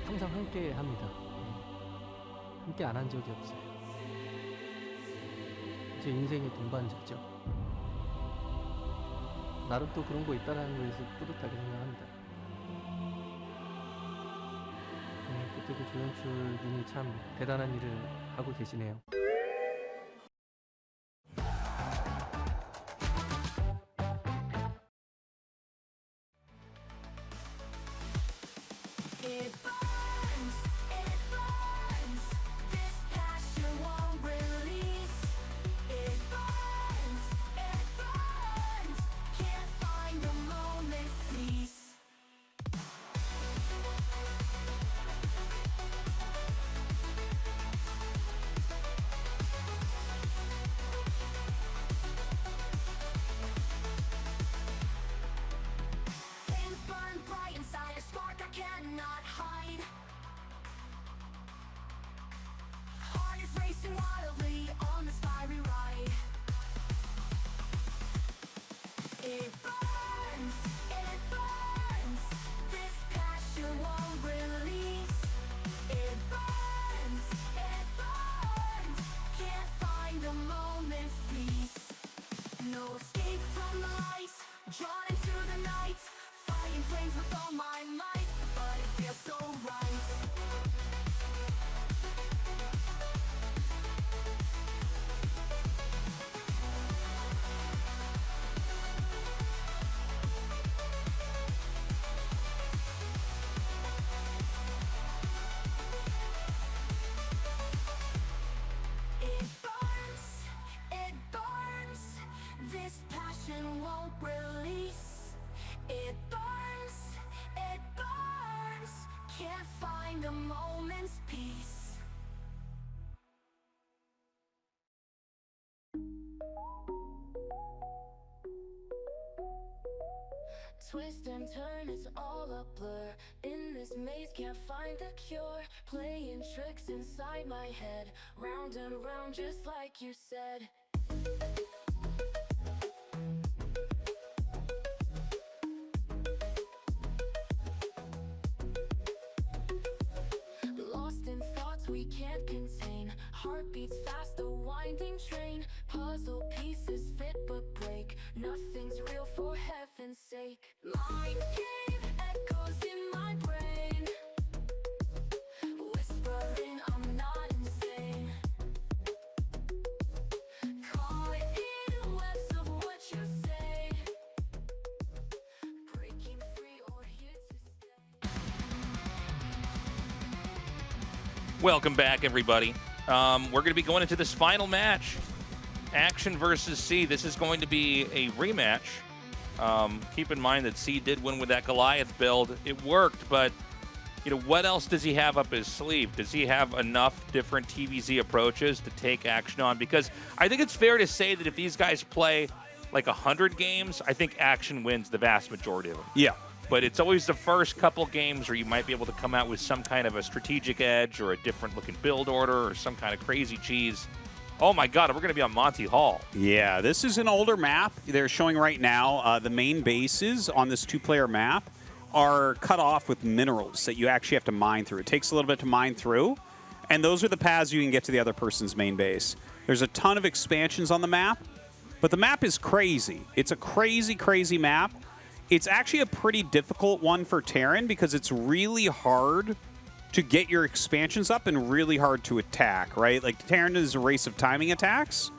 S8: 항상 함께 합니다. 함께 안 한 적이 없어요. 제 인생의 동반자죠. 나름 또 그런 거 있다라는 거에서 뿌듯하게 생각합니다. 그때도 조연출 분이 참 대단한 일을 하고 계시네요.
S1: Twist and turn, it's all a blur. In this maze, can't find the cure. Playing tricks inside my head, round and round, just like you said. Lost in thoughts we can't contain. Heartbeats fast, a winding train. Puzzle pieces fit but break. Nothing's real, for heaven's sake. Mind game echoes in my brain, whispering I'm not insane. Caught in webs of what you say. Breaking free or here to stay.
S3: Welcome back, everybody. We're going to be going into this final match. Action versus C. This is going to be a rematch. Keep in mind that C did win with that Goliath build. It worked, but what else does he have up his sleeve? Does he have enough different TVZ approaches to take Action on? Because I think it's fair to say that if these guys play like 100 games, I think Action wins the vast majority of them.
S4: Yeah.
S3: But it's always the first couple games where you might be able to come out with some kind of a strategic edge or a different looking build order or some kind of crazy cheese. Oh my God, we're going to be on Monty Hall.
S4: Yeah, this is an older map. They're showing right now the main bases on this 2-player map are cut off with minerals that you actually have to mine through. It takes a little bit to mine through, and those are the paths you can get to the other person's main base. There's a ton of expansions on the map, but the map is crazy. It's a crazy, crazy map. It's actually a pretty difficult one for Terran because it's really hard to get your expansions up and really hard to attack, right? Like, Terran is a race of timing attacks,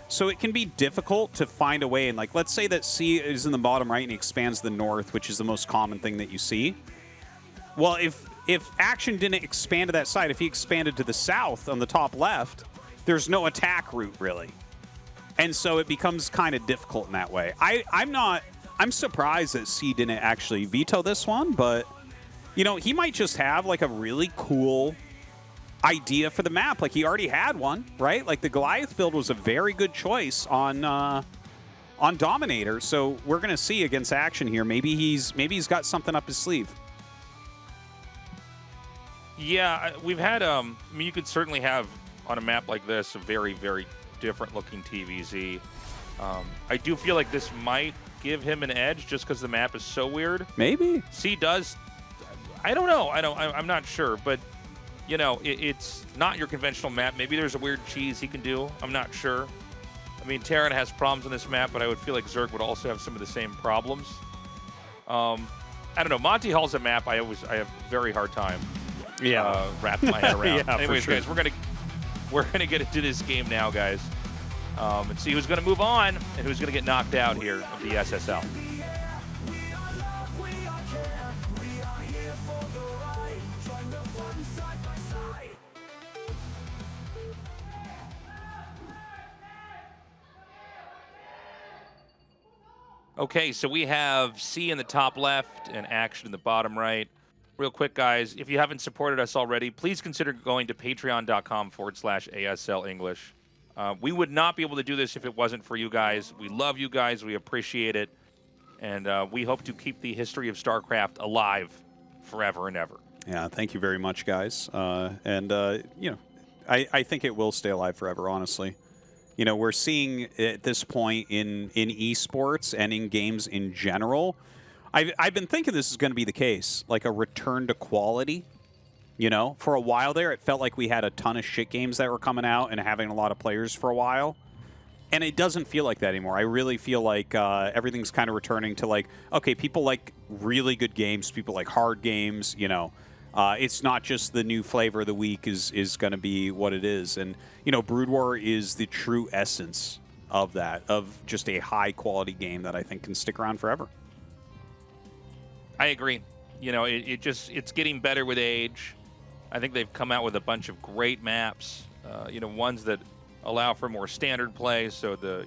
S4: so it can be difficult to find a way. And, like, let's say that C is in the bottom right and he expands the north, which is the most common thing that you see. Well, if Action didn't expand to that side, if he expanded to the south on the top left, there's no attack route, really. And so it becomes kind of difficult in that way. I'm surprised that C didn't actually veto this one, but... You know, he might just have, like, a really cool idea for the map. Like, he already had one, right? Like, the Goliath build was a very good choice on Dominator. So we're going to see against Action here. Maybe he's got something up his sleeve.
S3: Yeah, we've had, I mean, you could certainly have, on a map like this, a very, very different-looking TVZ. I do feel like this might give him an edge just because the map is so weird.
S4: Maybe.
S3: C does... I don't know. I'm not sure, but you know, it's not your conventional map. Maybe there's a weird cheese he can do. I'm not sure. I mean, Terran has problems on this map, but I would feel like Zerg would also have some of the same problems. I don't know. Monty Hall's a map I have a very hard time wrapping my head around.
S4: Yeah,
S3: anyways,
S4: for sure.
S3: guys, we're gonna get into this game now, guys, and see who's gonna move on and who's gonna get knocked out here of the SSL. Okay, so we have C in the top left and Action in the bottom right. Real quick, guys, if you haven't supported us already, please consider going to patreon.com/ASL English. We would not be able to do this if it wasn't for you guys. We love you guys. We appreciate it. And we hope to keep the history of StarCraft alive forever and ever.
S4: Yeah, thank you very much, guys. You know, I think it will stay alive forever, honestly. You know, we're seeing at this point in esports and in games in general, I've been thinking this is going to be the case, like a return to quality. You know, for a while there, it felt like we had a ton of shit games that were coming out and having a lot of players for a while. And it doesn't feel like that anymore. I really feel like everything's kind of returning to, like, okay, people like really good games, people like hard games, you know. It's not just the new flavor of the week is going to be what it is. And, you know, Brood War is the true essence of that, of just a high-quality game that I think can stick around forever.
S3: I agree. You know, it's getting better with age. I think they've come out with a bunch of great maps, you know, ones that allow for more standard play so the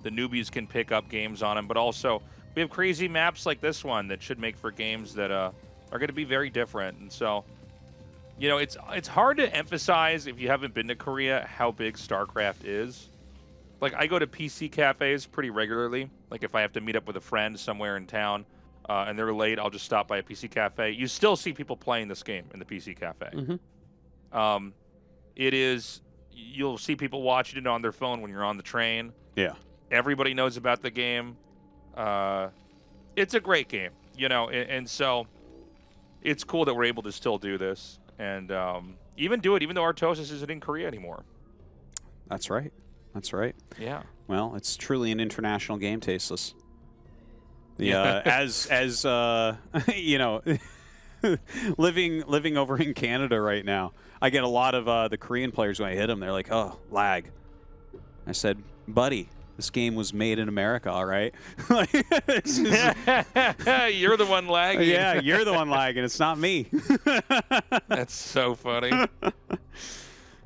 S3: newbies can pick up games on them. But also, we have crazy maps like this one that should make for games that are going to be very different. And so, you know, it's hard to emphasize, if you haven't been to Korea, how big StarCraft is. Like, I go to PC cafes pretty regularly. Like, if I have to meet up with a friend somewhere in town and they're late, I'll just stop by a PC cafe. You still see people playing this game in the PC cafe.
S4: Mm-hmm.
S3: You'll see people watching it on their phone when you're on the train.
S4: Yeah.
S3: Everybody knows about the game. It's a great game, you know, and so it's cool that we're able to still do this and even do it, even though Tastosis isn't in Korea anymore.
S4: That's right. That's right.
S3: Yeah.
S4: Well, it's truly an international game, Tasteless.
S3: Yeah.
S4: As you know, living over in Canada right now, I get a lot of the Korean players when I hit them. They're like, "Oh, lag." I said, "Buddy, this game was made in America, all right?"
S3: You're the one lagging.
S4: Yeah, you're the one lagging. It's not me.
S3: That's so funny.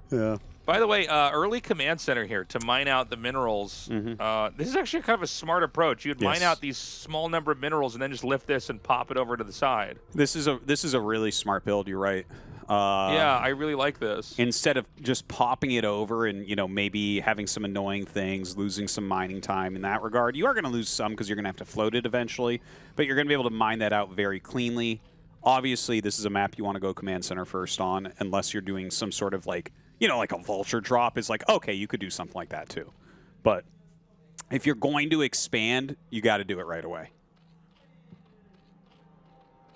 S4: Yeah.
S3: By the way, early command center here to mine out the minerals.
S4: Mm-hmm.
S3: This is actually kind of a smart approach. You'd mine
S4: Yes.
S3: out these small number of minerals and then just lift this and pop it over to the side.
S4: This is a really smart build. You're right.
S3: Yeah, I really like this.
S4: Instead of just popping it over and, you know, maybe having some annoying things, losing some mining time in that regard. You are going to lose some because you're going to have to float it eventually, but you're going to be able to mine that out very cleanly. Obviously, this is a map you want to go command center first on, unless you're doing some sort of, like, you know, like a vulture drop is like, okay, you could do something like that too. But if you're going to expand, you got to do it right away.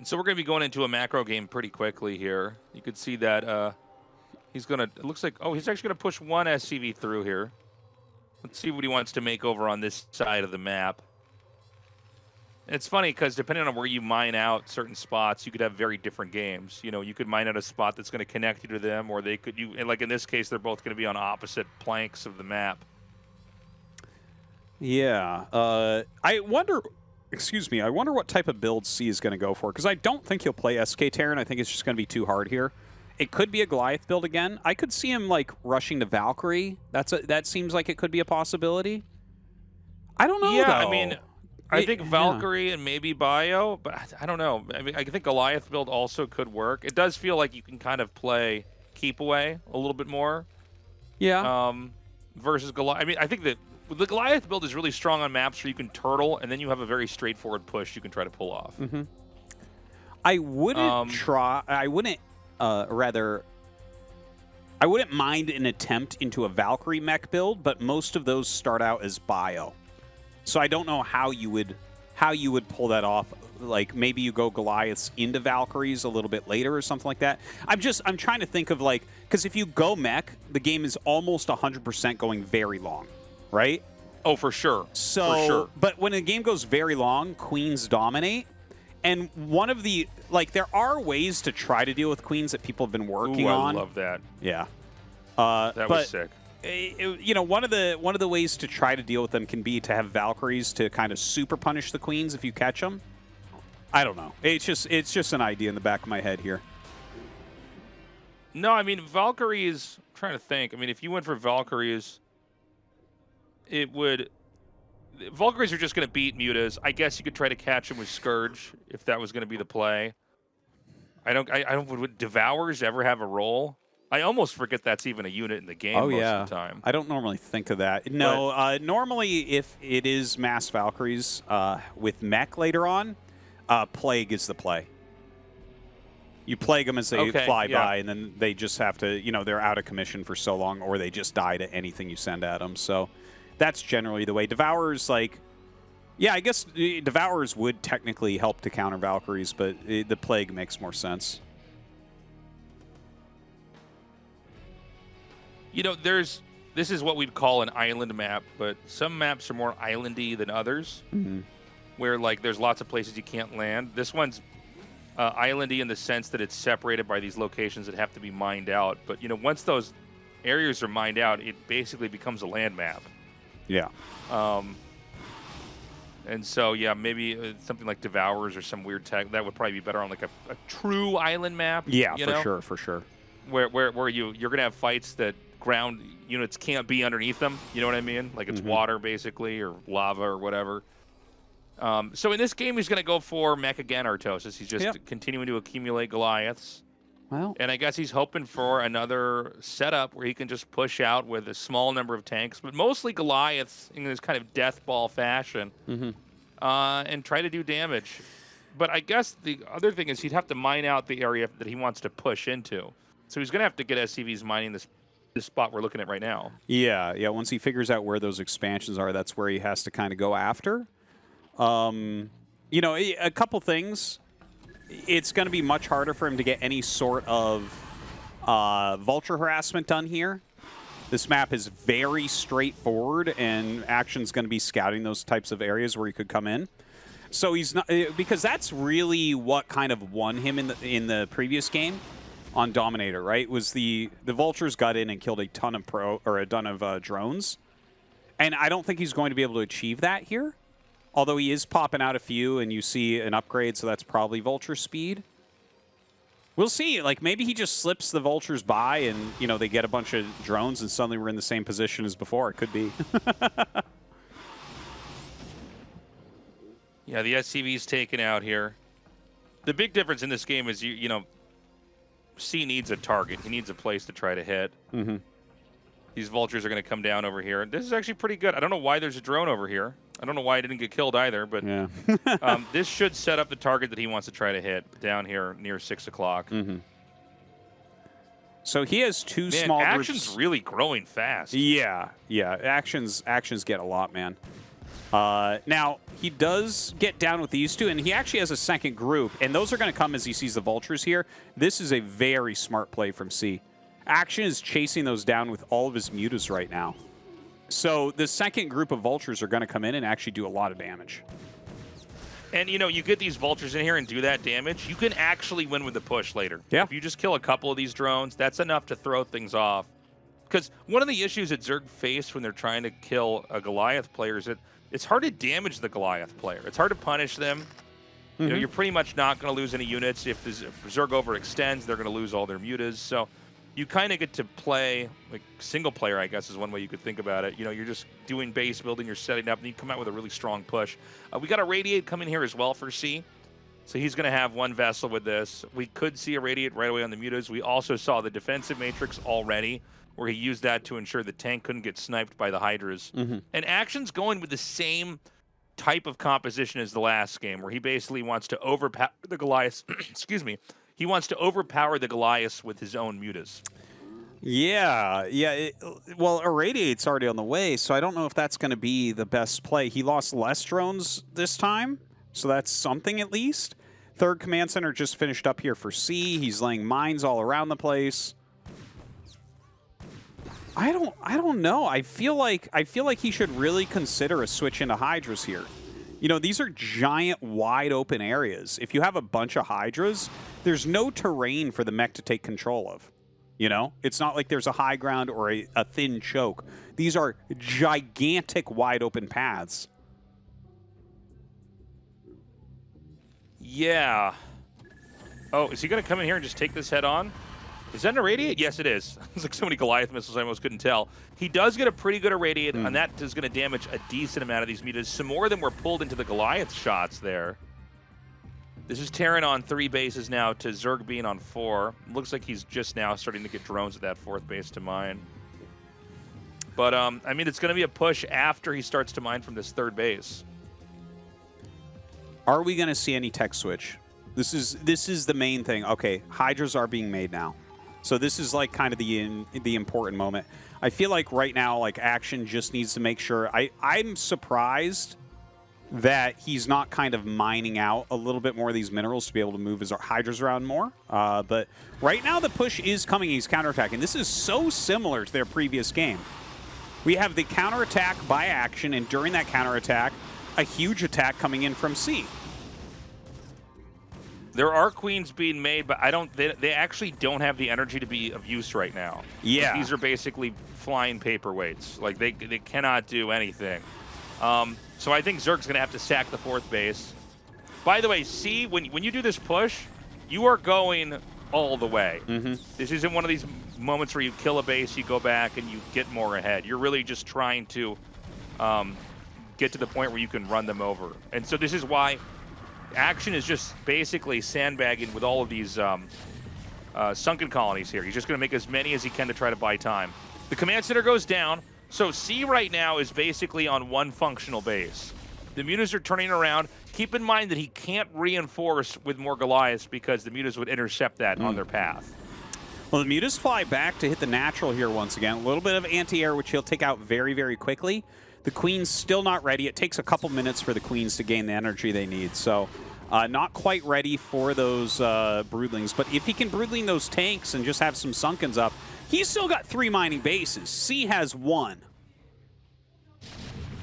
S3: So we're going to be going into a macro game pretty quickly here. You could see that he's going to, it looks like, oh, he's actually going to push one SCV through here. Let's see what he wants to make over on this side of the map. And it's funny because depending on where you mine out certain spots, you could have very different games. You know, you could mine out a spot that's going to connect you to them, or they could, and like in this case, they're both going to be on opposite planks of the map.
S4: Yeah. I wonder... Excuse me, I wonder what type of build C is going to go for, because I don't think he'll play SK Terran. I think it's just going to be too hard here. It could be a Goliath build again. I could see him, like, rushing to Valkyrie. That seems like it could be a possibility. I don't know,
S3: yeah,
S4: though.
S3: I mean, I think Valkyrie and maybe Bio, but I don't know. I mean, I think Goliath build also could work. It does feel like you can kind of play keep away a little bit more.
S4: Yeah.
S3: Versus Goliath. I mean, I think that the Goliath build is really strong on maps where you can turtle, and then you have a very straightforward push you can try to pull off.
S4: Mm-hmm. I wouldn't try... I wouldn't... rather... I wouldn't mind an attempt into a Valkyrie mech build, but most of those start out as Bio. So I don't know how you would pull that off. Like, maybe you go Goliaths into Valkyries a little bit later or something like that. I'm trying to think of, like... Because if you go mech, the game is almost 100% going very long. Right?
S3: Oh, for sure.
S4: So,
S3: for sure.
S4: But when a game goes very long, queens dominate. And one of the, like, there are ways to try to deal with queens that people have been working on.
S3: I love that.
S4: Yeah.
S3: That was sick.
S4: You know, one of the ways to try to deal with them can be to have Valkyries to kind of super punish the queens if you catch them. I don't know. It's just an idea in the back of my head here.
S3: No, I mean, Valkyries, I'm trying to think. I mean, if you went for Valkyries, Valkyries are just going to beat Mutas. I guess you could try to catch them with Scourge if that was going to be the play. Would Devours ever have a role? I almost forget that's even a unit in the game most of the time.
S4: I don't normally think of that. No, normally if it is mass Valkyries with mech later on, Plague is the play. You plague them as they fly by, and then they just have to, you know, they're out of commission for so long, or they just die to anything you send at them. So that's generally the way. Devourers, like, yeah, I guess Devourers would technically help to counter Valkyries, but the Plague makes more sense.
S3: You know, this is what we'd call an island map, but some maps are more islandy than others, where, like, there's lots of places you can't land. This one's islandy in the sense that it's separated by these locations that have to be mined out. But, you know, once those areas are mined out, it basically becomes a land map.
S4: Yeah.
S3: And so, yeah, maybe something like Devourers or some weird tech, that would probably be better on, like, a true island map.
S4: Yeah,
S3: you know?
S4: for sure.
S3: Where you're going to have fights that ground units can't be underneath them. You know what I mean? Like, it's water, basically, or lava or whatever. So in this game, he's going to go for mech again, Artosis. He's just continuing to accumulate Goliaths.
S4: Well,
S3: and I guess he's hoping for another setup where he can just push out with a small number of tanks, but mostly Goliaths in this kind of death ball fashion, and try to do damage. But I guess the other thing is he'd have to mine out the area that he wants to push into. So he's going to have to get SCVs mining this spot we're looking at right now.
S4: Yeah. Once he figures out where those expansions are, that's where he has to kind of go after. You know, a couple things. It's going to be much harder for him to get any sort of vulture harassment done here. This map is very straightforward, and action's going to be scouting those types of areas where he could come in. So he's not, because that's really what kind of won him in the previous game on Dominator, right? Was the vultures got in and killed a ton of drones, and I don't think he's going to be able to achieve that here. Although he is popping out a few, and you see an upgrade, so that's probably vulture speed. We'll see. Like, maybe he just slips the vultures by, and, you know, they get a bunch of drones, and suddenly we're in the same position as before. It could be.
S3: Yeah, the SCV's taken out here. The big difference in this game is, you know, C needs a target. He needs a place to try to hit. These vultures are going to come down over here. This is actually pretty good. I don't know why there's a drone over here. I don't know why it didn't get killed either, but this should set up the target that he wants to try to hit down here near 6 o'clock.
S4: So he has two
S3: Man,
S4: small
S3: Action's
S4: groups.
S3: really growing fast.
S4: Yeah. Actions get a lot, man. Now, he does get down with these two, and he actually has a second group, and those are going to come as he sees the vultures here. This is a very smart play from C. Action is chasing those down with all of his mutas right now. So the second group of vultures are going to come in and actually do a lot of damage.
S3: And, you know, you get these vultures in here and do that damage, you can actually win with the push later.
S4: Yeah.
S3: If you just kill a couple of these drones, that's enough to throw things off. Because one of the issues that Zerg face when they're trying to kill a Goliath player is that it's hard to damage the Goliath player. It's hard to punish them. You know, you're pretty much not going to lose any units. If Zerg overextends, they're going to lose all their mutas. So you kind of get to play like single player, I guess is one way you could think about it. You know, you're just doing base building, you're setting up, and you come out with a really strong push. We got a Radiate coming here as well for C. So he's going to have one vessel with this. We could see a Radiate right away on the mutas. We also saw the defensive matrix already, where he used that to ensure the tank couldn't get sniped by the Hydras. And Action's going with the same type of composition as the last game, where he basically wants to overpower the Goliaths. Excuse me. He wants to overpower the Goliaths with his own mutas.
S4: Yeah. Well, Irradiate's already on the way, so I don't know if that's going to be the best play. He lost less drones this time, so that's something at least. Third command center just finished up here for C. He's laying mines all around the place. I don't know. I feel like he should really consider a switch into Hydras here. You know, these are giant, wide open areas. If you have a bunch of Hydras, there's no terrain for the mech to take control of. You know? It's not like there's a high ground or a thin choke. These are gigantic, wide open paths.
S3: Yeah. Oh, is he going to come in here and just take this head on? Is that an Irradiate? Yes, it is. There's like so many Goliath missiles I almost couldn't tell. He does get a pretty good Irradiate, and that is going to damage a decent amount of these mutas. Some more than were pulled into the Goliath shots there. This is Terran on 3 bases now to Zerg being on 4. Looks like he's just now starting to get drones at that 4th base to mine. But, I mean, it's going to be a push after he starts to mine from this 3rd base.
S4: Are we going to see any tech switch? This is the main thing. Okay, Hydras are being made now. So this is like kind of the important moment. I feel like right now, like Action just needs to make sure. I'm surprised that he's not kind of mining out a little bit more of these minerals to be able to move his Hydras around more. But right now the push is coming. He's counterattacking. This is so similar to their previous game. We have the counterattack by Action, and during that counterattack, a huge attack coming in from C.
S3: There are queens being made, but they actually don't have the energy to be of use right now.
S4: Yeah.
S3: Like, these are basically flying paperweights. Like, they cannot do anything. So I think Zerg's going to have to sack the 4th base. By the way, C, when you do this push, you are going all the way. This isn't one of these moments where you kill a base, you go back, and you get more ahead. You're really just trying to get to the point where you can run them over. And so this is why Action is just basically sandbagging with all of these sunken colonies here. He's just going to make as many as he can to try to buy time. The command center goes down, so C right now is basically on 1 functional base. The mutas are turning around. Keep in mind that he can't reinforce with more Goliaths because the mutas would intercept that on their path.
S4: Well, the mutas fly back to hit the natural here once again. A little bit of anti-air, which he'll take out very, very quickly. The Queen's still not ready. It takes a couple minutes for the Queens to gain the energy they need. So not quite ready for those Broodlings. But if he can Broodling those tanks and just have some Sunkens up, he's still got 3 mining bases. C has 1.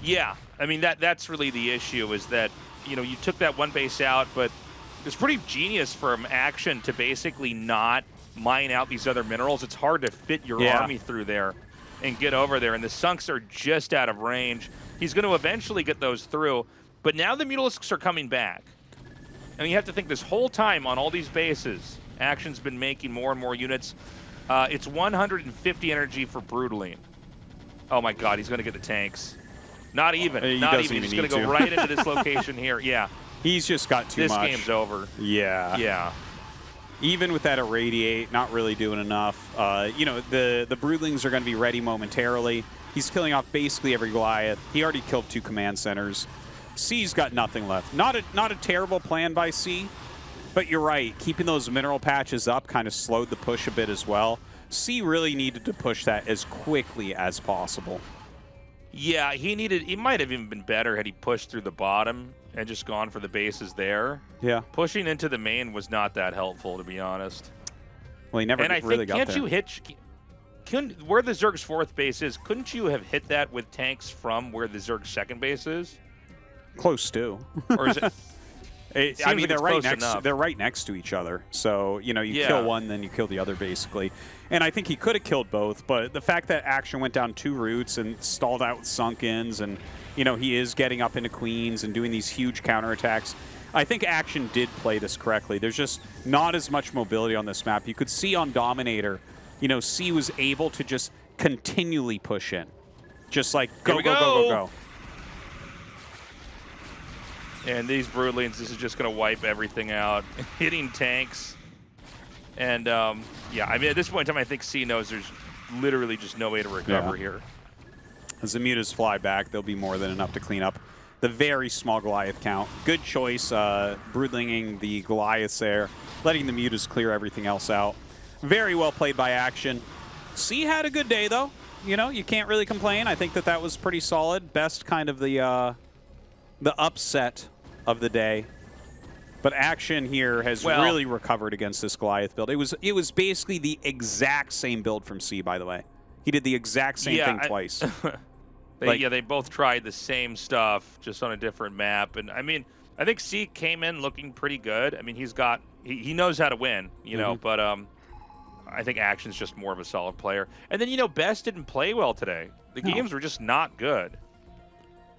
S3: Yeah, I mean, that's really the issue is that, you know, you took that 1 base out, but it's pretty genius from Action to basically not mine out these other minerals. It's hard to fit your army through there and get over there, and the Sunks are just out of range. He's going to eventually get those through, but now the Mutalisks are coming back. And you have to think this whole time on all these bases, Action's been making more and more units. It's 150 energy for Brutaling. Oh my god, he's going to get the tanks. Not even. Not even. He's going to go right into this location here. Yeah.
S4: He's just got too much.
S3: This game's over.
S4: Yeah.
S3: Yeah.
S4: Even with that Irradiate, not really doing enough. You know, the Broodlings are going to be ready momentarily. He's killing off basically every Goliath. He already killed 2 command centers. C's got nothing left. Not a terrible plan by C, but you're right. Keeping those mineral patches up kind of slowed the push a bit as well. C really needed to push that as quickly as possible.
S3: Yeah, he might have even been better had he pushed through the bottom and just gone for the bases there.
S4: Yeah.
S3: Pushing into the main was not that helpful, to be honest.
S4: Well, he never really got there.
S3: Can't you hit... where the Zerg's 4th base is, couldn't you have hit that with tanks from where the Zerg's 2nd base is?
S4: Close to.
S3: Or is it...
S4: I mean, they're right next to each other. So, you know, you kill one, then you kill the other, basically. And I think he could have killed both, but the fact that Action went down 2 routes and stalled out with Sunk-ins, and, you know, he is getting up into Queens and doing these huge counterattacks, I think Action did play this correctly. There's just not as much mobility on this map. You could see on Dominator, you know, C was able to just continually push in. Just like, go, go, go, go, go.
S3: And these Broodlings, this is just going to wipe everything out. Hitting tanks. And, yeah, I mean, at this point in time, I think C knows there's literally just no way to recover here.
S4: As the mutas fly back, there'll be more than enough to clean up the very small Goliath count. Good choice, Broodlinging the Goliaths there, letting the mutas clear everything else out. Very well played by Action. C had a good day, though. You know, you can't really complain. I think that that was pretty solid. Best kind of the upset of the day. But Action here has really recovered against this Goliath build. It was basically the exact same build from C, by the way. He did the exact same thing twice.
S3: They both tried the same stuff, just on a different map. And I mean, I think C came in looking pretty good. I mean, he knows how to win, you know, but I think Action's just more of a solid player. And then, you know, Best didn't play well today. The games were just not good.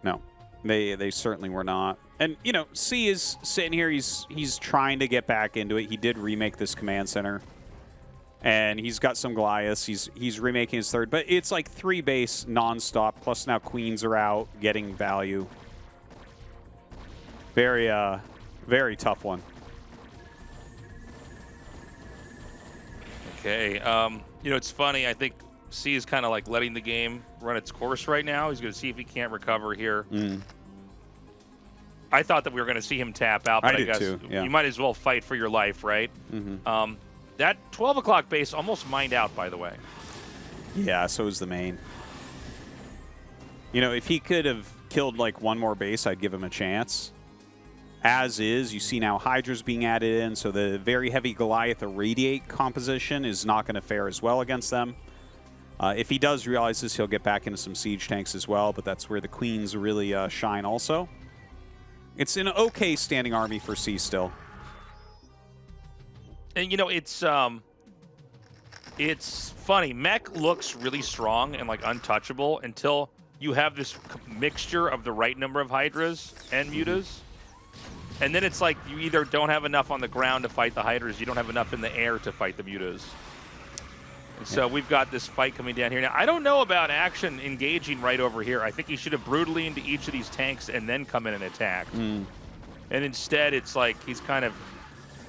S4: No, they certainly were not. And, you know, C is sitting here. He's trying to get back into it. He did remake this command center. And he's got some Goliaths. He's remaking his 3rd. But it's like 3 base nonstop. Plus now Queens are out, getting value. Very, very tough one.
S3: Okay. You know, it's funny. I think C is kind of like letting the game run its course right now. He's going to see if he can't recover here. I thought that we were going to see him tap out, but I guess you might as well fight for your life, right? That 12 o'clock base almost mined out, by the way.
S4: Yeah, so is the main. You know, if he could have killed like 1 more base, I'd give him a chance. As is, you see now Hydra's being added in, so the very heavy Goliath Irradiate composition is not going to fare as well against them. If he does realize this, he'll get back into some siege tanks as well, but that's where the Queens really shine also. It's an okay standing army for C still.
S3: And, you know, it's funny. Mech looks really strong and, like, untouchable until you have this mixture of the right number of Hydras and Mutas. And then it's like you either don't have enough on the ground to fight the Hydras, you don't have enough in the air to fight the Mutas. And so we've got this fight coming down here. Now, I don't know about Action engaging right over here. I think he should have brutally into each of these tanks and then come in and attack. And instead, it's like he's kind of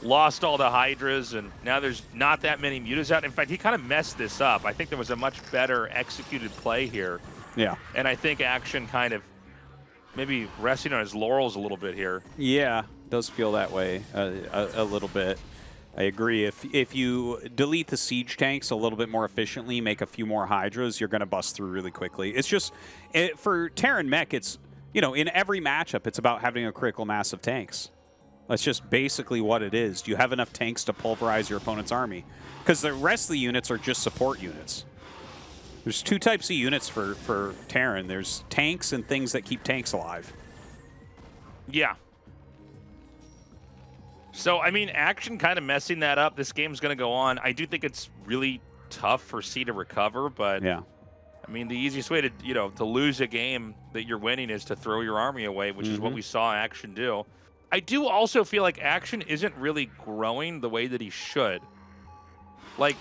S3: lost all the Hydras, and now there's not that many Mutas out. In fact, he kind of messed this up. I think there was a much better executed play here.
S4: Yeah.
S3: And I think Action kind of maybe resting on his laurels a little bit here.
S4: Yeah, does feel that way a little bit. I agree. If you delete the siege tanks a little bit more efficiently, make a few more Hydras, you're going to bust through really quickly. It's just, for Terran Mech, it's, you know, in every matchup, it's about having a critical mass of tanks. That's just basically what it is. Do you have enough tanks to pulverize your opponent's army? Because the rest of the units are just support units. There's 2 types of units for Terran. There's tanks and things that keep tanks alive.
S3: Yeah. So, I mean, Action kind of messing that up. This game's going to go on. I do think it's really tough for C to recover, but
S4: yeah.
S3: I mean, the easiest way to, you know, to lose a game that you're winning is to throw your army away, which is what we saw Action do. I do also feel like Action isn't really growing the way that he should. Like,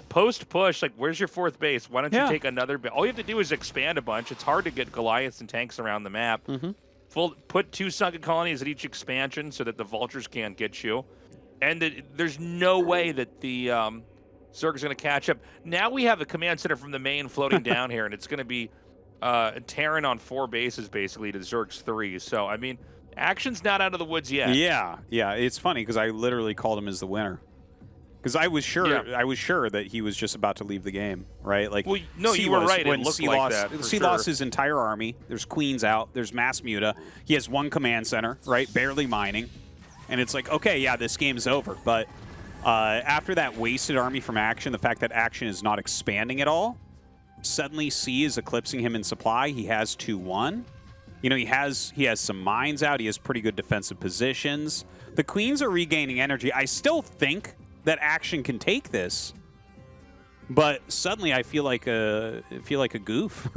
S3: post-push, like, where's your 4th base? Why don't you take another base? All you have to do is expand a bunch. It's hard to get Goliaths and tanks around the map. Put 2 sunken colonies at each expansion so that the vultures can't get you. And there's no way that the Zerg is going to catch up. Now we have a command center from the main floating down here, and it's going to be Terran on 4 bases, basically, to Zerg's 3. So, I mean, Action's not out of the woods yet.
S4: Yeah, it's funny because I literally called him as the winner. Because I was sure that he was just about to leave the game, right? Like,
S3: well, no, you were right. It looked like that.
S4: C lost his entire army. There's queens out. There's mass muta. He has one command center, right? Barely mining, and it's like, okay, yeah, this game's over. But after that wasted army from Action, the fact that Action is not expanding at all, suddenly C is eclipsing him in supply. He has 2-1. You know, he has some mines out. He has pretty good defensive positions. The queens are regaining energy. I still think that Action can take this, but suddenly I feel like a goof,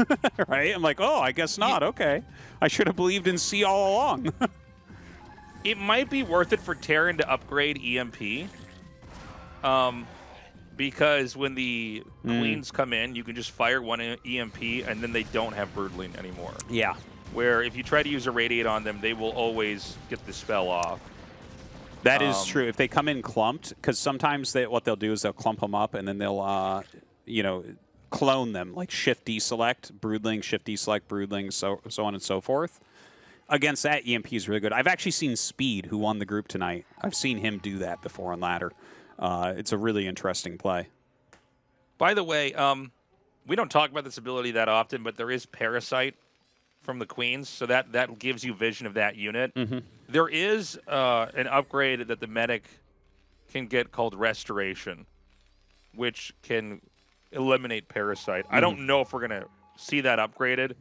S4: right? I'm like, oh, I guess not. Okay, I should have believed in C all along.
S3: It might be worth it for Terran to upgrade EMP, because when the queens come in, you can just fire one EMP, and then they don't have Broodling anymore.
S4: Yeah.
S3: Where if you try to use a Radiate on them, they will always get the spell off.
S4: That is true. If they come in clumped, because sometimes what they'll do is they'll clump them up and then they'll, you know, clone them, like shift deselect Broodling, shift deselect Broodling, so on and so forth. Against that, EMP is really good. I've actually seen Speed, who won the group tonight. I've seen him do that before on ladder. It's a really interesting play.
S3: By the way, we don't talk about this ability that often, but there is Parasite from the queens, so that gives you vision of that unit. There is an upgrade that the medic can get called Restoration, which can eliminate Parasite. I don't know if we're going to see that upgraded.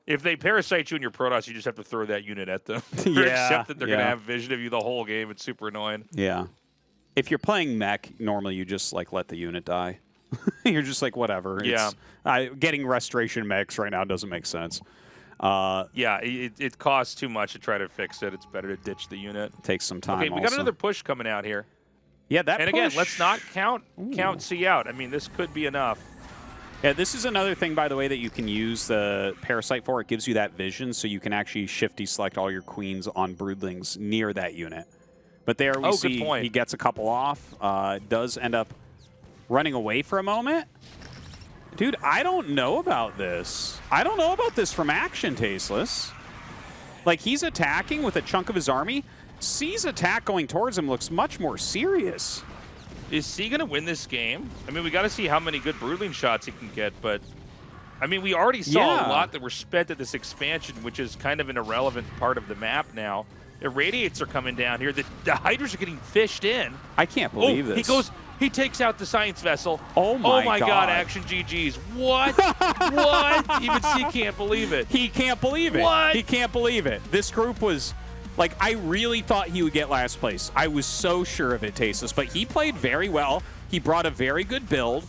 S3: If they Parasite you in your Protoss, you just have to throw that unit at them. Except that they're going to have vision of you the whole game. It's super annoying.
S4: Yeah. If you're playing mech, normally you just like let the unit die. You're just like, whatever.
S3: Yeah.
S4: Getting Restoration mechs right now doesn't make sense.
S3: Yeah, it costs too much to try to fix it. It's better to ditch the unit.
S4: Takes some time.
S3: Okay, we got another push coming out here.
S4: Yeah, that
S3: and
S4: push.
S3: Again, let's not count C out. I mean, this could be enough.
S4: Yeah, this is another thing, by the way, that you can use the Parasite for. It gives you that vision, so you can actually shift deselect all your queens on Broodlings near that unit. But there we see he gets a couple off. Does end up running away for a moment. Dude, I don't know about this. I don't know about this from Action, Tasteless. Like, he's attacking with a chunk of his army. C's attack going towards him looks much more serious.
S3: Is C going to win this game? I mean, we got to see how many good Broodling shots he can get, but I mean, we already saw a lot that were spent at this expansion, which is kind of an irrelevant part of the map now. Irradiates are coming down here. The Hydras are getting fished in.
S4: I can't believe this.
S3: He takes out the Science Vessel.
S4: Oh my God.
S3: Action GG's. What? What? Even C can't believe it.
S4: He can't believe it.
S3: What?
S4: He can't believe it. This group was, like, I really thought he would get last place. I was so sure of it, Tasteless. But he played very well. He brought a very good build.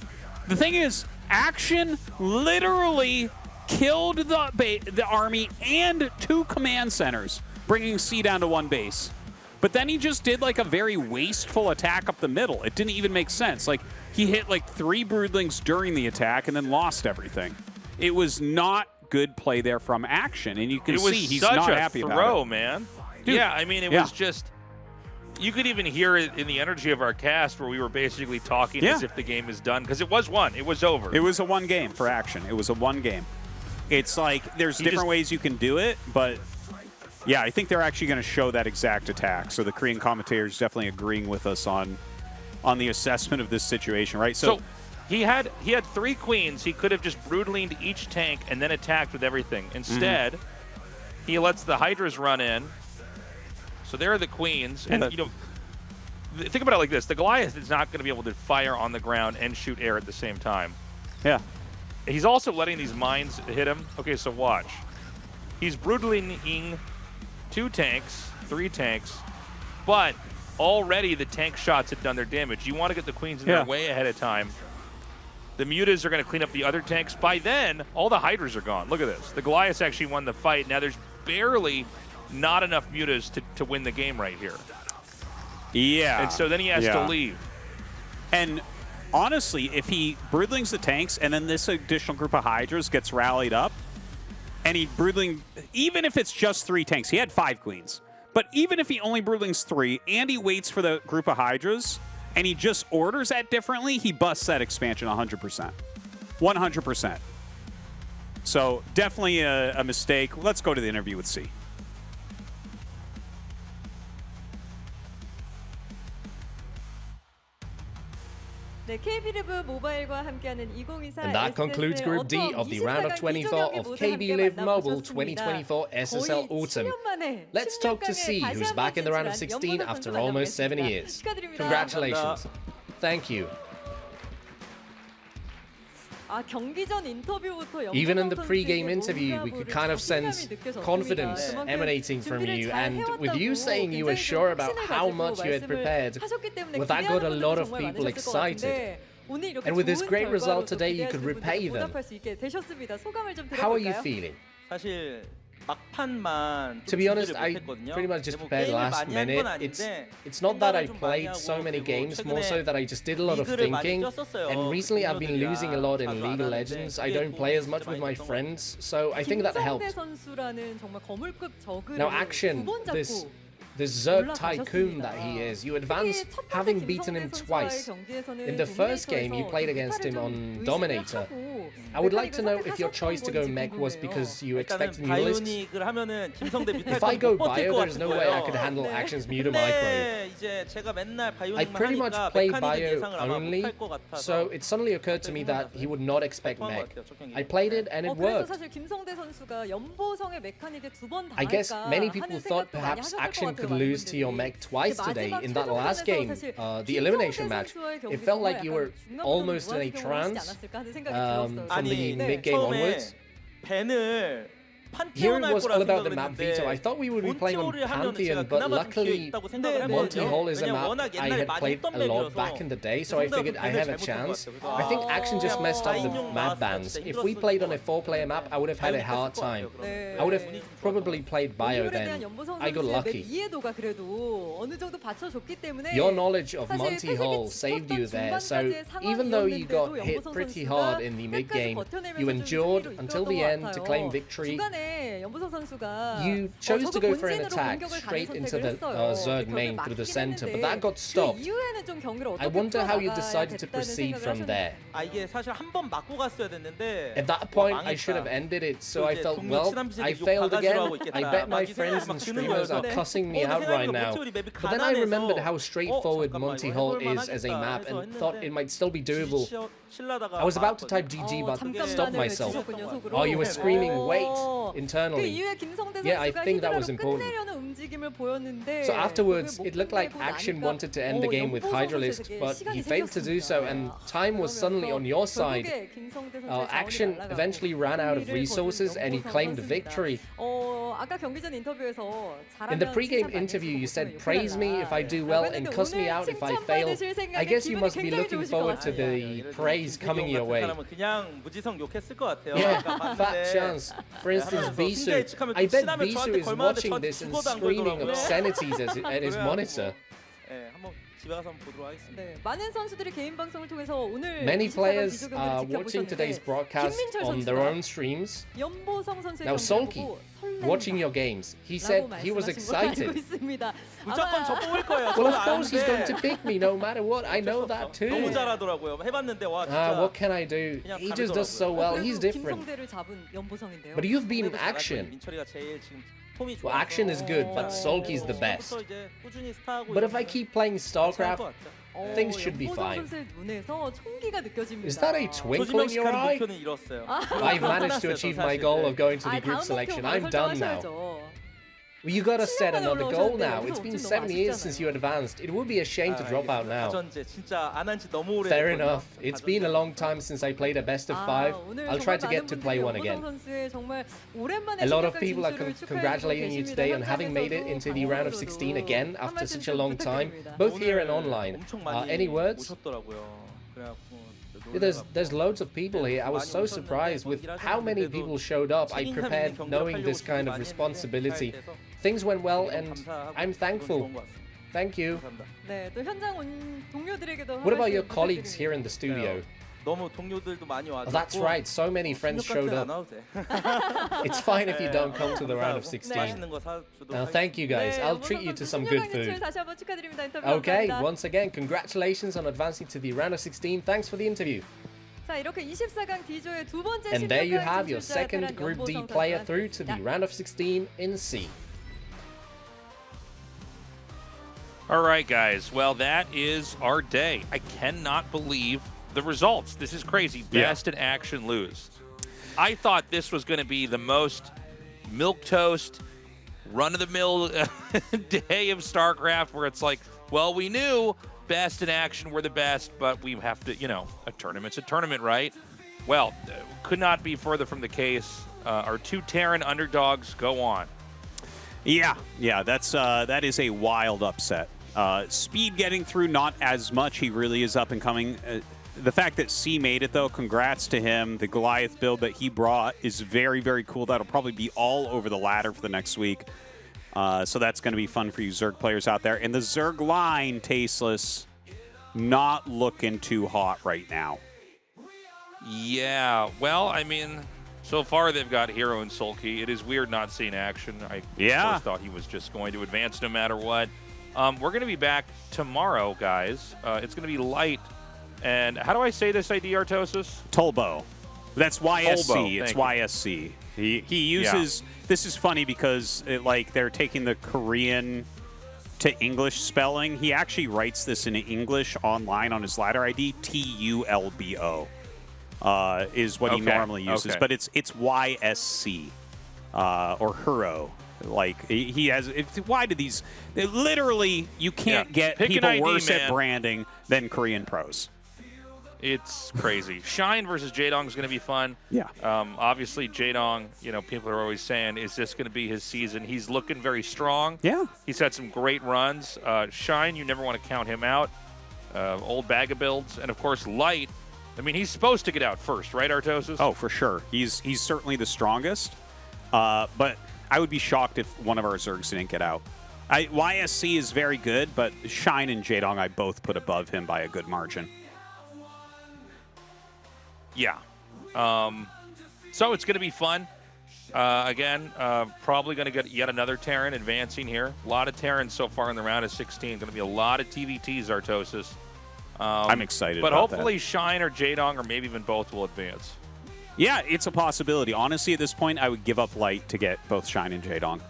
S4: The thing is, Action literally killed the army and 2 command centers, bringing C down to 1 base. But then he just did like a very wasteful attack up the middle. It didn't even make sense. Like, he hit like 3 Broodlings during the attack and then lost everything. It was not good play there from Action, and you can see he's not happy about it.
S3: It was such a throw, man. Dude, yeah, I mean, it was just... You could even hear it in the energy of our cast where we were basically talking as if the game is done, because it was won. It was over.
S4: It was a 1 game for Action. It was a 1 game. It's like, there's different ways you can do it, but... Yeah, I think they're actually going to show that exact attack. So the Korean commentators definitely agreeing with us on the assessment of this situation, right?
S3: So he had 3 queens. He could have just brutally each tank and then attacked with everything. Instead, he lets the Hydras run in. So there are the queens. And, you know, think about it like this. The Goliath is not going to be able to fire on the ground and shoot air at the same time.
S4: Yeah.
S3: He's also letting these mines hit him. Okay, so watch. He's brutally 2 tanks, 3 tanks, but already the tank shots had done their damage. You want to get the queens in there way ahead of time. The mutas are going to clean up the other tanks. By then, all the Hydras are gone. Look at this. The Goliaths actually won the fight. Now there's barely not enough mutas to win the game right here.
S4: Yeah.
S3: And so then he has to leave.
S4: And honestly, if he Broodlings the tanks and then this additional group of Hydras gets rallied up, and he Broodling, even if it's just 3 tanks, he had 5 queens. But even if he only Broodlings 3, and he waits for the group of Hydras, and he just orders that differently, he busts that expansion 100%. 100%. So definitely a mistake. Let's go to the interview with C.
S6: 네, KB 리브 모바일과 함께하는 2024
S2: And that concludes Group D of the round of 24 of KB Live Mobile 2024 SSL Autumn. Let's talk to C, who's back in the round of 16 after almost 7 years. Congratulations. Thank you. Even in the pre-game interview, we could kind of sense confidence emanating from you, and with you saying you were sure about how much you had prepared, well, that got a lot of people excited. And with this great result today, you could repay them. How are you feeling? To be honest, I pretty much just prepared last minute. It's not that I played so many games, more so that I just did a lot of thinking. And recently I've been losing a lot in League of Legends. I don't play as much with my friends, so I think that helped. Now Action, this Zerg tycoon that he is, you advance having beaten him twice. In the first game, you played against him on Dominator. I would like to know if your choice to go mech was because you expected Mutalisks. If I go Bio, there's no way I could handle Action's Muta Micro. I pretty much play Bio only, so it suddenly occurred to me that he would not expect mech. I played it and it worked. I guess many people thought perhaps Action could lose to your mech twice today in that last game, the elimination match. It felt like you were almost in a trance from the mid-game onwards. Here it was all about the map veto. I thought we would be playing on Pantheon, but luckily Monty Hall is a map I had played a lot back in the day, so I figured I have a chance. I think Action just messed up the map bans. If we played on a 4-player map, I would have had a hard time. I would have probably played Bio then. I got lucky. Your knowledge of Monty Hall saved you there, so even though you got hit pretty hard in the mid-game, you endured until the end to claim victory. You chose to go for an attack straight into the Zerg main through the center, but that got stopped. I wonder how you decided to proceed from there. At that point, I should have ended it, so I felt, well, I failed again. I bet my friends and streamers are cussing me out right now. But then I remembered how straightforward Monty Hall is as a map and thought it might still be doable. I was about to type GG, but stopped myself. Oh, you were screaming, wait, internally. Yeah, I think that was important. So afterwards, it looked like Action wanted to end the game with Hydralisks, but he failed to do so, and time was suddenly on your side. Action eventually ran out of resources, and he claimed victory. In the pre-game interview, you said, praise me if I do well and cuss me out if I fail. I guess you must be looking forward to the praise coming your way. Yeah, fat chance. For instance, Bisu. I bet Bisu is watching this and screaming obscenities at his monitor. Many players are watching today's broadcast on their own streams. Now Solky, watching your games, he said he was excited. Well, of course he's going to pick me no matter what, I know that too. What can I do? He just does so well, he's different. But you've been in Action. Well, Action is good, but Solky's the best. But if I keep playing StarCraft, things should be fine. Is that a twinkle in your eye? I've managed to achieve my goal of going to the group selection. I'm done now. Well, you gotta set another goal now. It's been 7 years since you advanced. It would be a shame to drop out now. Fair enough. It's been a long time since I played a best of 5. I'll try to get to play one again. A lot of people are congratulating you today on having made it into the round of 16 again after such a long time, both here and online. Any words? There's loads of people here. I was so surprised with how many people showed up. I prepared knowing this kind of responsibility. Things went well and I'm thankful. Thank you. What about your colleagues here in the studio? Oh, that's right, so many friends showed up. It's fine if you don't come to the round of 16. Thank you guys, I'll treat you to some good food. Okay, once again, congratulations on advancing to the round of 16. Thanks for the interview. And there you have your second Group D player through to the round of 16 in C.
S3: All right, guys. Well, that is our day. I cannot believe the results. This is crazy. Best in action lose. I thought this was going to be the most milquetoast, run-of-the-mill day of StarCraft where it's like, well, we knew best in action were the best, but we have to, you know, a tournament's a tournament, right? Well, could not be further from the case. Our two Terran underdogs go on.
S4: Yeah, that is a wild upset. Speed getting through, not as much. He really is up and coming. The fact that C made it, though, congrats to him. The Goliath build that he brought is very, very cool. That'll probably be all over the ladder for the next week. So that's going to be fun for you Zerg players out there. And the Zerg line, Tasteless, not looking too hot right now.
S3: Yeah, well, I mean, so far they've got Hero and Sulky. It is weird not seeing action. I first thought he was just going to advance no matter what. We're going to be back tomorrow, guys. It's going to be light. And how do I say this ID, Artosis?
S4: Tolbo. That's YSC.
S3: Tolbo,
S4: it's YSC. He uses... Yeah. This is funny because they're taking the Korean to English spelling. He actually writes this in English online on his ladder ID. TULBO is what he normally uses. But it's YSC or Huro. Like, he has... why do these... Literally, you can't get people worse at branding than Korean pros.
S3: It's crazy. Shine versus Jaedong is going to be fun.
S4: Yeah.
S3: Obviously, Jaedong, you know, people are always saying, is this going to be his season? He's looking very strong.
S4: Yeah.
S3: He's had some great runs. Shine, you never want to count him out. Old bag of builds. And, of course, Light. I mean, he's supposed to get out first, right, Artosis?
S4: Oh, for sure. He's certainly the strongest. But I would be shocked if one of our Zergs didn't get out. YSC is very good, but Shine and Jaedong I both put above him by a good margin.
S3: Yeah. So it's going to be fun. Again, probably going to get yet another Terran advancing here. A lot of Terrans so far in the round of 16. Going to be a lot of TVTs, Artosis.
S4: I'm excited
S3: but
S4: about
S3: hopefully
S4: that.
S3: Shine or Jaedong or maybe even both will advance.
S4: Yeah, it's a possibility. Honestly, at this point, I would give up Light to get both Shine and Jaedong.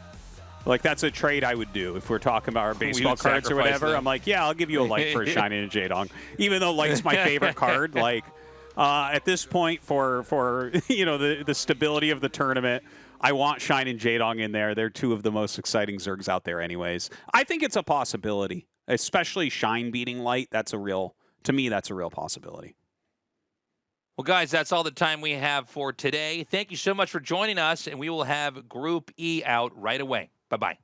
S4: Like, that's a trade I would do if we're talking about our baseball cards or whatever. I'm like, yeah, I'll give you a Light for a Shine and a Jaedong. Even though Light's my favorite card, like... at this point, for you know the stability of the tournament, I want Shine and Jaedong in there. They're two of the most exciting Zergs out there anyways. I think it's a possibility, especially Shine beating Light. To me, that's a real possibility.
S3: Well, guys, that's all the time we have for today. Thank you so much for joining us, and we will have Group E out right away. Bye-bye.